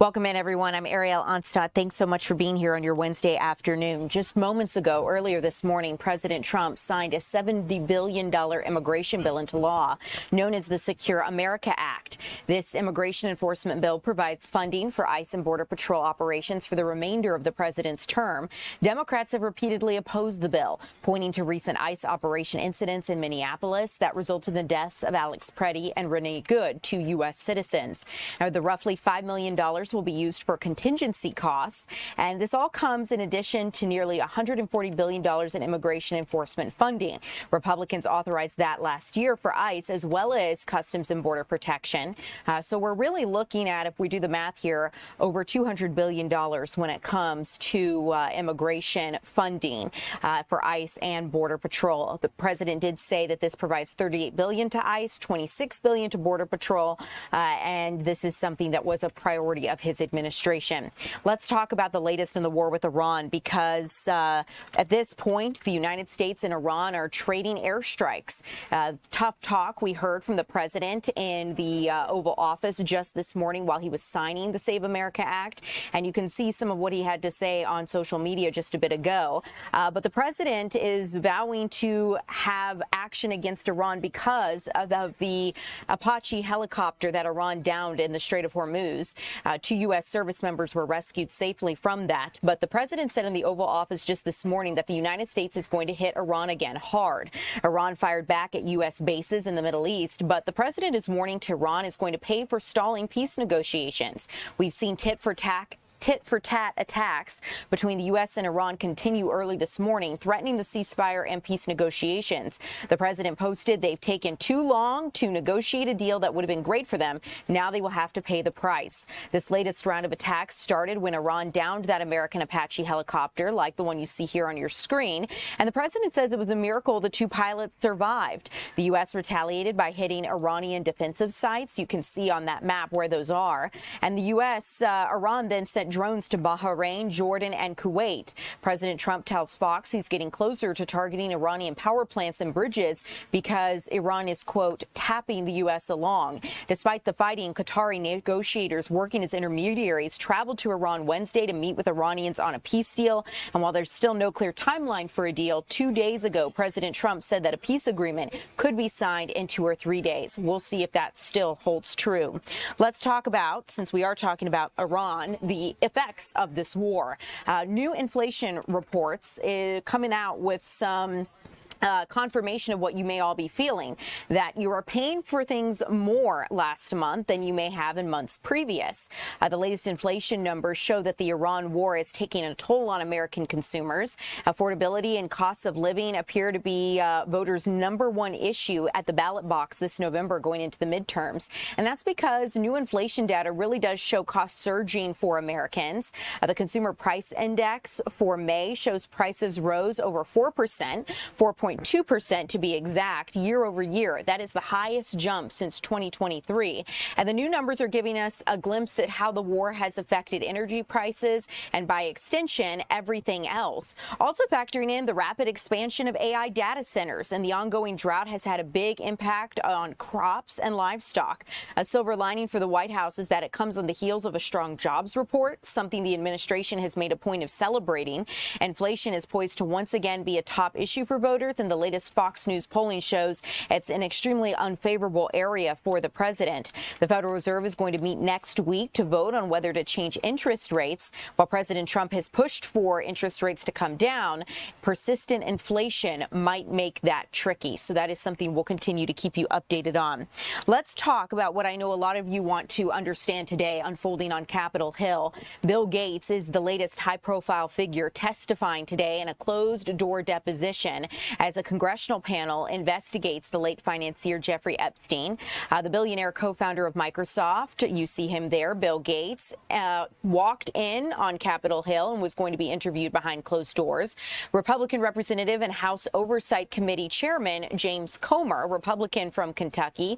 Welcome in, everyone. I'm Ariel Onstadt. Thanks so much for being here on your Wednesday afternoon. Just moments ago, earlier this morning, President Trump signed a $70 billion immigration bill into law, known as the Secure America Act. This immigration enforcement bill provides funding for ICE and Border Patrol operations for the remainder of the president's term. Democrats have repeatedly opposed the bill, pointing to recent ICE operation incidents in Minneapolis that resulted in the deaths of Alex Preddy and Renee Good, 2 U.S. citizens. Now, the roughly $5 million will be used for contingency costs, and this all comes in addition to nearly $140 billion in immigration enforcement funding. Republicans authorized that last year for ICE as well as Customs and Border Protection. So we're really looking at, if we do the math here, over $200 billion when it comes to immigration funding for ICE and Border Patrol. The president did say that this provides $38 billion to ICE, $26 billion to Border Patrol, and this is something that was a priority of his administration. Let's talk about the latest in the war with Iran, because at this point, the United States and Iran are trading airstrikes. Tough talk we heard from the president in the Oval Office just this morning while he was signing the Save America Act, and you can see some of what he had to say on social media just a bit ago. But the president is vowing to have action against Iran because of the Apache helicopter that Iran downed in the Strait of Hormuz. 2 U.S. service members were rescued safely from that. But the president said in the Oval Office just this morning that the United States is going to hit Iran again hard. Iran fired back at U.S. bases in the Middle East, but the president is warning Tehran is going to pay for stalling peace negotiations. We've seen tit for tat attacks between the U.S. and Iran continue early this morning, threatening the ceasefire and peace negotiations. The president posted they've taken too long to negotiate a deal that would have been great for them. Now they will have to pay the price. This latest round of attacks started when Iran downed that American Apache helicopter, like the one you see here on your screen. And the president says it was a miracle the 2 pilots survived. The U.S. retaliated by hitting Iranian defensive sites. You can see on that map where those are. And the U.S., Iran then sent drones to Bahrain, Jordan, and Kuwait. President Trump tells Fox he's getting closer to targeting Iranian power plants and bridges because Iran is, quote, tapping the U.S. along. Despite the fighting, Qatari negotiators working as intermediaries traveled to Iran Wednesday to meet with Iranians on a peace deal. And while there's still no clear timeline for a deal, 2 days ago, President Trump said that a peace agreement could be signed in 2 or 3 days. We'll see if that still holds true. Let's talk about, since we are talking about Iran, the effects of this war. New inflation reports coming out with some confirmation of what you may all be feeling, that you are paying for things more last month than you may have in months previous. The latest inflation numbers show that the Iran war is taking a toll on American consumers. Affordability and costs of living appear to be voters' #1 issue at the ballot box this November going into the midterms. And that's because new inflation data really does show costs surging for Americans. The Consumer Price Index for May shows prices rose over 4%, 4.2% to be exact, year over year. That is the highest jump since 2023. And the new numbers are giving us a glimpse at how the war has affected energy prices and, by extension, everything else. Also factoring in the rapid expansion of AI data centers, and the ongoing drought has had a big impact on crops and livestock. A silver lining for the White House is that it comes on the heels of a strong jobs report, something the administration has made a point of celebrating. Inflation is poised to once again be a top issue for voters, and the latest Fox News polling shows it's an extremely unfavorable area for the president. The Federal Reserve is going to meet next week to vote on whether to change interest rates. While President Trump has pushed for interest rates to come down, persistent inflation might make that tricky. So that is something we'll continue to keep you updated on. Let's talk about what I know a lot of you want to understand today unfolding on Capitol Hill. Bill Gates is the latest high-profile figure testifying today in a closed-door deposition as a congressional panel investigates the late financier Jeffrey Epstein. The billionaire co-founder of Microsoft, you see him there, Bill Gates, walked in on Capitol Hill and was going to be interviewed behind closed doors. Republican Representative and House Oversight Committee Chairman James Comer, Republican from Kentucky,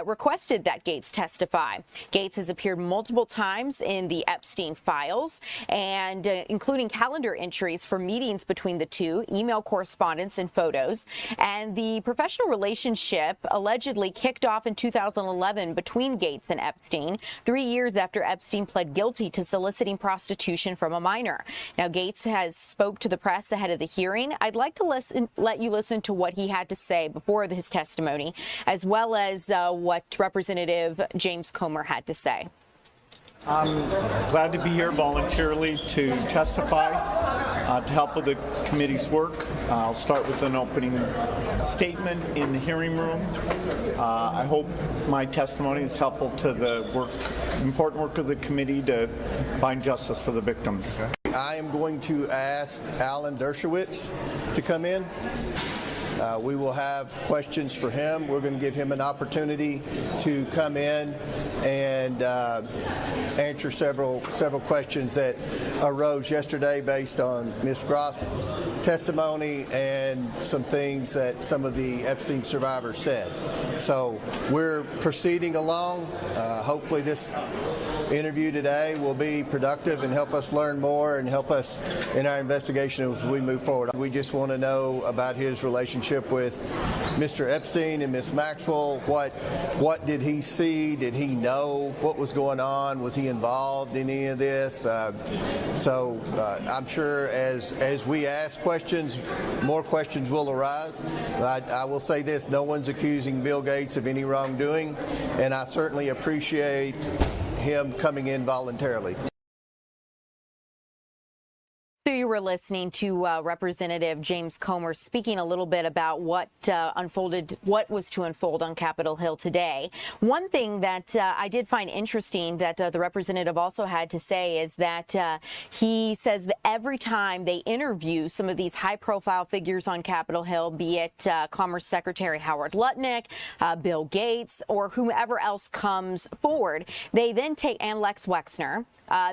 requested that Gates testify. Gates has appeared multiple times in the Epstein files, and including calendar entries for meetings between the two, email correspondence and photos photos. And the professional relationship allegedly kicked off in 2011 between Gates and Epstein, 3 years after Epstein pled guilty to soliciting prostitution from a minor. Now, Gates has spoke to the press ahead of the hearing. I'd like to let you listen to what he had to say before his testimony, as well as what Representative James Comer had to say. I'm glad to be here voluntarily to testify to help with the committee's work. I'll start with an opening statement in the hearing room. I hope my testimony is helpful to the important work of the committee to find justice for the victims. I am going to ask Alan Dershowitz to come in. We will have questions for him. We're going to give him an opportunity to come in and answer several questions that arose yesterday based on Ms. Groff's testimony and some things that some of the Epstein survivors said. So we're proceeding along. Hopefully this interview today will be productive and help us learn more and help us in our investigation as we move forward. We just want to know about his relationship with Mr. Epstein and Ms. Maxwell. What did he see? Did he know what was going on? Was he involved in any of this? I'm sure as we ask questions, more questions will arise. I will say this, no one's accusing Bill Gates of any wrongdoing, and I certainly appreciate him coming in voluntarily. So you were listening to Representative James Comer speaking a little bit about what was to unfold on Capitol Hill today. One thing that I did find interesting that the representative also had to say is that he says that every time they interview some of these high-profile figures on Capitol Hill, be it Commerce Secretary Howard Lutnick, Bill Gates, or whomever else comes forward, they then take, and Lex Wexner,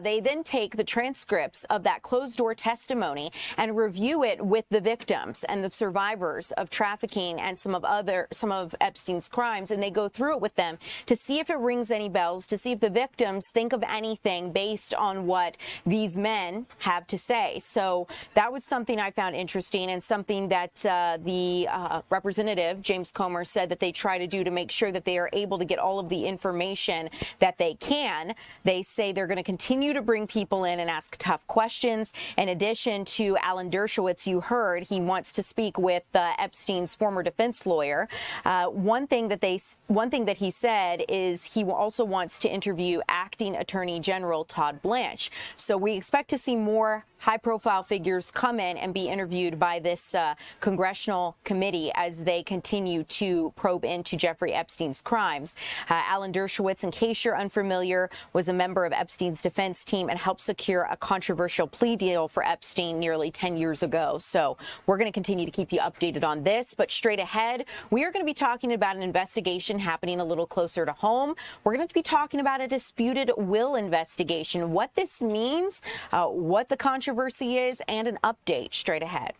they then take the transcripts of that closed-door testimony and review it with the victims and the survivors of trafficking and some of Epstein's crimes, and they go through it with them to see if it rings any bells, to see if the victims think of anything based on what these men have to say. So that was something I found interesting, and something that the representative James Comer said that they try to do to make sure that they are able to get all of the information that they can. They say they're going to continue to bring people in and ask tough questions. In addition to Alan Dershowitz, you heard he wants to speak with Epstein's former defense lawyer. One thing that he said is he also wants to interview Acting Attorney General Todd Blanche. So we expect to see more high-profile figures come in and be interviewed by this congressional committee as they continue to probe into Jeffrey Epstein's crimes. Alan Dershowitz, in case you're unfamiliar, was a member of Epstein's defense team and helped secure a controversial plea deal for Epstein nearly 10 years ago. So we're going to continue to keep you updated on this. But straight ahead, we are going to be talking about an investigation happening a little closer to home. We're going to be talking about a disputed will investigation, what this means, what the controversy is, and an update straight ahead.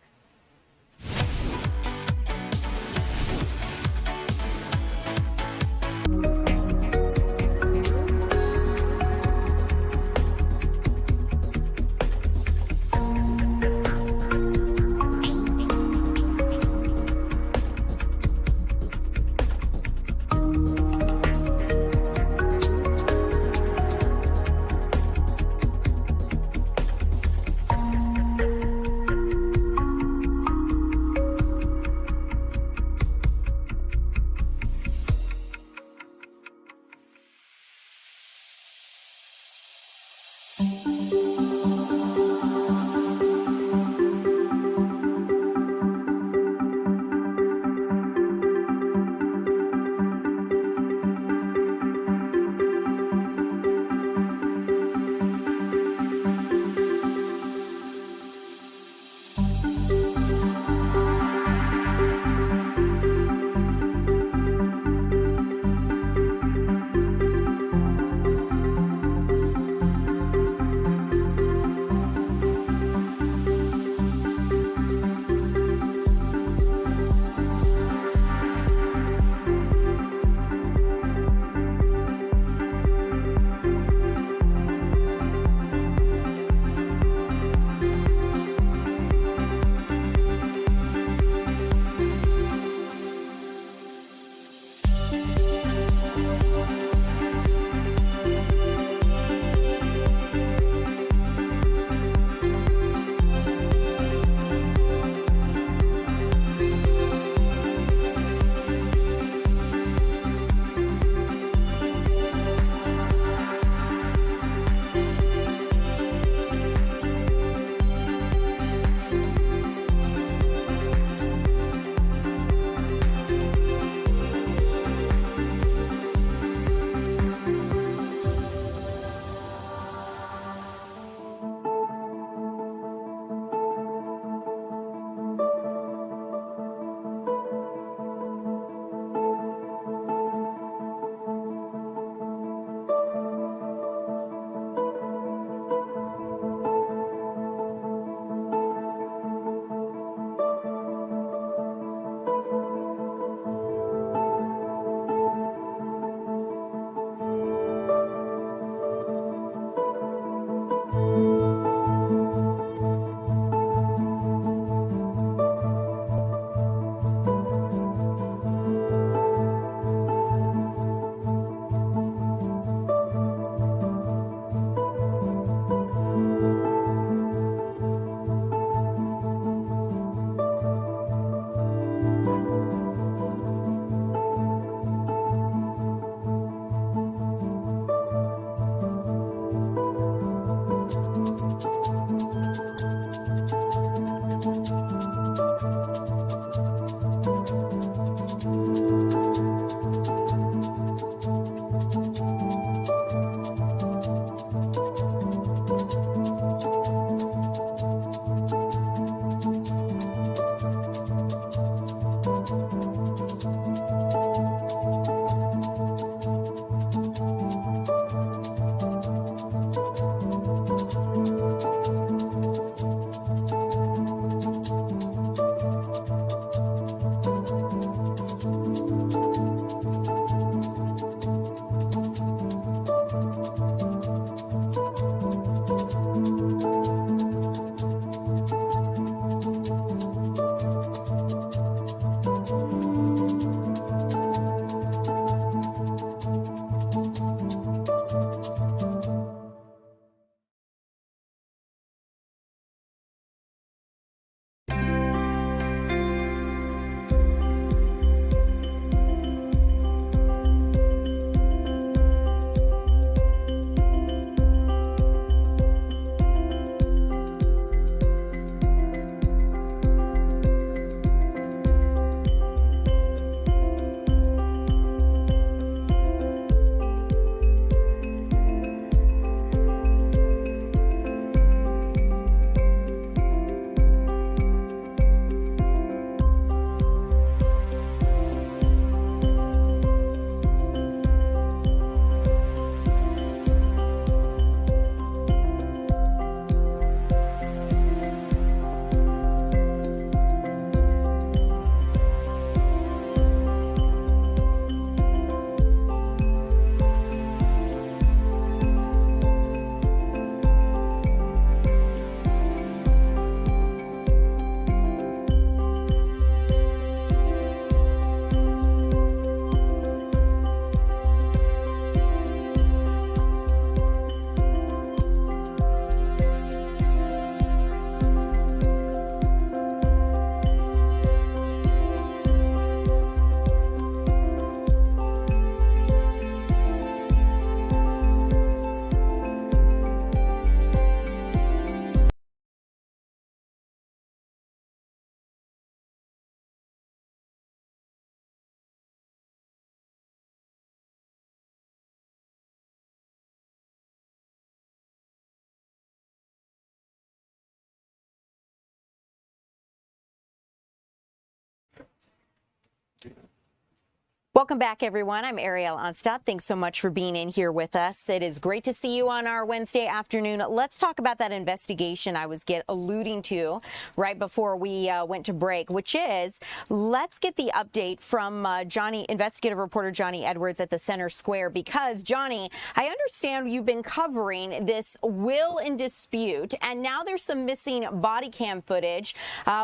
Welcome back, everyone. I'm Ariel Onstadt. Thanks so much for being in here with us. It is great to see you on our Wednesday afternoon. Let's talk about that investigation I was alluding to right before we went to break, which is, let's get the update from investigative reporter Johnny Edwards at the Center Square, because, Johnny, I understand you've been covering this will in dispute, and now there's some missing body cam footage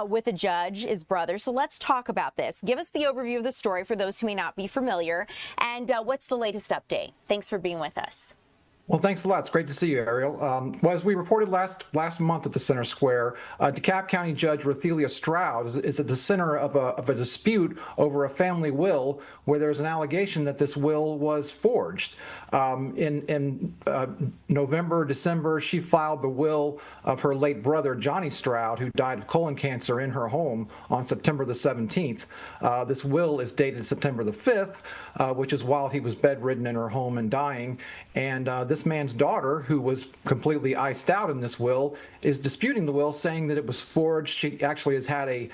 with a judge, his brother. So let's talk about this. Give us the overview of the story for those who may not be familiar, and what's the latest update? Thanks for being with us. Well, thanks a lot. It's great to see you, Ariel. Well, as we reported last month at the Center Square, DeKalb County Judge Rothelia Stroud is at the center of a dispute over a family will where there's an allegation that this will was forged. In November, December, she filed the will of her late brother, Johnny Stroud, who died of colon cancer in her home on September the 17th. This will is dated September the 5th, which is while he was bedridden in her home and dying. And this man's daughter, who was completely iced out in this will, is disputing the will, saying that it was forged. She actually has had a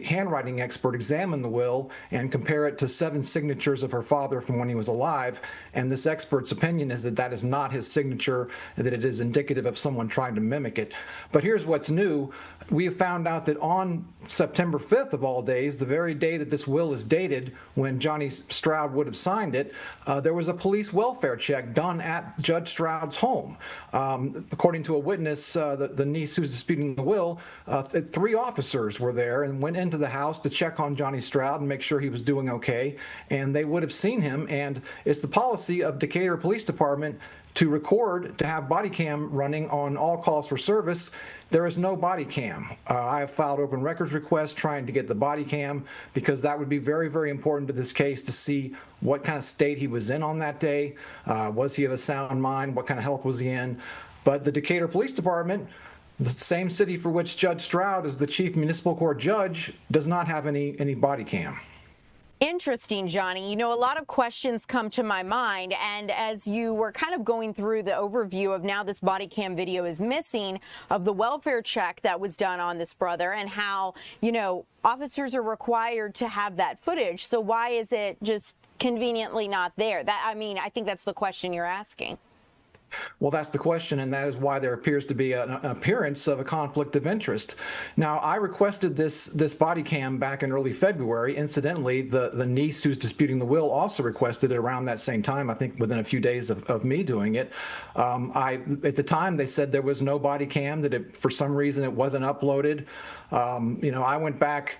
handwriting expert examine the will and compare it to 7 signatures of her father from when he was alive. And this expert's opinion is that that is not his signature, and that it is indicative of someone trying to mimic it. But here's what's new. We have found out that on September 5th of all days, the very day that this will is dated, when Johnny Stroud would have signed it, there was a police welfare check done at Judge Stroud's home. According to a witness, the niece who's disputing the will, 3 officers were there and went into the house to check on Johnny Stroud and make sure he was doing okay, and they would have seen him. And it's the policy of Decatur Police Department to record, to have body cam running on all calls for service. There is no body cam. I have filed open records requests trying to get the body cam, because that would be very, very important to this case, to see what kind of state he was in on that day. Was he of a sound mind? What kind of health was he in? But the Decatur Police Department, the same city for which Judge Stroud is the chief municipal court judge, does not have any body cam. Interesting, Johnny. You know, a lot of questions come to my mind, and as you were kind of going through the overview of now this body cam video is missing of the welfare check that was done on this brother, and how, you know, officers are required to have that footage. So why is it just conveniently not there? I think that's the question you're asking. Well, that's the question, and that is why there appears to be an appearance of a conflict of interest. Now, I requested this body cam back in early February. Incidentally, the niece who's disputing the will also requested it around that same time, I think within a few days of me doing it. At the time, they said there was no body cam, that for some reason it wasn't uploaded. I went back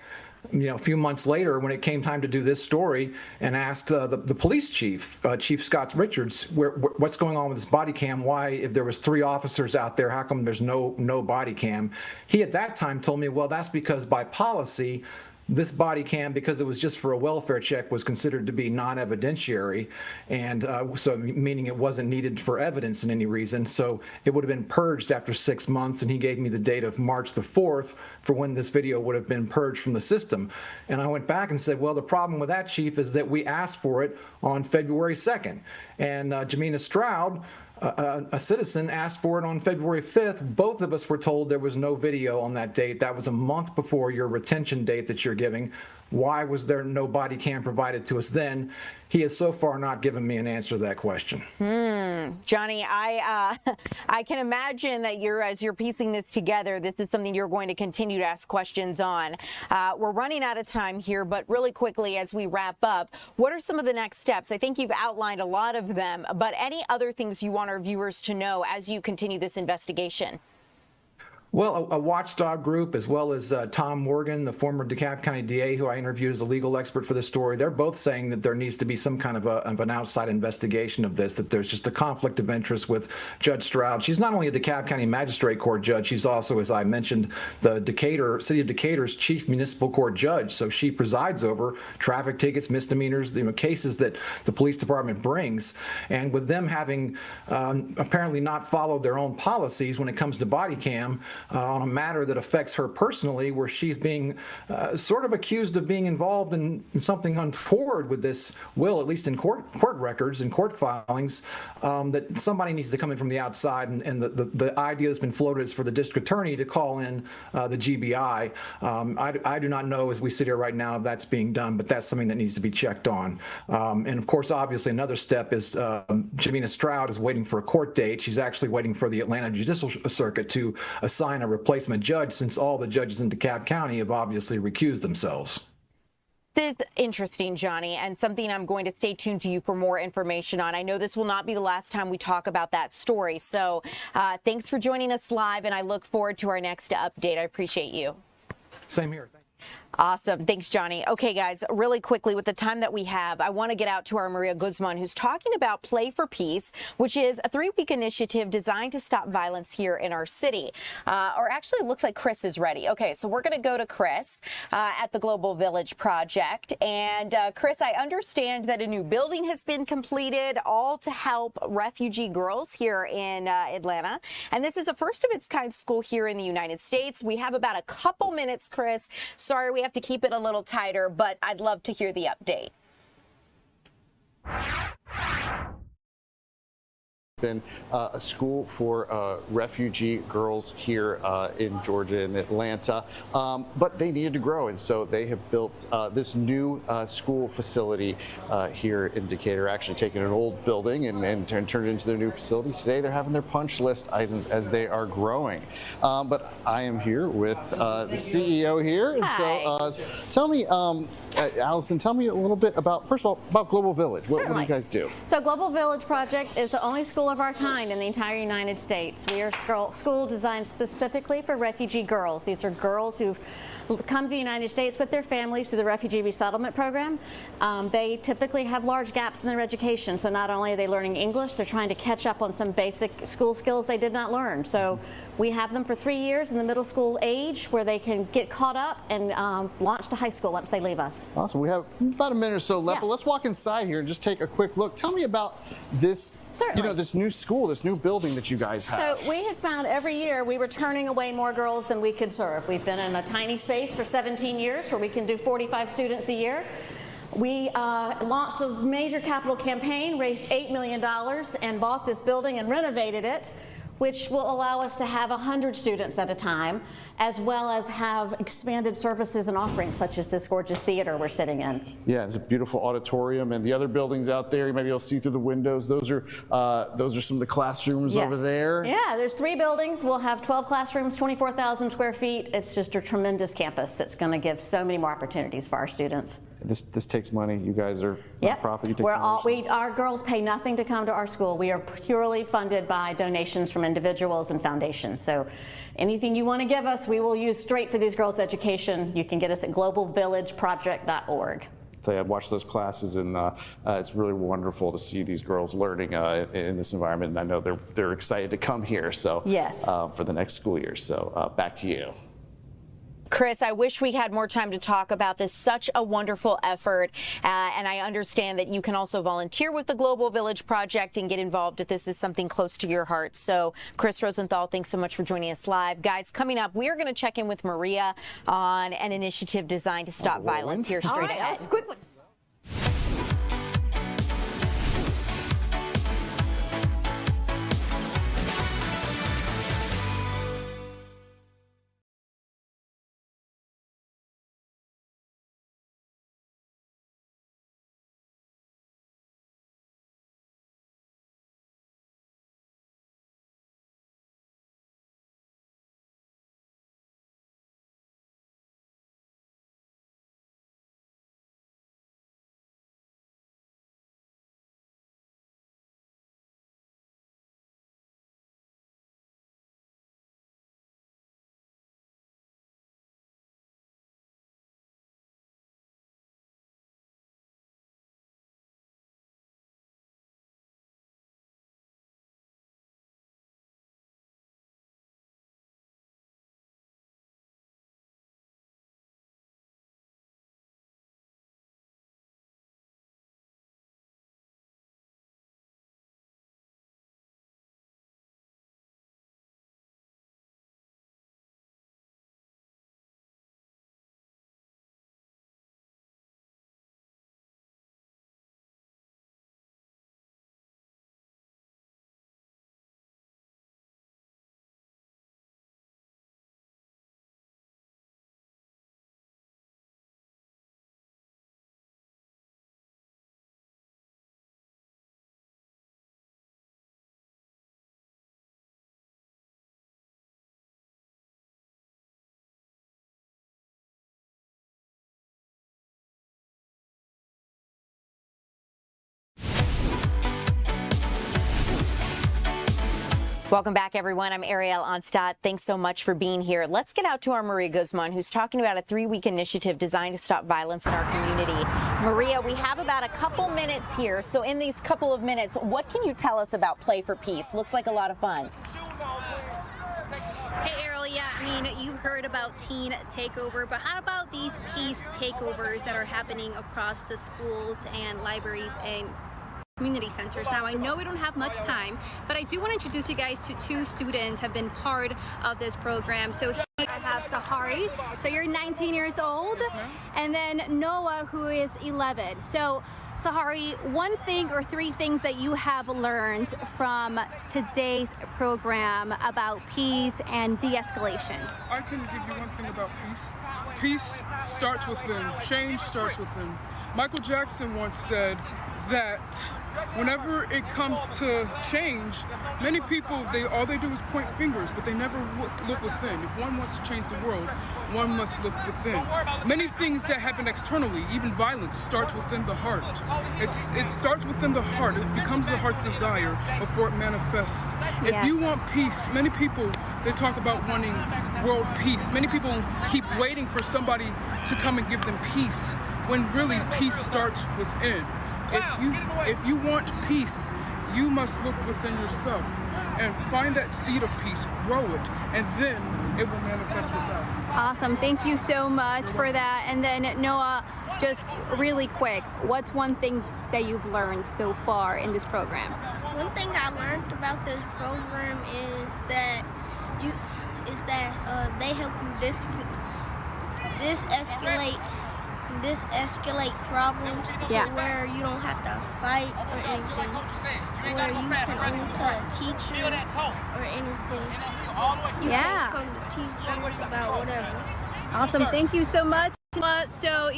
a few months later, when it came time to do this story, and asked the police chief, Chief Scott Richards, what's going on with this body cam? Why, if there was 3 officers out there, how come there's no body cam? He at that time told me, well, that's because by policy, this body cam, because it was just for a welfare check, was considered to be non-evidentiary, and so meaning it wasn't needed for evidence in any reason. So it would have been purged after 6 months, and he gave me the date of March the 4th for when this video would have been purged from the system. And I went back and said, well, the problem with that, Chief, is that we asked for it on February 2nd. And Jamina Stroud, a citizen, asked for it on February 5th. Both of us were told there was no video on that date. That was a month before your retention date that you're giving. Why was there no body cam provided to us then? He has so far not given me an answer to that question. Johnny, I can imagine that as you're piecing this together, this is something you're going to continue to ask questions on. We're running out of time here, but really quickly as we wrap up, what are some of the next steps? I think you've outlined a lot of them, but any other things you want our viewers to know as you continue this investigation? Well, a watchdog group, as well as Tom Morgan, the former DeKalb County DA, who I interviewed as a legal expert for this story, they're both saying that there needs to be some kind of an outside investigation of this, that there's just a conflict of interest with Judge Stroud. She's not only a DeKalb County Magistrate Court judge, she's also, as I mentioned, the City of Decatur's chief municipal court judge. So she presides over traffic tickets, misdemeanors, cases that the police department brings. And with them having apparently not followed their own policies when it comes to body cam, on a matter that affects her personally, where she's being sort of accused of being involved in something untoward with this will, at least in court records and court filings, that somebody needs to come in from the outside. And the idea that's been floated is for the district attorney to call in the GBI. I do not know, as we sit here right now, if that's being done, but that's something that needs to be checked on. And of course, obviously, another step is Jamina Stroud is waiting for a court date. She's actually waiting for the Atlanta Judicial Circuit to assign a replacement judge, since all the judges in DeKalb County have obviously recused themselves. This is interesting, Johnny, and something I'm going to stay tuned to you for more information on. I know this will not be the last time we talk about that story. So thanks for joining us live, and I look forward to our next update. I appreciate you. Same here. Awesome. Thanks, Johnny. Okay, guys, really quickly, with the time that we have, I want to get out to our Maria Guzman, who's talking about Play for Peace, which is a 3-week initiative designed to stop violence here in our city. Or actually, it looks like Chris is ready. Okay, so we're going to go to Chris at the Global Village Project. And Chris, I understand that a new building has been completed, all to help refugee girls here in Atlanta. And this is a first of its kind school here in the United States. We have about a couple minutes, Chris. Sorry, we have to keep it a little tighter, but I'd love to hear the update. Been a school for refugee girls here in Georgia and Atlanta, but they needed to grow, and so they have built this new school facility here in Decatur, actually taking an old building and turned it into their new facility. Today they're having their punch list items as they are growing. But I am here with the CEO here. Hi. So tell me, Allison, tell me a little bit about, first of all, about Global Village. What do you guys do? So Global Village Project is the only school of our kind in the entire United States. We are a school designed specifically for refugee girls. These are girls who've come to the United States with their families through the Refugee Resettlement Program. They typically have large gaps in their education, so not only are they learning English, they're trying to catch up on some basic school skills they did not learn. So we have them for 3 years in the middle school age where they can get caught up and launch to high school once they leave us. Awesome. We have about a minute or so left, but let's walk inside here and just take a quick look. Tell me about this, this new school, this new building that you guys have. So we had found every year we were turning away more girls than we could serve. We've been in a tiny space for 17 years where we can do 45 students a year. We launched a major capital campaign, raised $8 million, and bought this building and renovated it, which will allow us to have 100 students at a time, as well as have expanded services and offerings such as this gorgeous theater we're sitting in. Yeah, it's a beautiful auditorium, and the other buildings out there, you might be able to see through the windows. Those are some of the classrooms over there. Yeah, there's 3 buildings. We'll have 12 classrooms, 24,000 square feet. It's just a tremendous campus that's going to give so many more opportunities for our students. This takes money. You guys are nonprofit. You take donations. Our girls pay nothing to come to our school. We are purely funded by donations from individuals and foundations. So anything you want to give us, we will use straight for these girls' education. You can get us at globalvillageproject.org. I've watched those classes, and it's really wonderful to see these girls learning in this environment. And I know they're excited to come here. So yes, for the next school year. So back to you. Chris, I wish we had more time to talk about this. Such a wonderful effort. And I understand that you can also volunteer with the Global Village Project and get involved if this is something close to your heart. So, Chris Rosenthal, thanks so much for joining us live. Guys, coming up, we are going to check in with Maria on an initiative designed to stop violence here straight ahead. Quickly. Welcome back, everyone. I'm Ariel Onstadt. Thanks so much for being here. Let's get out to our Maria Guzman, who's talking about a 3-week initiative designed to stop violence in our community. Maria, we have about a couple minutes here. So in these couple of minutes, what can you tell us about Play for Peace? Looks like a lot of fun. Hey, Ariel, yeah, I mean, you've heard about teen takeover, but how about these peace takeovers that are happening across the schools and libraries and community centers? Now, I know we don't have much time, but I do want to introduce you guys to 2 students who have been part of this program. So here I have Sahari, so you're 19 years old, and then Noah, who is 11. So Sahari, one thing or 3 things that you have learned from today's program about peace and de-escalation. I can give you one thing about peace. Peace starts within. Change starts within. Michael Jackson once said that whenever it comes to change, many people, all they do is point fingers, but they never look within. If one wants to change the world, one must look within. Many things that happen externally, even violence, starts within the heart. It starts within the heart. It becomes the heart's desire before it manifests. If you want peace, many people, they talk about wanting world peace. Many people keep waiting for somebody to come and give them peace, when really peace starts within. If you want peace, you must look within yourself and find that seed of peace, grow it, and then it will manifest without. Awesome. Thank you so much for that. And then Noah, just really quick, what's one thing that you've learned so far in this program? One thing I learned about this program is that they help you escalate problems to where you don't have to fight or anything, where you can only tell a teacher or anything. You can come to teachers about whatever. Awesome. Thank you so much. So,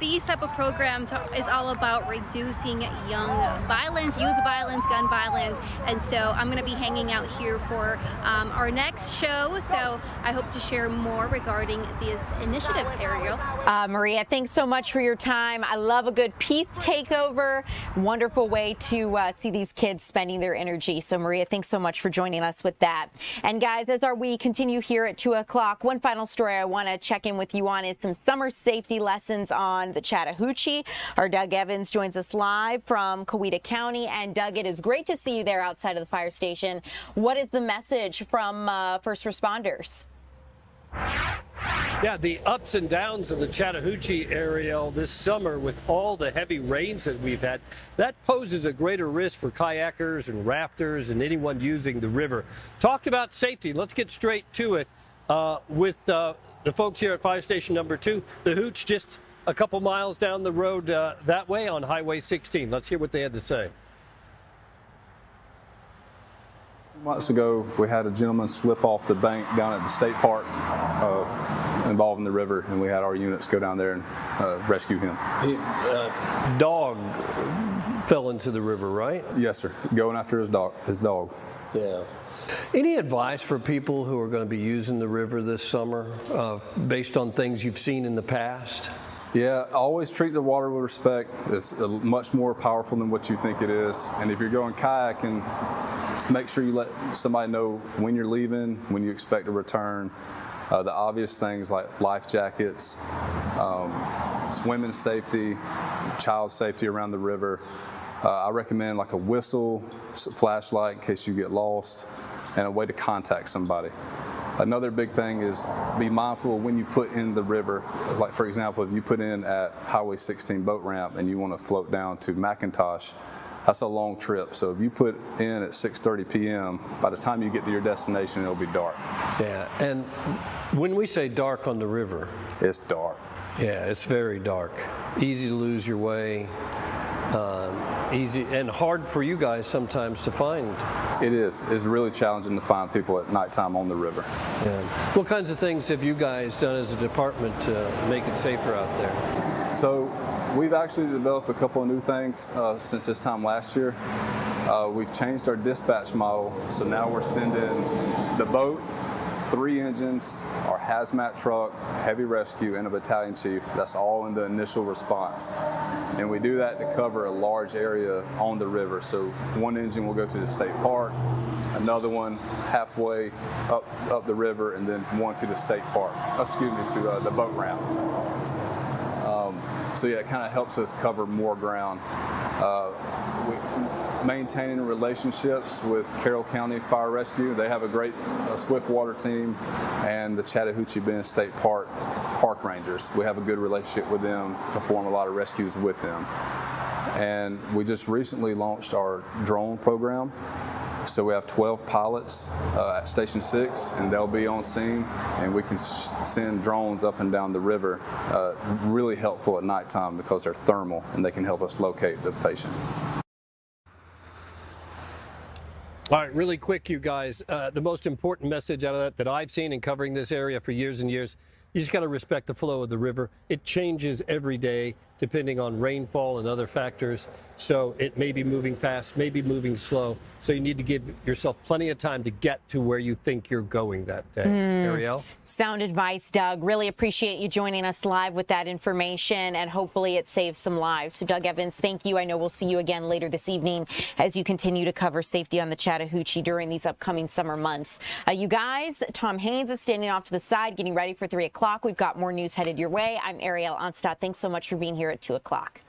these type of programs is all about reducing young violence, youth violence, gun violence. And so I'm going to be hanging out here for our next show. So I hope to share more regarding this initiative, Ariel. Maria, thanks so much for your time. I love a good peace takeover. Wonderful way to see these kids spending their energy. So Maria, thanks so much for joining us with that. And guys, as we continue here at 2 o'clock, one final story I want to check in with you on is some summer safety lessons on the Chattahoochee. Our Doug Evans joins us live from Coweta County. And Doug, it is great to see you there outside of the fire station. What is the message from first responders? Yeah, the ups and downs of the Chattahoochee area this summer with all the heavy rains that we've had, that poses a greater risk for kayakers and rafters and anyone using the river. Talked about safety. Let's get straight to it with the folks here at Fire Station number 2, the Hooch, just a couple miles down the road that way on Highway 16. Let's hear what they had to say. Months ago, we had a gentleman slip off the bank down at the state park involving the river, and we had our units go down there and rescue him. Dog fell into the river, right? Yes, sir. Going after his dog. Yeah. Any advice for people who are going to be using the river this summer based on things you've seen in the past? Yeah, always treat the water with respect. It's much more powerful than what you think it is. And if you're going kayaking, make sure you let somebody know when you're leaving, when you expect to return. The obvious things like life jackets, swimming safety, child safety around the river. I recommend like a whistle, flashlight in case you get lost, and a way to contact somebody. Another big thing is be mindful of when you put in the river. Like for example, if you put in at Highway 16 boat ramp and you want to float down to McIntosh, that's a long trip. So if you put in at 6:30 p.m., by the time you get to your destination, it'll be dark. Yeah, and when we say dark on the river, it's dark. Yeah, it's very dark. Easy to lose your way. Easy and hard for you guys sometimes to find. It is. It's really challenging to find people at nighttime on the river. Yeah. What kinds of things have you guys done as a department to make it safer out there? So we've actually developed a couple of new things since this time last year. We've changed our dispatch model, so now we're sending the boat 3 engines, our hazmat truck, heavy rescue, and a battalion chief. That's all in the initial response. And we do that to cover a large area on the river. So one engine will go to the state park, another one halfway up the river, and then one to the state park, to the boat ramp. So yeah, it kind of helps us cover more ground. Maintaining relationships with Carroll County Fire Rescue. They have a great swift water team, and the Chattahoochee Bend State Park Rangers. We have a good relationship with them, perform a lot of rescues with them. And we just recently launched our drone program. So we have 12 pilots at Station 6, and they'll be on scene, and we can send drones up and down the river. Really helpful at nighttime because they're thermal, and they can help us locate the patient. All right, really quick, you guys. The most important message out of that I've seen in covering this area for years and years, you just got to respect the flow of the river. It changes every day depending on rainfall and other factors. So it may be moving fast, maybe moving slow. So you need to give yourself plenty of time to get to where you think you're going that day. Ariel? Sound advice, Doug. Really appreciate you joining us live with that information, and hopefully it saves some lives. So Doug Evans, thank you. I know we'll see you again later this evening as you continue to cover safety on the Chattahoochee during these upcoming summer months. You guys, Tom Haynes is standing off to the side, getting ready for 3 o'clock. We've got more news headed your way. I'm Ariel Onstadt. Thanks so much for being here at 2 o'clock.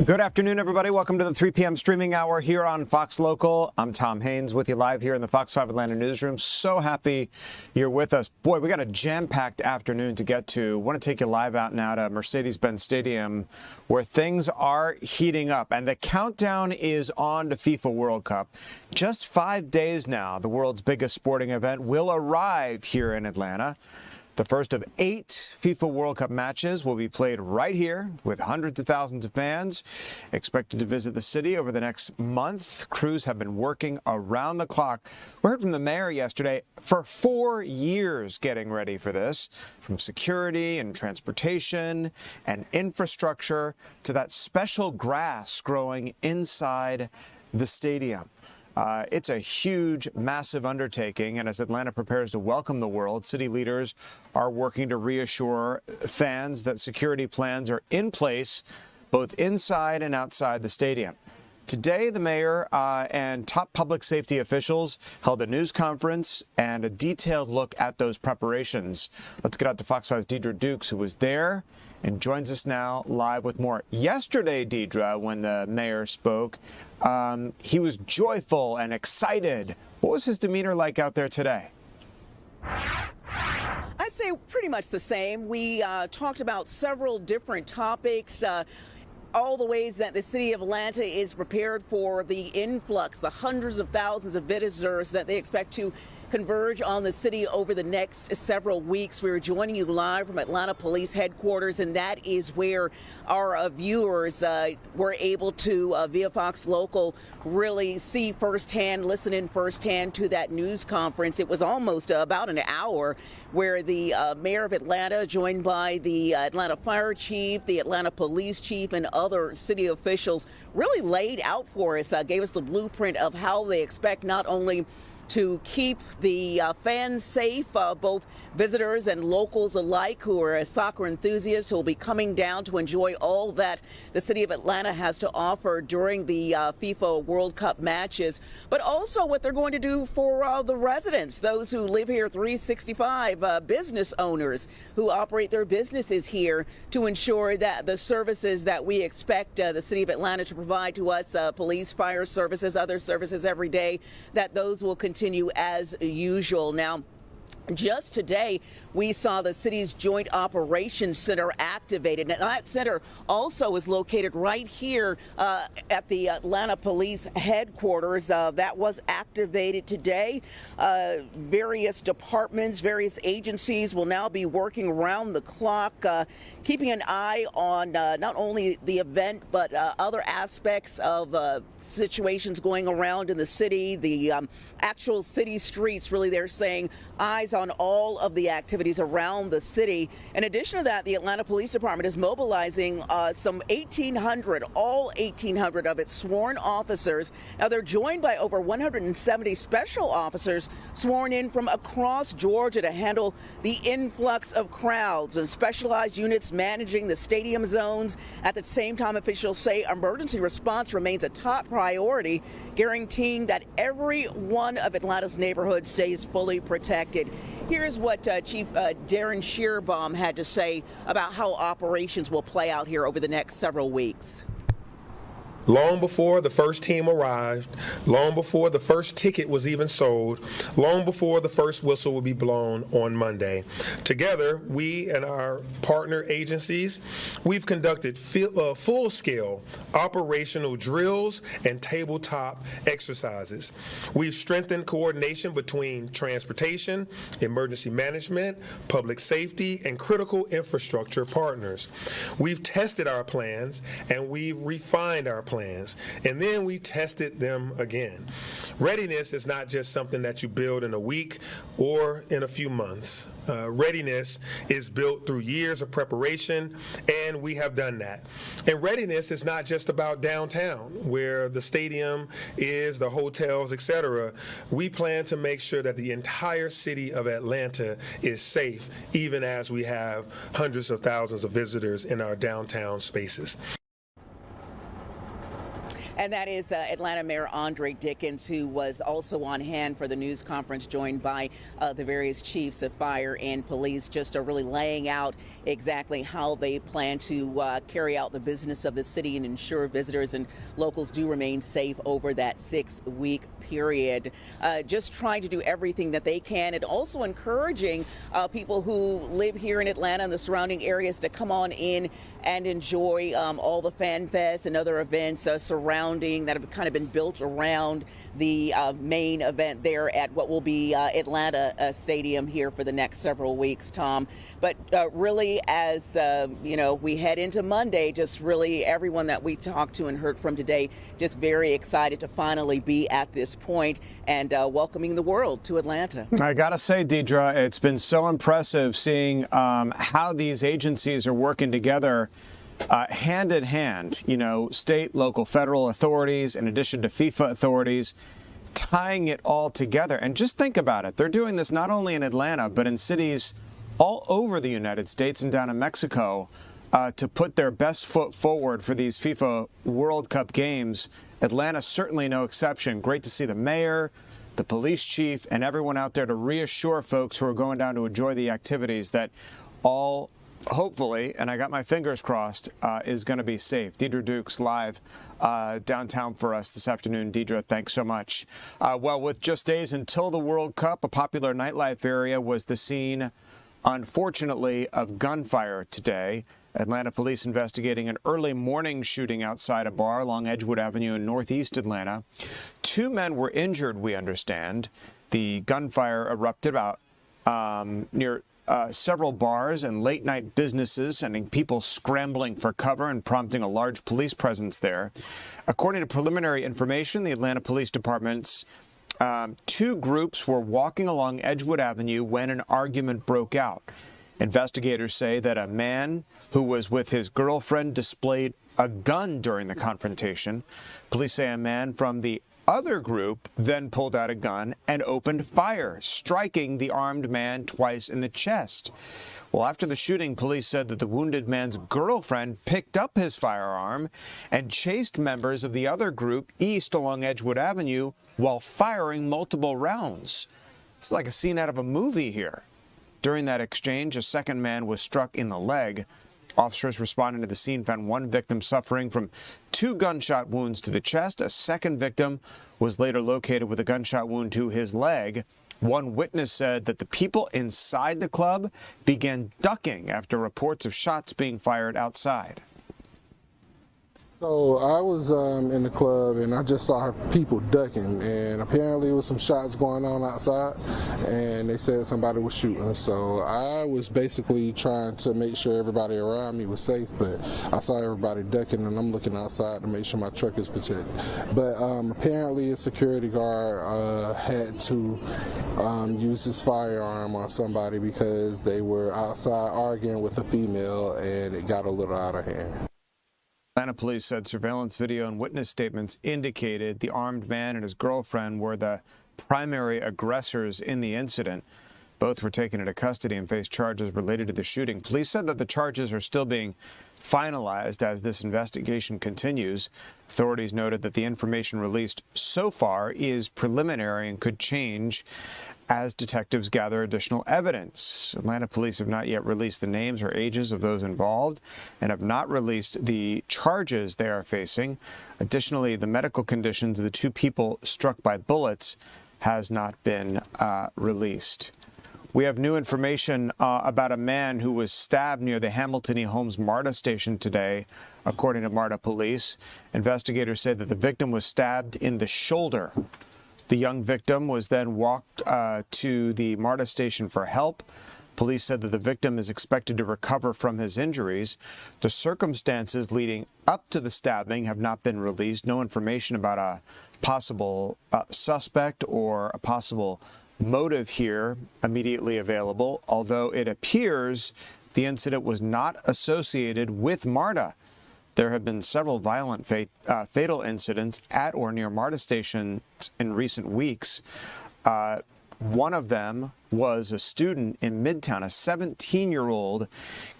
Good afternoon, everybody. Welcome to the 3 p.m. streaming hour here on Fox Local. I'm Tom Haynes with you live here in the Fox 5 Atlanta newsroom. So happy you're with us. Boy, we got a jam-packed afternoon to get to. Want to take you live out now to Mercedes-Benz Stadium where things are heating up. And the countdown is on to FIFA World Cup. Just 5 days now, the world's biggest sporting event will arrive here in Atlanta. The first of 8 FIFA World Cup matches will be played right here with hundreds of thousands of fans expected to visit the city over the next month. Crews have been working around the clock. We heard from the mayor yesterday for 4 years getting ready for this, from security and transportation and infrastructure to that special grass growing inside the stadium. It's a huge, massive undertaking, and as Atlanta prepares to welcome the world, city leaders are working to reassure fans that security plans are in place both inside and outside the stadium. Today, the mayor and top public safety officials held a news conference and a detailed look at those preparations. Let's get out to Fox 5's Deidre Dukes, who was there and joins us now live with more. Yesterday, Deidre, when the mayor spoke, he was joyful and excited. What was his demeanor like out there today? I'd say pretty much the same. We talked about several different topics. All the ways that the city of Atlanta is prepared for the influx, the hundreds of thousands of visitors that they expect to converge on the city over the next several weeks. We're joining you live from Atlanta Police Headquarters, and that is where our viewers were able to, via Fox Local, really see firsthand, listen in firsthand to that news conference. It was almost about an hour where the mayor of Atlanta, joined by the Atlanta Fire Chief, the Atlanta Police Chief, and other city officials, really laid out for us, gave us the blueprint of how they expect not only to keep the fans safe, both visitors and locals alike who are soccer enthusiasts who will be coming down to enjoy all that the city of Atlanta has to offer during the FIFA World Cup matches, but also what they're going to do for the residents, those who live here 365, business owners who operate their businesses here, to ensure that the services that we expect the city of Atlanta to provide to us, police, fire services, other services every day, that those will continue as usual. Now, just today, we saw the city's Joint Operations Center activated. And that center also is located right here at the Atlanta Police Headquarters. That was activated today. Various departments, various agencies will now be working around the clock, keeping an eye on not only the event, but other aspects of situations going around in the city, the actual city streets. Really, they're saying eyes on all of the activities around the city. In addition to that, the Atlanta Police Department is mobilizing some 1,800, all 1,800 of its sworn officers. Now, they're joined by over 170 special officers sworn in from across Georgia to handle the influx of crowds, and specialized units managing the stadium zones. At the same time, officials say emergency response remains a top priority, guaranteeing that every one of Atlanta's neighborhoods stays fully protected. Here's what Chief Darren Shearbaum had to say about how operations will play out here over the next several weeks. Long before the first team arrived, long before the first ticket was even sold, long before the first whistle would be blown on Monday. Together, we and our partner agencies, we've conducted full-scale operational drills and tabletop exercises. We've strengthened coordination between transportation, emergency management, public safety, and critical infrastructure partners. We've tested our plans and we've refined our plans, and then we tested them again. Readiness is not just something that you build in a week or in a few months. Readiness is built through years of preparation, and we have done that. And readiness is not just about downtown, where the stadium is, the hotels, etc. We plan to make sure that the entire city of Atlanta is safe, even as we have hundreds of thousands of visitors in our downtown spaces. And that is Atlanta Mayor Andre Dickens, who was also on hand for the news conference, joined by the various chiefs of fire and police, just really laying out exactly how they plan to carry out the business of the city and ensure visitors and locals do remain safe over that 6-week period. Just trying to do everything that they can, and also encouraging people who live here in Atlanta and the surrounding areas to come on in and enjoy all the fan fests and other events surrounding that have kind of been built around the main event there at what will be Atlanta Stadium here for the next several weeks, Tom. But really, as we head into Monday, just really everyone that we talked to and heard from today, just very excited to finally be at this point and welcoming the world to Atlanta. I gotta say, Deidre, it's been so impressive seeing how these agencies are working together hand in hand, state, local, federal authorities, in addition to FIFA authorities, tying it all together. And just think about it. They're doing this not only in Atlanta, but in cities all over the United States and down in Mexico to put their best foot forward for these FIFA World Cup games. Atlanta certainly no exception. Great to see the mayor, the police chief, and everyone out there to reassure folks who are going down to enjoy the activities that all, hopefully, and I got my fingers crossed, is going to be safe. Deidre Dukes live downtown for us this afternoon. Deidre, thanks so much. Well, with just days until the World Cup, a popular nightlife area was the scene, unfortunately, of gunfire today. Atlanta police investigating an early morning shooting outside a bar along Edgewood Avenue in northeast Atlanta. 2 men were injured, we understand. The gunfire erupted about near several bars and late-night businesses, sending people scrambling for cover and prompting a large police presence there. According to preliminary information, the Atlanta Police Department's 2 groups were walking along Edgewood Avenue when an argument broke out. Investigators say that a man who was with his girlfriend displayed a gun during the confrontation. Police say a man from the other group then pulled out a gun and opened fire, striking the armed man twice in the chest. Well, after the shooting, police said that the wounded man's girlfriend picked up his firearm and chased members of the other group east along Edgewood Avenue while firing multiple rounds. It's like a scene out of a movie here. During that exchange, a second man was struck in the leg. Officers responding to the scene found 1 victim suffering from 2 gunshot wounds to the chest. A second victim was later located with a gunshot wound to his leg. One witness said that the people inside the club began ducking after reports of shots being fired outside. So I was in the club and I just saw people ducking, and apparently there was some shots going on outside, and they said somebody was shooting. So I was basically trying to make sure everybody around me was safe, but I saw everybody ducking and I'm looking outside to make sure my truck is protected. But apparently a security guard had to use his firearm on somebody because they were outside arguing with a female and it got a little out of hand. Atlanta police said surveillance video and witness statements indicated the armed man and his girlfriend were the primary aggressors in the incident. Both were taken into custody and face charges related to the shooting. Police said that the charges are still being finalized as this investigation continues. Authorities noted that the information released so far is preliminary and could change as detectives gather additional evidence. Atlanta police have not yet released the names or ages of those involved and have not released the charges they are facing. Additionally, the medical conditions of the 2 people struck by bullets has not been released. We have new information about a man who was stabbed near the Hamilton E. Holmes MARTA station today, according to MARTA police. Investigators said that the victim was stabbed in the shoulder. The young victim was then walked to the MARTA station for help. Police said that the victim is expected to recover from his injuries. The circumstances leading up to the stabbing have not been released. No information about a possible suspect or a possible motive here immediately available, although it appears the incident was not associated with MARTA. There have been several violent fatal incidents at or near MARTA stations in recent weeks. One of them was a student in Midtown, a 17-year-old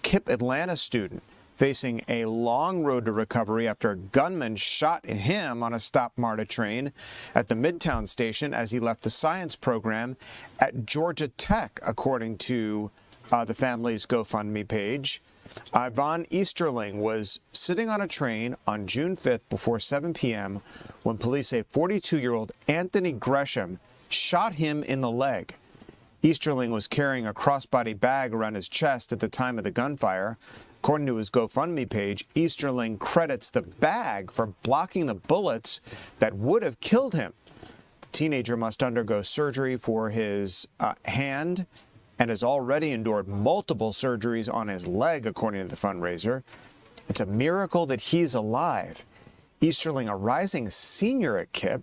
KIPP Atlanta student facing a long road to recovery after a gunman shot him on a Stop MARTA train at the Midtown station as he left the science program at Georgia Tech, according to the family's GoFundMe page. Ivan Easterling was sitting on a train on June 5th before 7 p.m. when police say 42-year-old Anthony Gresham shot him in the leg. Easterling was carrying a crossbody bag around his chest at the time of the gunfire. According to his GoFundMe page, Easterling credits the bag for blocking the bullets that would have killed him. The teenager must undergo surgery for his hand and has already endured multiple surgeries on his leg, according to the fundraiser. It's a miracle that he's alive. Easterling, a rising senior at KIPP,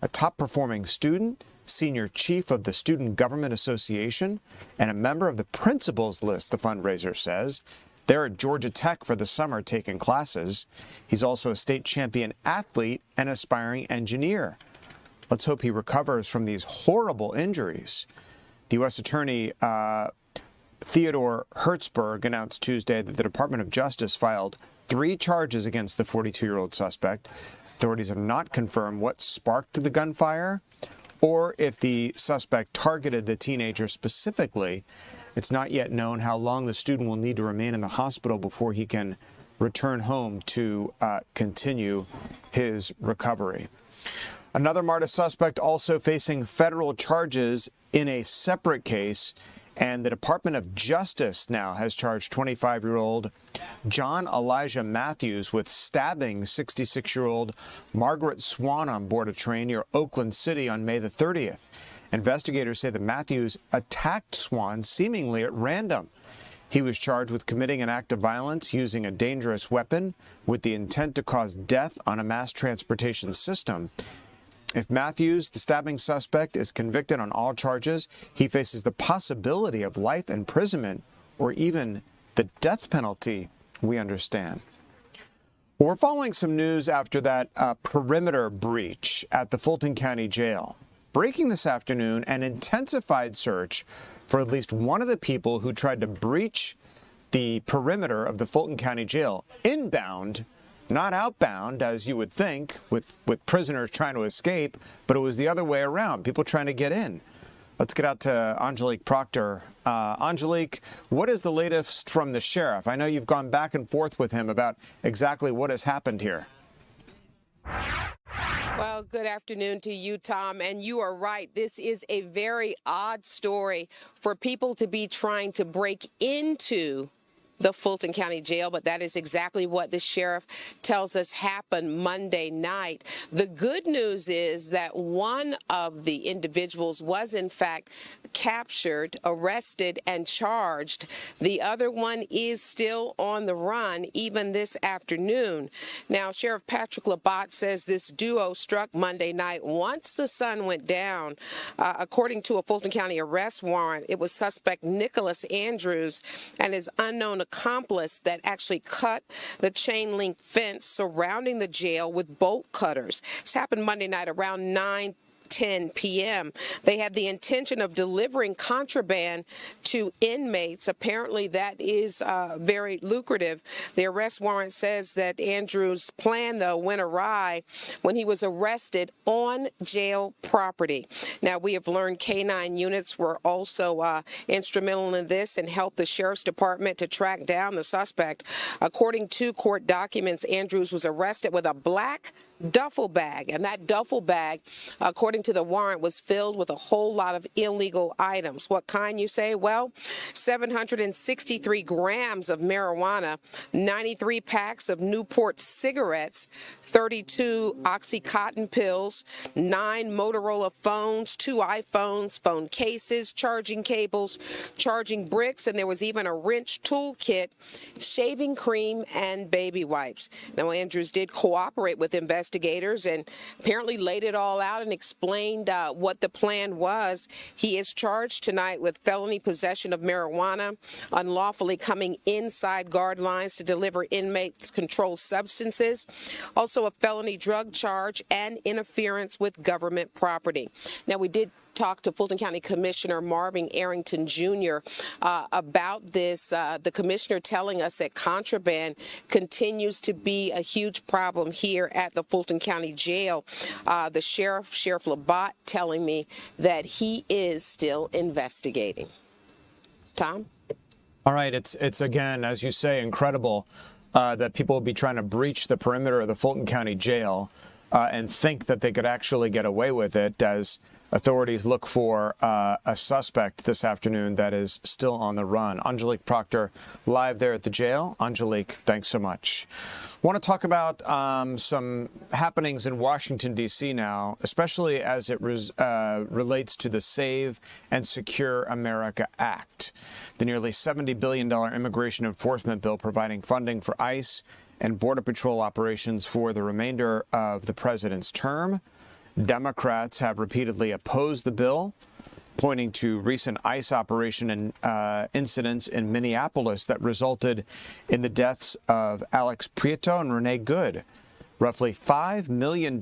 a top-performing student, senior chief of the Student Government Association, and a member of the principals list, the fundraiser says. They're at Georgia Tech for the summer taking classes. He's also a state champion athlete and aspiring engineer. Let's hope he recovers from these horrible injuries. The U.S. Attorney Theodore Hertzberg announced Tuesday that the Department of Justice filed 3 charges against the 42-year-old suspect. Authorities have not confirmed what sparked the gunfire or if the suspect targeted the teenager specifically. It's not yet known how long the student will need to remain in the hospital before he can return home to continue his recovery. Another MARTA suspect also facing federal charges in a separate case, and the Department of Justice now has charged 25-year-old John Elijah Matthews with stabbing 66-year-old Margaret Swan on board a train near Oakland City on May the 30th. Investigators say that Matthews attacked Swan seemingly at random. He was charged with committing an act of violence using a dangerous weapon with the intent to cause death on a mass transportation system. If Matthews, the stabbing suspect, is convicted on all charges, he faces the possibility of life imprisonment or even the death penalty, we understand. Well, we're following some news after that perimeter breach at the Fulton County Jail. Breaking this afternoon, an intensified search for at least one of the people who tried to breach the perimeter of the Fulton County Jail inbound, not outbound, as you would think, with prisoners trying to escape, but it was the other way around, people trying to get in. Let's get out to Angelique Proctor. Angelique, what is the latest from the sheriff? I know you've gone back and forth with him about exactly what has happened here. Well, good afternoon to you, Tom. And you are right. This is a very odd story for people to be trying to break into the Fulton County Jail, but that is exactly what the sheriff tells us happened Monday night. The good news is that one of the individuals was in fact captured, arrested, and charged. The other one is still on the run even this afternoon. Now, Sheriff Patrick Labatt says this duo struck Monday night once the sun went down. According to a Fulton County arrest warrant, it was suspect Nicholas Andrews and his unknown accomplice that actually cut the chain link fence surrounding the jail with bolt cutters. This happened Monday night around 9:10 p.m. They had the intention of delivering contraband to inmates. Apparently, that is very lucrative. The arrest warrant says that Andrews' plan, though, went awry when he was arrested on jail property. Now, we have learned K-9 units were also instrumental in this and helped the sheriff's department to track down the suspect. According to court documents, Andrews was arrested with a black duffel bag, and that duffel bag, according to the warrant, was filled with a whole lot of illegal items. What kind, you say? Well, 763 grams of marijuana, 93 packs of Newport cigarettes, 32 Oxycontin pills, 9 Motorola phones, 2 iPhones, phone cases, charging cables, charging bricks, and there was even a wrench toolkit, shaving cream, and baby wipes. Now, Andrews did cooperate with investigators and apparently laid it all out and explained what the plan was. He is charged tonight with felony possession of marijuana, unlawfully coming inside guard lines to deliver inmates controlled substances, also a felony drug charge, and interference with government property. Now, we did talk to Fulton County Commissioner Marvin Arrington Jr. About this. The commissioner telling us that contraband continues to be a huge problem here at the Fulton County Jail. The Sheriff Labatt, telling me that he is still investigating. Tom? All right. It's again, as you say, incredible that people will be trying to breach the perimeter of the Fulton County Jail and think that they could actually get away with it, as authorities look for a suspect this afternoon that is still on the run. Angelique Proctor, live there at the jail. Angelique, thanks so much. Want to talk about some happenings in Washington, D.C. now, especially as it relates to the Save and Secure America Act, the nearly $70 billion immigration enforcement bill providing funding for ICE and Border Patrol operations for the remainder of the president's term. Democrats have repeatedly opposed the bill, pointing to recent ICE operation and incidents in Minneapolis that resulted in the deaths of Alex Prieto and Renee Good. Roughly $5 million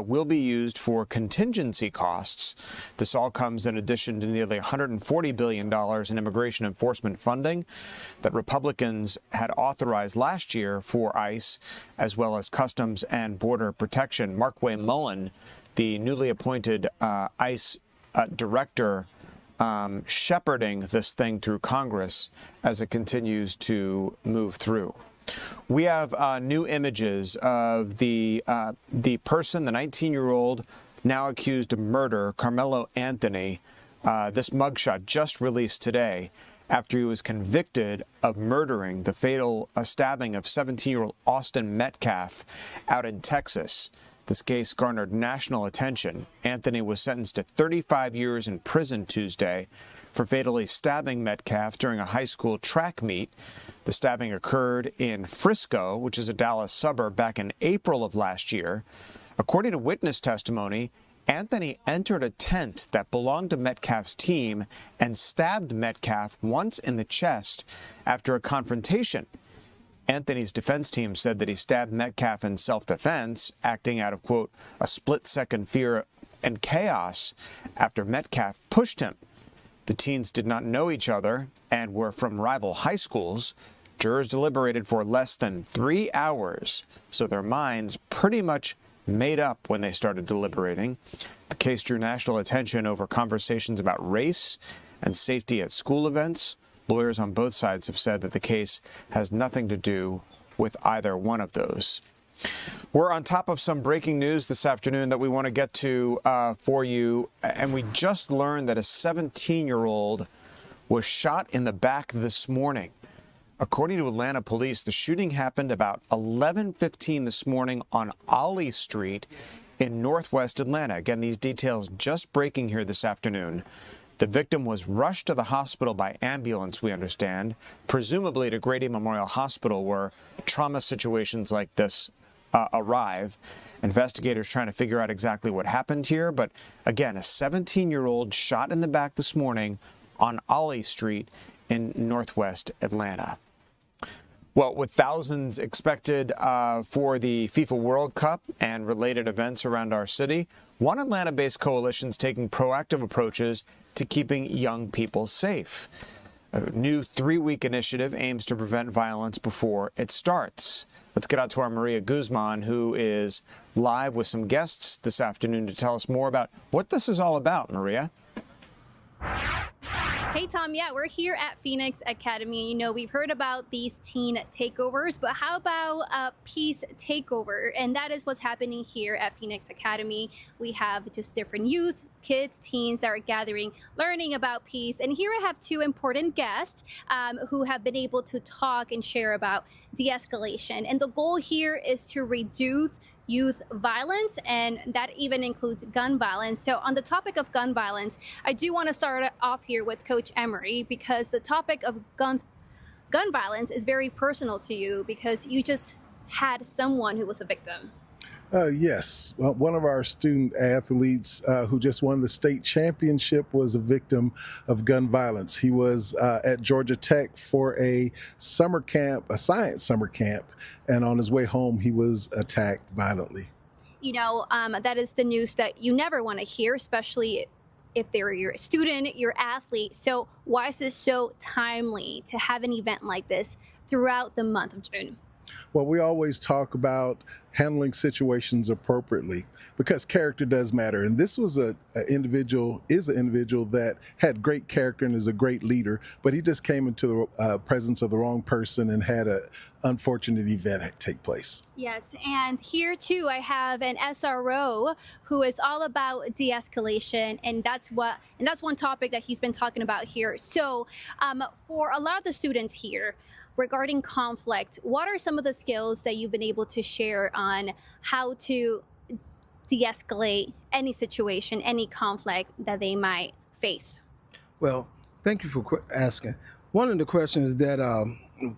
will be used for contingency costs. This all comes in addition to nearly $140 billion in immigration enforcement funding that Republicans had authorized last year for ICE, as well as Customs and Border Protection. Markway Mullen, the newly appointed ICE director, shepherding this thing through Congress as it continues to move through. We have new images of the person, the 19-year-old, now accused of murder, Carmelo Anthony. This mugshot just released today after he was convicted of murdering the fatal stabbing of 17-year-old Austin Metcalf out in Texas. This case garnered national attention. Anthony was sentenced to 35 years in prison Tuesday for fatally stabbing Metcalf during a high school track meet. The stabbing occurred in Frisco, which is a Dallas suburb, back in April of last year. According to witness testimony, Anthony entered a tent that belonged to Metcalf's team and stabbed Metcalf once in the chest after a confrontation. Anthony's defense team said that he stabbed Metcalf in self-defense, acting out of, quote, a split-second fear and chaos after Metcalf pushed him. The teens did not know each other and were from rival high schools. Jurors deliberated for less than 3 hours, so their minds pretty much made up when they started deliberating. The case drew national attention over conversations about race and safety at school events. Lawyers on both sides have said that the case has nothing to do with either one of those. We're on top of some breaking news this afternoon that we want to get to for you, and we just learned that a 17-year-old was shot in the back this morning. According to Atlanta police, the shooting happened about 11:15 this morning on Ollie Street in northwest Atlanta. Again, these details just breaking here this afternoon. The victim was rushed to the hospital by ambulance, we understand, presumably to Grady Memorial Hospital, where trauma situations like this arrive. Investigators trying to figure out exactly what happened here. But again, a 17-year-old shot in the back this morning on Ollie Street in northwest Atlanta. Well, with thousands expected for the FIFA World Cup and related events around our city, one Atlanta-based coalition is taking proactive approaches to keeping young people safe. A new 3-week initiative aims to prevent violence before it starts. Let's get out to our Maria Guzman, who is live with some guests this afternoon to tell us more about what this is all about. Maria. Hey, Tom. Yeah, we're here at Phoenix Academy. You know, we've heard about these teen takeovers, but how about a peace takeover? And that is what's happening here at Phoenix Academy. We have just different youth, kids, teens that are gathering, learning about peace. And here I have 2 important guests who have been able to talk and share about de-escalation. And the goal here is to reduce youth violence, and that even includes gun violence. So on the topic of gun violence, I do want to start off here with Coach Emery, because the topic of gun violence is very personal to you because you just had someone who was a victim. Yes. Well, one of our student athletes who just won the state championship was a victim of gun violence. He was at Georgia Tech for a summer camp, a science summer camp, and on his way home, he was attacked violently. You know, that is the news that you never want to hear, especially if they're your student, your athlete. So why is this so timely to have an event like this throughout the month of June? Well, we always talk about handling situations appropriately because character does matter. And this was an individual that had great character and is a great leader, but he just came into the presence of the wrong person and had an unfortunate event take place. Yes, and here too I have an SRO who is all about de-escalation, and that's one topic that he's been talking about here. So for a lot of the students here, regarding conflict, what are some of the skills that you've been able to share on how to de-escalate any situation, any conflict that they might face? Well, thank you for asking. One of the questions that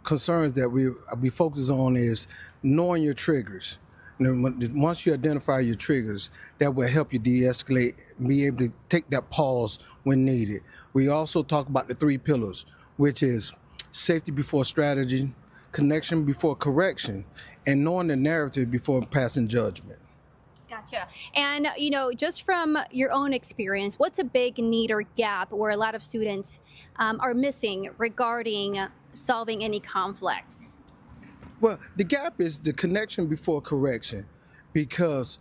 concerns that we focus on is knowing your triggers. Once you identify your triggers, that will help you de-escalate and be able to take that pause when needed. We also talk about the 3 pillars, which is safety before strategy, connection before correction, and knowing the narrative before passing judgment. Gotcha. And, just from your own experience, what's a big need or gap where a lot of students are missing regarding solving any conflicts? Well, the gap is the connection before correction, because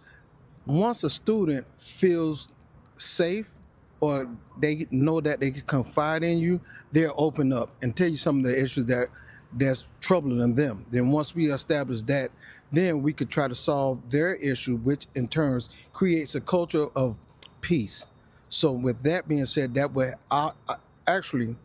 once a student feels safe or they know that they can confide in you, they'll open up and tell you some of the issues that's troubling them. Then once we establish that, then we could try to solve their issue, which in turn creates a culture of peace. So with that being said, that will actually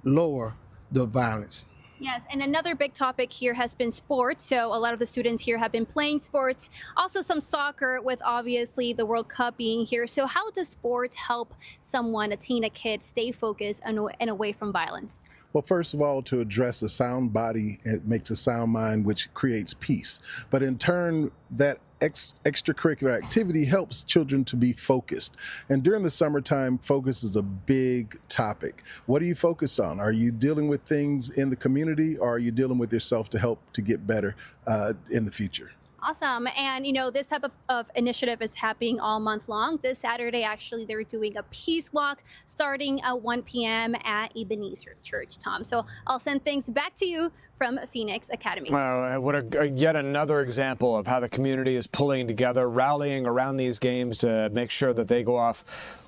lower the violence. Yes, and another big topic here has been sports. So a lot of the students here have been playing sports, also some soccer with obviously the World Cup being here. So how does sports help someone, a teen, a kid, stay focused and away from violence? Well, first of all, to address a sound body, it makes a sound mind, which creates peace. But in turn, that extracurricular activity helps children to be focused. And during the summertime, focus is a big topic. What do you focus on? Are you dealing with things in the community, or are you dealing with yourself to help to get better in the future? Awesome. And, this type of initiative is happening all month long. This Saturday, actually, they're doing a peace walk starting at 1 p.m. at Ebenezer Church, Tom. So I'll send things back to you from Phoenix Academy. What yet another example of how the community is pulling together, rallying around these games to make sure that they go off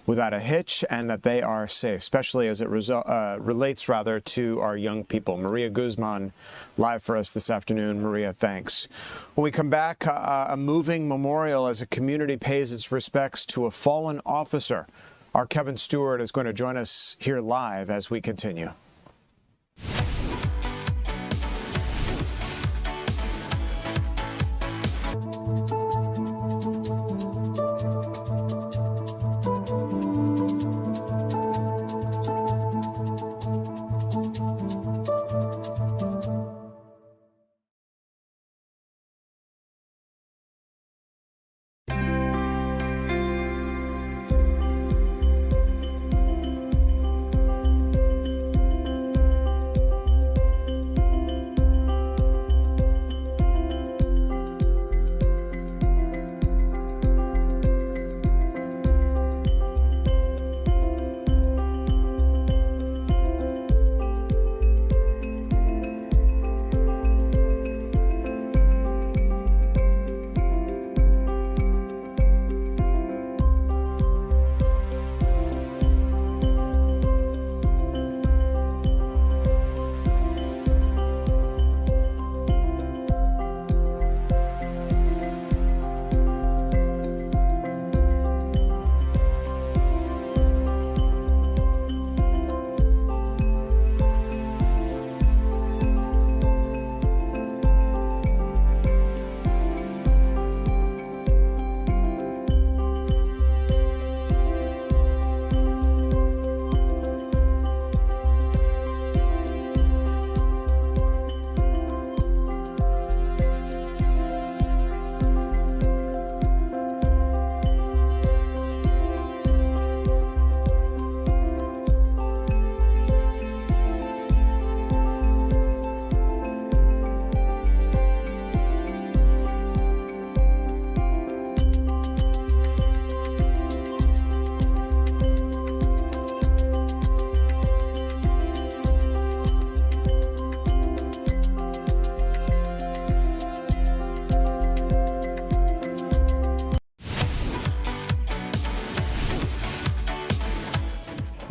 without a hitch and that they are safe, especially as it relates to our young people. Maria Guzman live for us this afternoon. Maria, thanks. When we come back, a moving memorial as a community pays its respects to a fallen officer. Our Kevin Stewart is going to join us here live as we continue.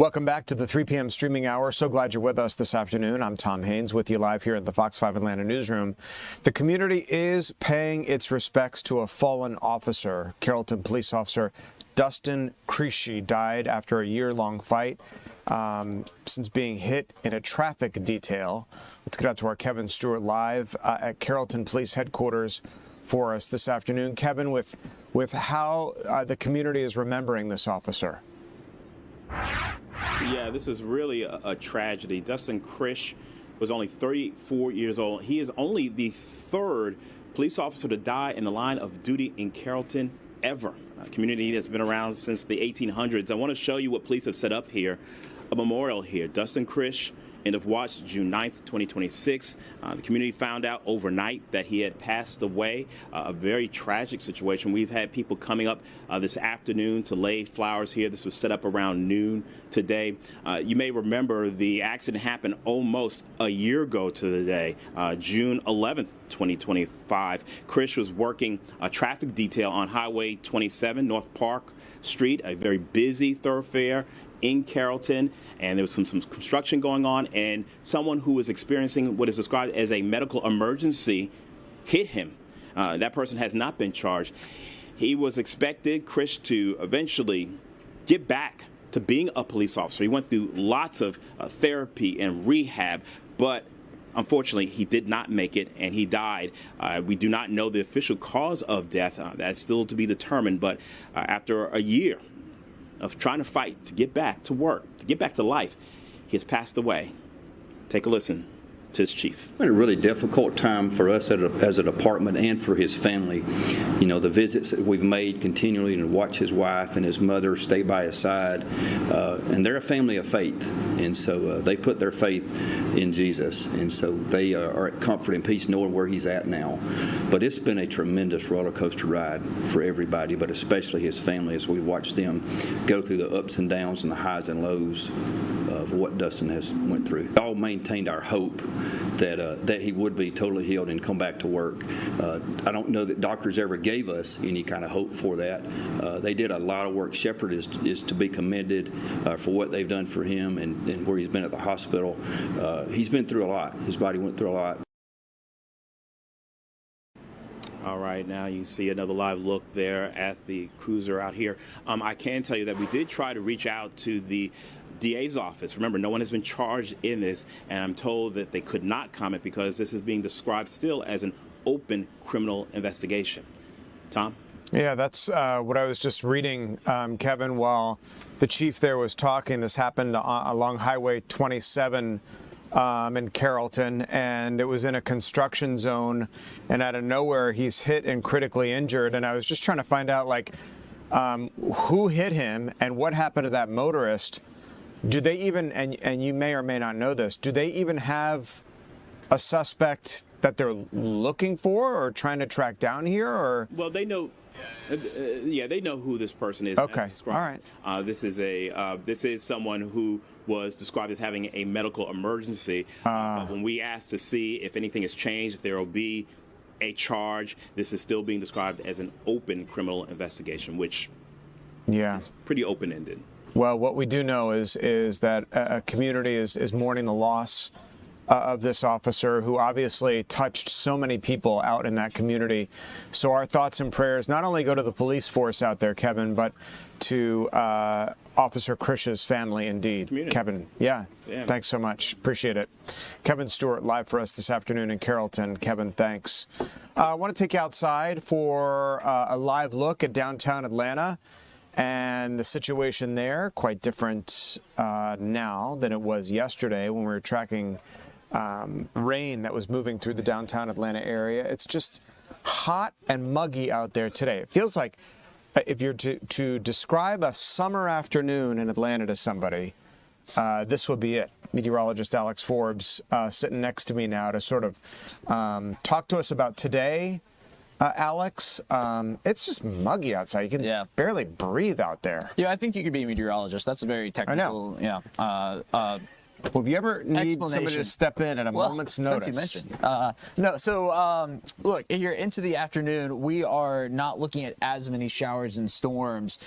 Welcome back to the 3 p.m. streaming hour. So glad you're with us this afternoon. I'm Tom Haynes with you live here at the Fox 5 Atlanta newsroom. The community is paying its respects to a fallen officer. Carrollton police officer Dustin Creasy died after a year-long fight since being hit in a traffic detail. Let's get out to our Kevin Stewart live at Carrollton Police Headquarters for us this afternoon. Kevin, with how the community is remembering this officer. Yeah, this is really a tragedy. Dustin Creasy was only 34 years old. He is only the third police officer to die in the line of duty in Carrollton ever. A community that's been around since the 1800s. I want to show you what police have set up here. A memorial here. Dustin Creasy, end of watch, June 9th, 2026. The community found out overnight that he had passed away. A very tragic situation. We've had people coming up this afternoon to lay flowers here. This was set up around noon today. You may remember the accident happened almost a year ago to the day, June 11th, 2025. Creasy was working a traffic detail on Highway 27, North Park Street, a very busy thoroughfare in Carrollton, and there was some construction going on, and someone who was experiencing what is described as a medical emergency hit him. That person has not been charged. He was expected, Creasy, to eventually get back to being a police officer. He went through lots of therapy and rehab, but unfortunately, he did not make it, and he died. We do not know the official cause of death. That's still to be determined, but after a year of trying to fight to get back to work, to get back to life, he has passed away. Take a listen to his chief. It's been a really difficult time for us as a department and for his family. You know, the visits that we've made continually to watch his wife and his mother stay by his side, and they're a family of faith, and so they put their faith in Jesus, and so they are at comfort and peace knowing where he's at now. But it's been a tremendous roller coaster ride for everybody, but especially his family as we watch them go through the ups and downs and the highs and lows of what Dustin has went through. We all maintained our hope that he would be totally healed and come back to work. I don't know that doctors ever gave us any kind of hope for that. They did a lot of work. Shepherd is to be commended for what they've done for him and where he's been at the hospital. He's been through a lot. His body went through a lot. All right, now you see another live look there at the cruiser out here. I can tell you that we did try to reach out to the DA's office. Remember, no one has been charged in this, and I'm told that they could not comment because this is being described still as an open criminal investigation. Tom? Yeah, that's what I was just reading, Kevin, while the chief there was talking. This happened along Highway 27 in Carrollton, and it was in a construction zone, and out of nowhere he's hit and critically injured. And I was just trying to find out, like, who hit him and what happened to that motorist. Do they even, and you may or may not know this, do they even have a suspect that they're looking for or trying to track down here? Or well, they know. Yeah, they know who this person is. Okay, all right. This is someone who was described as having a medical emergency. But when we asked to see if anything has changed, if there will be a charge, this is still being described as an open criminal investigation, which is pretty open-ended. Well, what we do know is that a community is mourning the loss of this officer who obviously touched so many people out in that community. So our thoughts and prayers not only go to the police force out there, Kevin, but to Officer Creasy's family, indeed. Community. Kevin, thanks so much. Appreciate it. Kevin Stewart live for us this afternoon in Carrollton. Kevin, thanks. I want to take you outside for a live look at downtown Atlanta. And the situation there, quite different now than it was yesterday when we were tracking rain that was moving through the downtown Atlanta area. It's just hot and muggy out there today. It feels like if you're to describe a summer afternoon in Atlanta to somebody, this would be it. Meteorologist Alex Forbes sitting next to me now to sort of talk to us about today. Alex, it's just muggy outside. You can barely breathe out there. Yeah, I think you could be a meteorologist. That's a very technical. I know. Well, if you ever need somebody to step in at a moment's notice. No, so look, here into the afternoon, we are not looking at as many showers and storms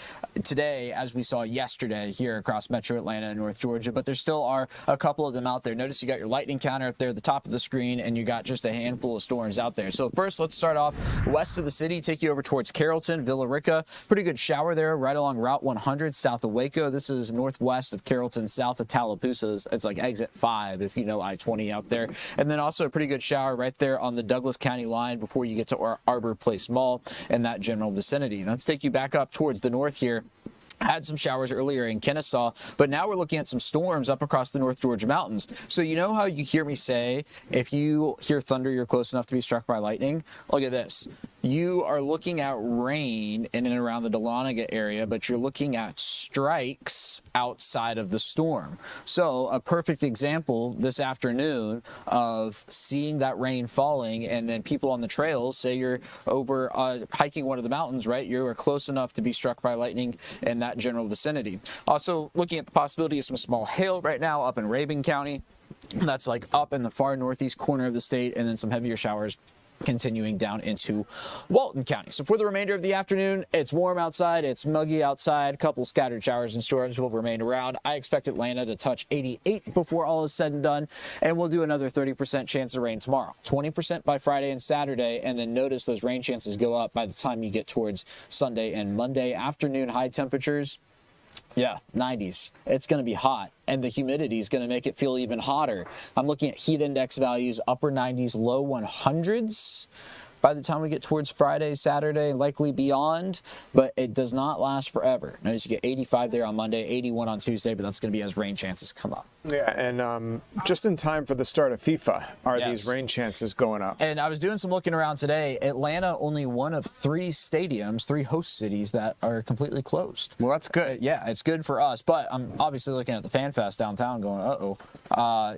today as we saw yesterday here across Metro Atlanta and North Georgia, but there still are a couple of them out there. Notice you got your lightning counter up there at the top of the screen, and you got just a handful of storms out there. So first, let's start off west of the city, take you over towards Carrollton, Villa Rica. Pretty good shower there right along Route 100 south of Waco. This is northwest of Carrollton, south of Tallapoosa. It's like exit 5 if you know I-20 out there. And then also a pretty good shower right there on the Douglas County line before you get to Arbor Place Mall and that general vicinity. Let's take you back up towards the north here. Had some showers earlier in Kennesaw, but now we're looking at some storms up across the North Georgia mountains. So you know how you hear me say, if you hear thunder, you're close enough to be struck by lightning? Look at this. You are looking at rain in and around the Dahlonega area, but you're looking at strikes outside of the storm. So a perfect example this afternoon of seeing that rain falling, and then people on the trails, say you're over hiking one of the mountains, right? You are close enough to be struck by lightning in that general vicinity. Also looking at the possibility of some small hail right now up in Rabun County. That's like up in the far northeast corner of the state, and then some heavier showers continuing down into Walton County. So for the remainder of the afternoon, it's warm outside, it's muggy outside, a couple scattered showers and storms will remain around. I expect Atlanta to touch 88 before all is said and done, and we'll do another 30% chance of rain tomorrow, 20% by Friday and Saturday, and then notice those rain chances go up by the time you get towards Sunday and Monday. Afternoon high temperatures, yeah, 90s. It's going to be hot, and the humidity is going to make it feel even hotter. I'm looking at heat index values, upper 90s, low 100s by the time we get towards Friday, Saturday, likely beyond, but it does not last forever. Notice you get 85 there on Monday, 81 on Tuesday, but that's going to be as rain chances come up. Yeah, and just in time for the start of FIFA, are these rain chances going up? And I was doing some looking around today. Atlanta, only one of 3 stadiums, 3 host cities that are completely closed. Well, that's good. Yeah, it's good for us, but I'm obviously looking at the Fan Fest downtown going,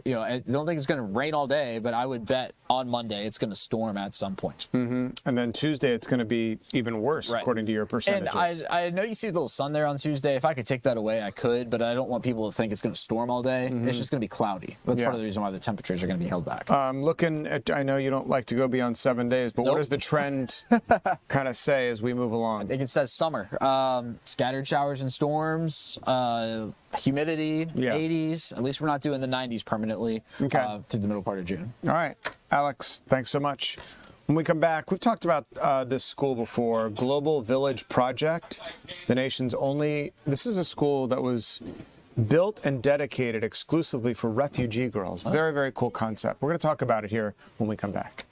you know, I don't think it's going to rain all day, but I would bet on Monday it's going to storm at some point. Mm-hmm. And then Tuesday it's going to be even worse, according to your percentages. And I know you see the little sun there on Tuesday. If I could take that away, I could, but I don't want people to think it's going to storm all day. It's just going to be cloudy. That's part of the reason why the temperatures are going to be held back. Looking at, I know you don't like to go beyond 7 days, but what does the trend kind of say as we move along? I think it says summer. Scattered showers and storms, humidity, 80s. At least we're not doing the 90s permanently through the middle part of June. All right. Alex, thanks so much. When we come back, we've talked about this school before, Global Village Project, the nation's only, this is a school that was built and dedicated exclusively for refugee girls. Very, very cool concept. We're going to talk about it here when we come back.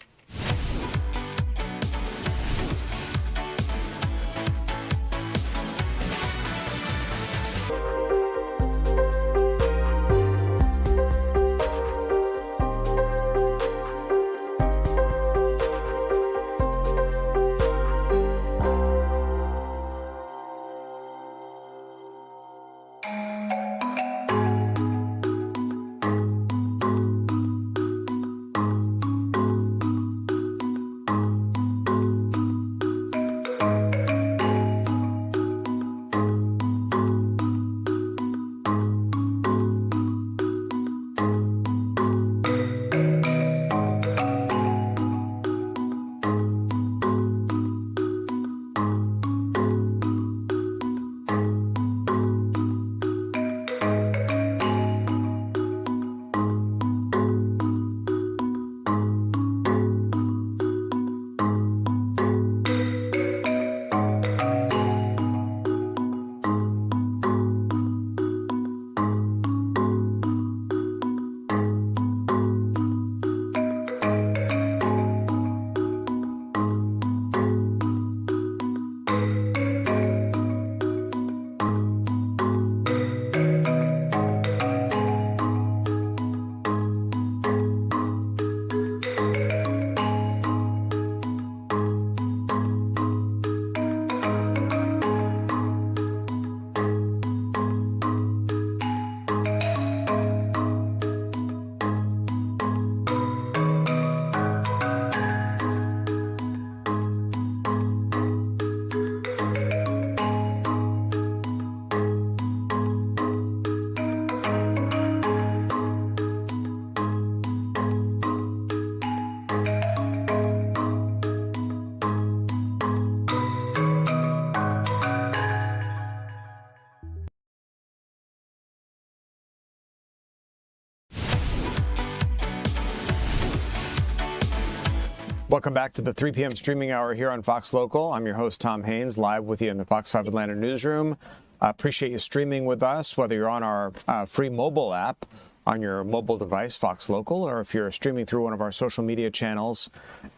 Welcome back to the 3 p.m. streaming hour here on Fox Local. I'm your host, Tom Haines, live with you in the Fox 5 Atlanta newsroom. I appreciate you streaming with us, whether you're on our free mobile app on your mobile device, Fox Local, or if you're streaming through one of our social media channels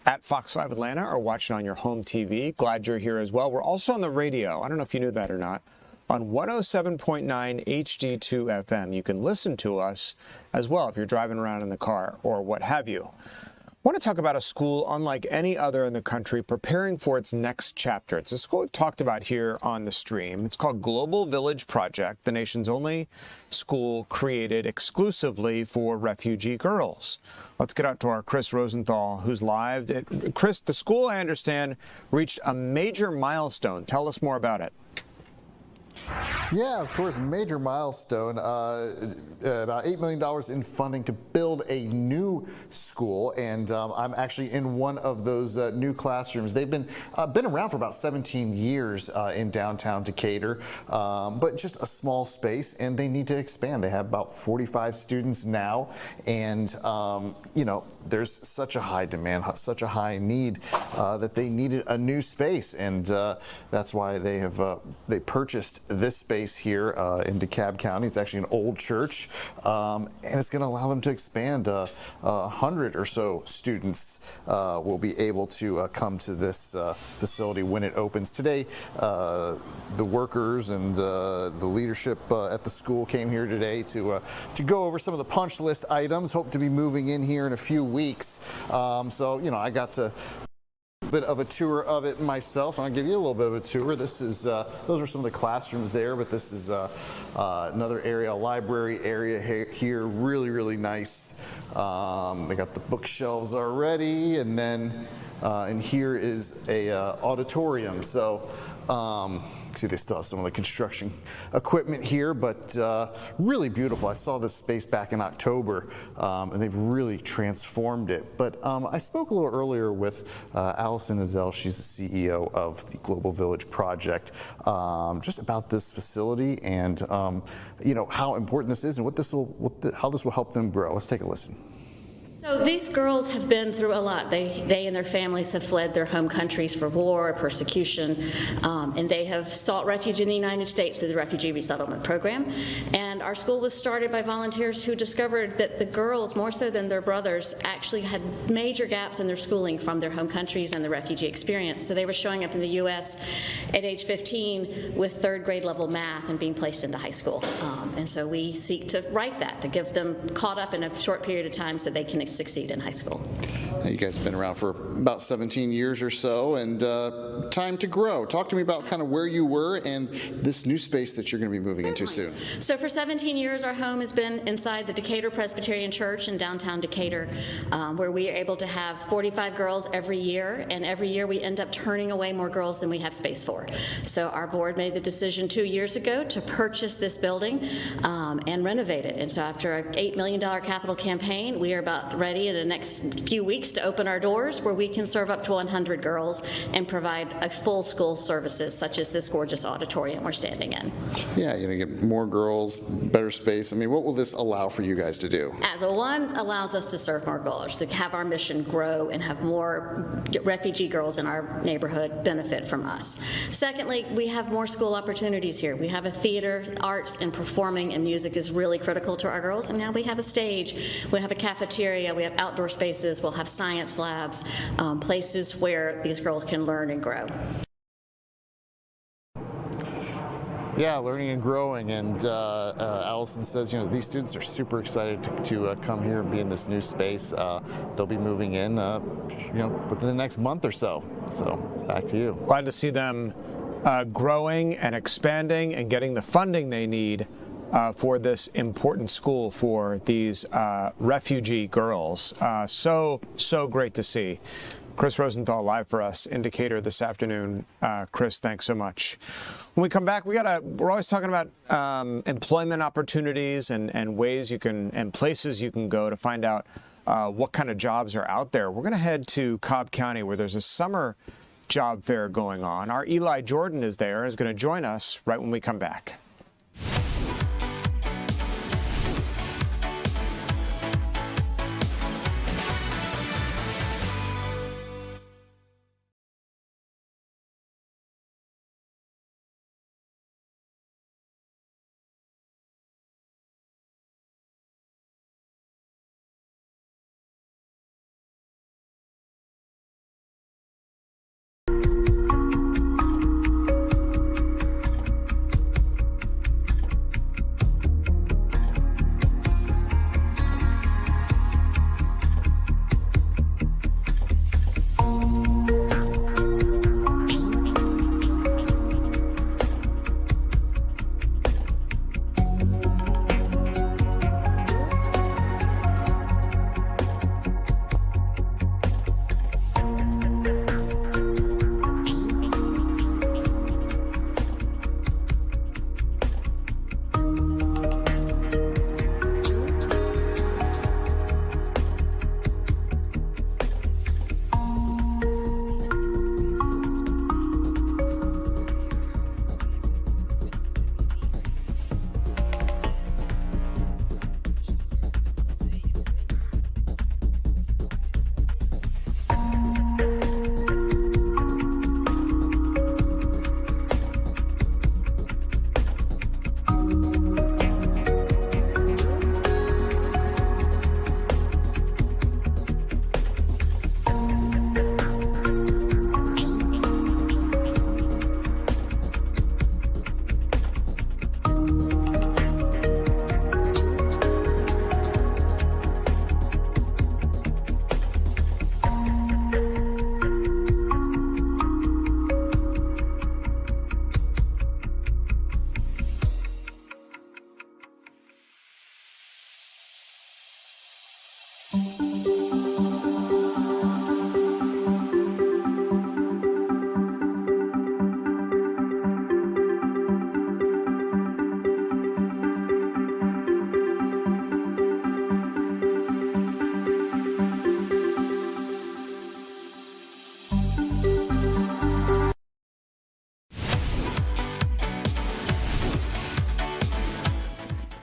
at Fox 5 Atlanta or watching on your home TV. Glad you're here as well. We're also on the radio. I don't know if you knew that or not. On 107.9 HD2 FM. You can listen to us as well if you're driving around in the car or what have you. I want to talk about a school unlike any other in the country preparing for its next chapter. It's a school we've talked about here on the stream. It's called Global Village Project, the nation's only school created exclusively for refugee girls. Let's get out to our Chris Rosenthal, who's live. Chris, the school, I understand, reached a major milestone. Tell us more about it. Yeah, of course, major milestone. About $8 million in funding to build a new school, and I'm actually in one of those new classrooms. They've been around for about 17 years in downtown Decatur, but just a small space, and they need to expand. They have about 45 students now, and you know, there's such a high demand, such a high need that they needed a new space, and that's why they purchased this space here in DeKalb County. It's actually an old church, and it's going to allow them to expand. 100 or so students will be able to come to this facility when it opens. Today, the workers and the leadership at the school came here today to go over some of the punch list items. Hope to be moving in here in a few weeks. So, you know, I got to bit of a tour of it myself, and I'll give you a little bit of a tour. This is those are some of the classrooms there, but this is another area, a library area here. Really nice. They got the bookshelves already, and then and here is a auditorium. So see, they still have some of the construction equipment here, but really beautiful. I saw this space back in October, and they've really transformed it. But I spoke a little earlier with Allison Ezell. She's the CEO of the Global Village Project, just about this facility and you know, how important this is and how this will help them grow. Let's take a listen. So these girls have been through a lot. They and their families have fled their home countries for war or persecution, and they have sought refuge in the United States through the Refugee Resettlement Program. And our school was started by volunteers who discovered that the girls, more so than their brothers, actually had major gaps in their schooling from their home countries and the refugee experience. So they were showing up in the U.S. at age 15 with third grade level math and being placed into high school. And so we seek to right that, to give them caught up in a short period of time so they can succeed in high school. You guys have been around for about 17 years or so, and time to grow. Talk to me about kind of where you were and this new space that you're going to be moving into soon. So for 17 years, our home has been inside the Decatur Presbyterian Church in downtown Decatur, where we are able to have 45 girls every year, and every year we end up turning away more girls than we have space for. So our board made the decision 2 years ago to purchase this building and renovate it. And so after an $8 million capital campaign, we are about ready in the next few weeks to open our doors, where we can serve up to 100 girls and provide a full school services such as this gorgeous auditorium we're standing in. Yeah, you're going to get more girls, better space. I mean, what will this allow for you guys to do? As a one, allows us to serve more girls, to have our mission grow and have more refugee girls in our neighborhood benefit from us. Secondly, we have more school opportunities here. We have a theater, arts, and performing and music is really critical to our girls. And now we have a stage, we have a cafeteria, we have outdoor spaces, we'll have science labs, places where these girls can learn and grow. Yeah, learning and growing, and Allison says, you know, these students are super excited to come here and be in this new space. They'll be moving in, you know, within the next month or so. So back to you. Glad to see them growing and expanding and getting the funding they need for this important school for these refugee girls. So great to see. Chris Rosenthal live for us in Decatur this afternoon. Chris, thanks so much. When we come back, we're always talking about employment opportunities and ways you can and places you can go to find out what kind of jobs are out there. We're going to head to Cobb County, where there's a summer job fair going on. Our Eli Jordan is there and is going to join us right when we come back.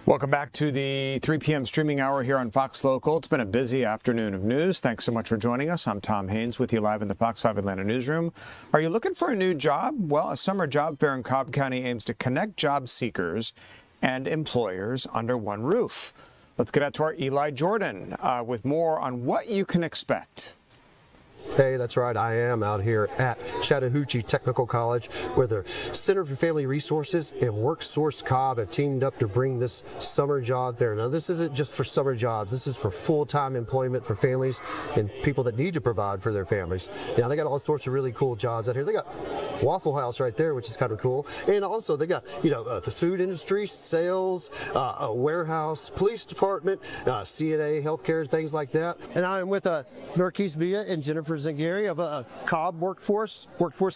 Welcome back to the 3 p.m. streaming hour here on Fox Local. It's been a busy afternoon of news. Thanks so much for joining us. I'm Tom Haynes with you live in the Fox 5 Atlanta newsroom. Are you looking for a new job? Well, a summer job fair in Cobb County aims to connect job seekers and employers under one roof. Let's get out to our Eli Jordan with more on what you can expect. Hey, that's right. I am out here at Chattahoochee Technical College, where the Center for Family Resources and WorkSource Cobb have teamed up to bring this summer job fair. Now, this isn't just for summer jobs. This is for full-time employment for families and people that need to provide for their families. Now, they got all sorts of really cool jobs out here. They got Waffle House right there, which is kind of cool. And also, they got, the food industry, sales, a warehouse, police department, CNA, healthcare, things like that. And I am with Narkis Bia and Jennifer Zangari of Cobb Workforce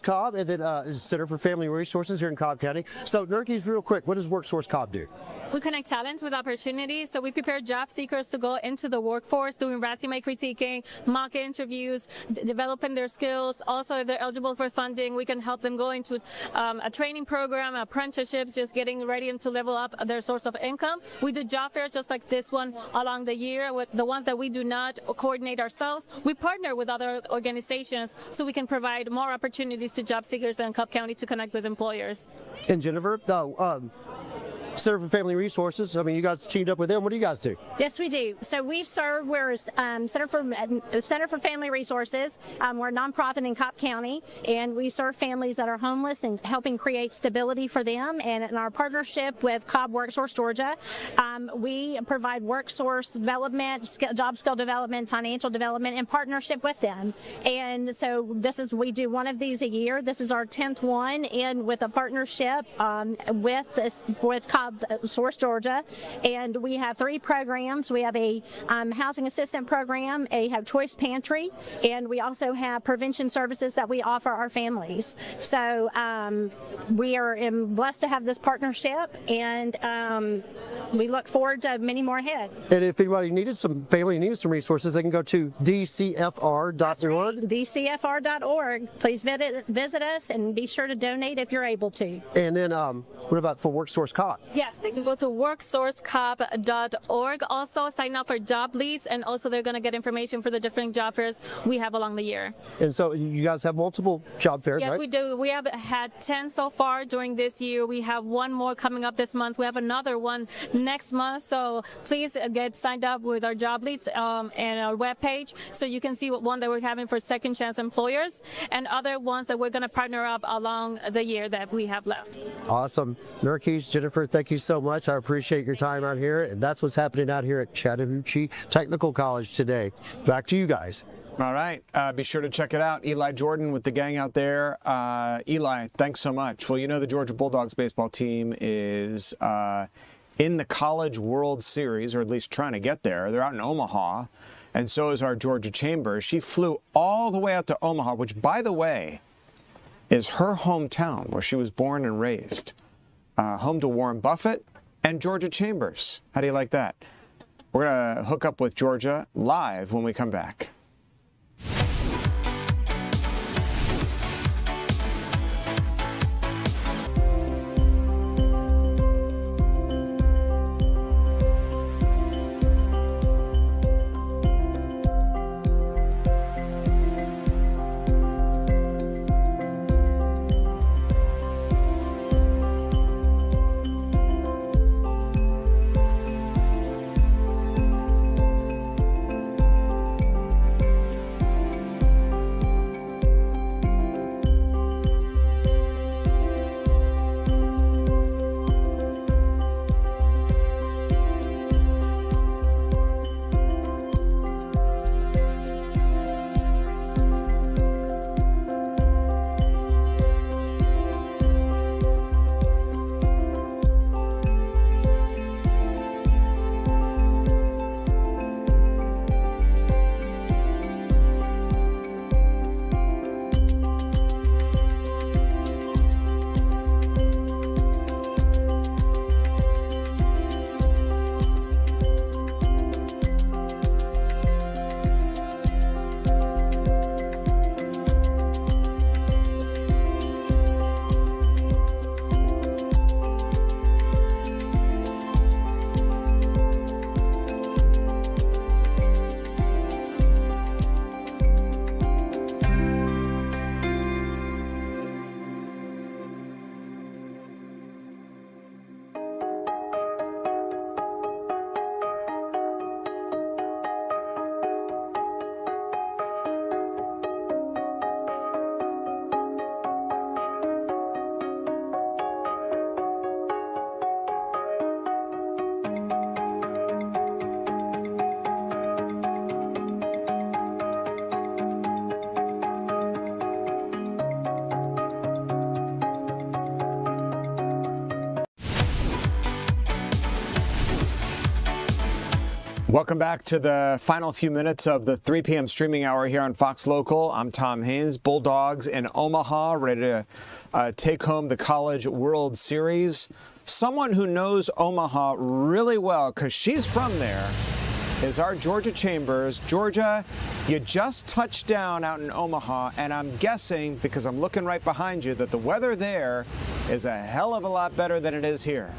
Cobb, and then Center for Family Resources here in Cobb County. So, Narkis, real quick, what does WorkSource Cobb do? We connect talents with opportunities. So we prepare job seekers to go into the workforce, doing resume critiquing, mock interviews, developing their skills. Also, if they're eligible for funding, we can help them go into a training program, apprenticeships, just getting ready to level up their source of income. We do job fairs just like this one along the year. With the ones that we do not coordinate ourselves, we partner with other organizations so we can provide more opportunities to job seekers in Cobb County to connect with employers. And Jennifer, Center for Family Resources, you guys teamed up with them. What do you guys do? Yes, we do. So we're Center for Family Resources. We're a nonprofit in Cobb County, and we serve families that are homeless and helping create stability for them. And in our partnership with Cobb WorkSource Georgia, we provide workforce development, job skill development, financial development in partnership with them. And so we do one of these a year. This is our 10th one, and with a partnership with Cobb Source Georgia, and we have 3 programs. We have a housing assistant program, have choice pantry, and we also have prevention services that we offer our families. So we are blessed to have this partnership, and we look forward to many more ahead. And if anybody needed some resources, they can go to dcfr.org. dcfr.org. Please visit us and be sure to donate if you're able to. And then what about for WorkSource Cobb? Yes, they can go to worksourcecobb.org. Also sign up for job leads, and also they're going to get information for the different job fairs we have along the year. And so you guys have multiple job fairs, yes, right? We do. We have had 10 so far during this year. We have one more coming up this month. We have another one next month. So please get signed up with our job leads and our webpage so you can see what one that we're having for second chance employers and other ones that we're going to partner up along the year that we have left. Awesome. Narkis, Jennifer, thank you so much. I appreciate your time out here, and that's what's happening out here at Chattahoochee Technical College today. Back to you guys. All right. Be sure to check it out. Eli Jordan with the gang out there. Eli, thanks so much. Well, the Georgia Bulldogs baseball team is in the College World Series, or at least trying to get there. They're out in Omaha, and so is our Georgia Chambers. She flew all the way out to Omaha, which, by the way, is her hometown where she was born and raised. Home to Warren Buffett and Georgia Chambers. How do you like that? We're going to hook up with Georgia live when we come back. Welcome back to the final few minutes of the 3 p.m. streaming hour here on Fox Local. I'm Tom Haynes. Bulldogs in Omaha ready to take home the College World Series. Someone who knows Omaha really well, because she's from there, is our Georgia Chambers. Georgia, you just touched down out in Omaha, and I'm guessing, because I'm looking right behind you, that the weather there is a hell of a lot better than it is here.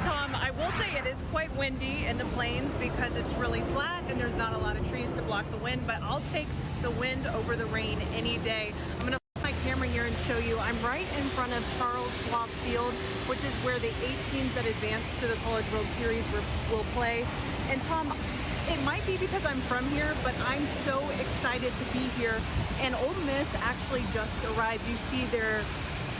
Tom, I will say it is quite windy in the plains because it's really flat and there's not a lot of trees to block the wind, but I'll take the wind over the rain any day. I'm going to put my camera here and show you. I'm right in front of Charles Schwab Field, which is where the 8 teams that advance to the College World Series will play. And Tom, it might be because I'm from here, but I'm so excited to be here. And Ole Miss actually just arrived. You see their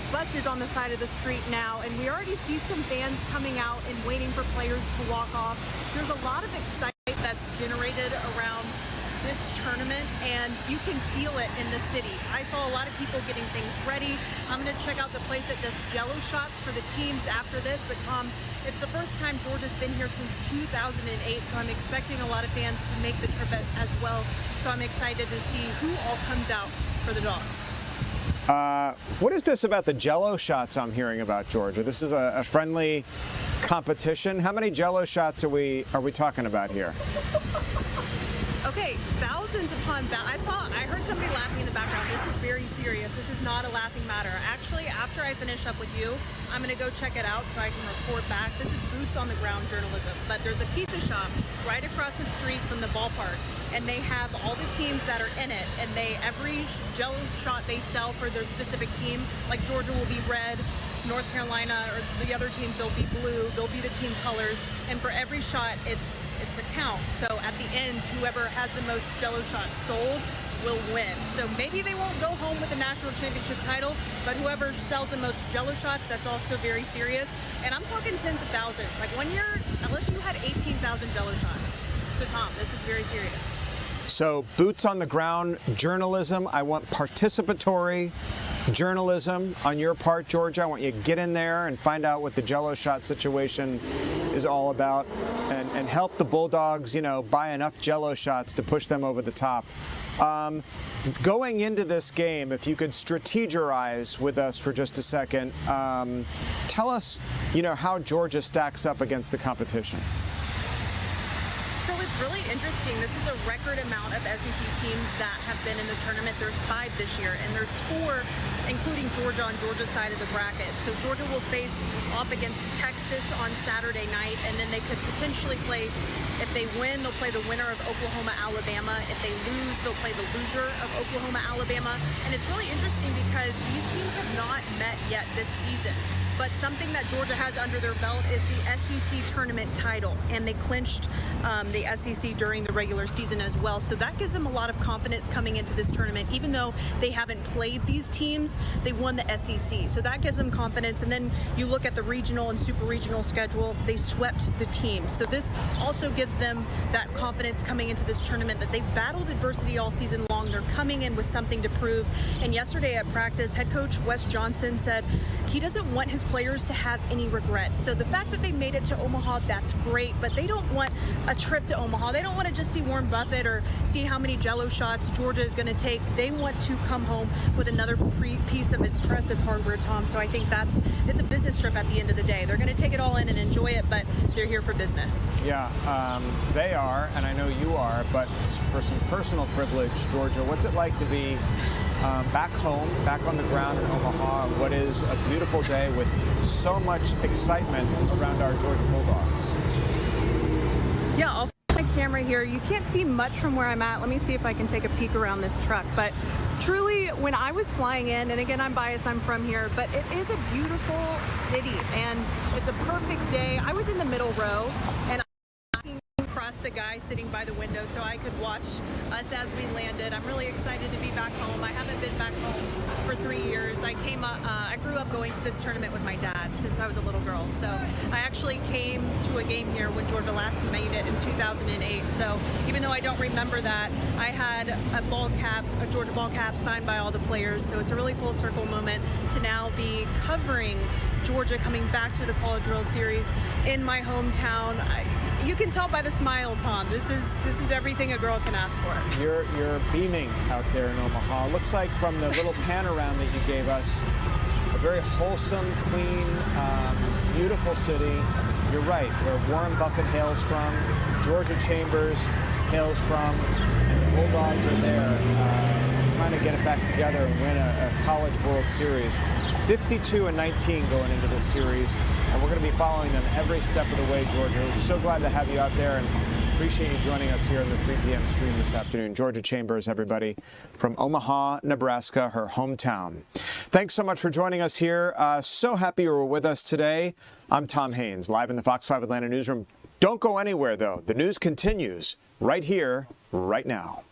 buses on the side of the street now, and we already see some fans coming out and waiting for players to walk off. There's a lot of excitement that's generated around this tournament, and you can feel it in the city. I saw a lot of people getting things ready. I'm going to check out the place that does jello shots for the teams after this, but Tom, it's the first time Georgia's been here since 2008, so I'm expecting a lot of fans to make the trip as well. So I'm excited to see who all comes out for the Dogs. What is this about the jello shots I'm hearing about, Georgia? This is a friendly competition. How many jello shots are we talking about here? Okay, thousands upon thousands. I heard somebody laughing in the background. This is very serious. This is not a laughing matter. Actually, after I finish up with you, I'm going to go check it out so I can report back. This is boots on the ground journalism. But there's a pizza shop right across the street from the ballpark, and they have all the teams that are in it, and every jello shot they sell for their specific team, like Georgia will be red, North Carolina or the other teams, they'll be blue, they'll be the team colors, and for every shot it's a count. So at the end, whoever has the most jello shots sold will win. So maybe they won't go home with the national championship title, but whoever sells the most jello shots, that's also very serious. And I'm talking tens of thousands. Like 1 year, unless you had 18,000 jello shots. So Tom, this is very serious. So boots on the ground journalism. I want participatory journalism on your part, Georgia. I want you to get in there and find out what the jello shot situation is all about and help the Bulldogs, buy enough jello shots to push them over the top. Going into this game, if you could strategize with us for just a second, tell us, how Georgia stacks up against the competition. So it's really interesting. This is a record amount of SEC teams that have been in the tournament. There's 5 this year, and there's 4, including Georgia on Georgia's side of the bracket. So Georgia will face off against Texas on Saturday night, and then they could potentially play, if they win, they'll play the winner of Oklahoma, Alabama. If they lose, they'll play the loser of Oklahoma, Alabama. And it's really interesting because these teams have not met yet this season. But something that Georgia has under their belt is the SEC tournament title, and they clinched the SEC during the regular season as well. So that gives them a lot of confidence coming into this tournament. Even though they haven't played these teams, they won the SEC. So that gives them confidence. And then you look at the regional and super regional schedule, they swept the teams. So this also gives them that confidence coming into this tournament that they've battled adversity all season long. They're coming in with something to prove. And yesterday at practice, head coach Wes Johnson said he doesn't want his players to have any regrets. So the fact that they made it to Omaha, that's great, but they don't want a trip to Omaha. They don't want to just see Warren Buffett or see how many jello shots Georgia is going to take. They want to come home with another piece of impressive hardware, Tom. So I think it's a business trip at the end of the day. They're going to take it all in and enjoy it, but they're here for business. Yeah, they are, and I know you are, but for some personal privilege, Georgia, what's it like to be back home, back on the ground in Omaha, what is a beautiful day with so much excitement around our Georgia Bulldogs? Yeah, I'll put my camera here. You can't see much from where I'm at. Let me see if I can take a peek around this truck. But truly, when I was flying in, and again, I'm biased, I'm from here, but it is a beautiful city, and it's a perfect day. I was in the middle row, and across the guy sitting by the window so I could watch us as we landed. I'm really excited to be back home. I haven't been back home for 3 years. I grew up going to this tournament with my dad since I was a little girl. So I actually came to a game here when Georgia last made it in 2008. So even though I don't remember that, I had a Georgia ball cap signed by all the players. So it's a really full circle moment to now be covering Georgia coming back to the College World Series in my hometown. You can tell by the smile, Tom. This is everything a girl can ask for. You're beaming out there in Omaha. Looks like from the little pan around that you gave us, a very wholesome, clean, beautiful city. You're right, where Warren Buffett hails from, Georgia Chambers hails from, and the Bulldogs are there trying to get it back together and win a College World Series. 52-19 going into this series, and we're going to be following them every step of the way, Georgia. We're so glad to have you out there and appreciate you joining us here in the 3 p.m. stream this afternoon. Georgia Chambers, everybody, from Omaha, Nebraska, her hometown. Thanks so much for joining us here. So happy you were with us today. I'm Tom Haynes, live in the Fox 5 Atlanta newsroom. Don't go anywhere, though. The news continues right here, right now.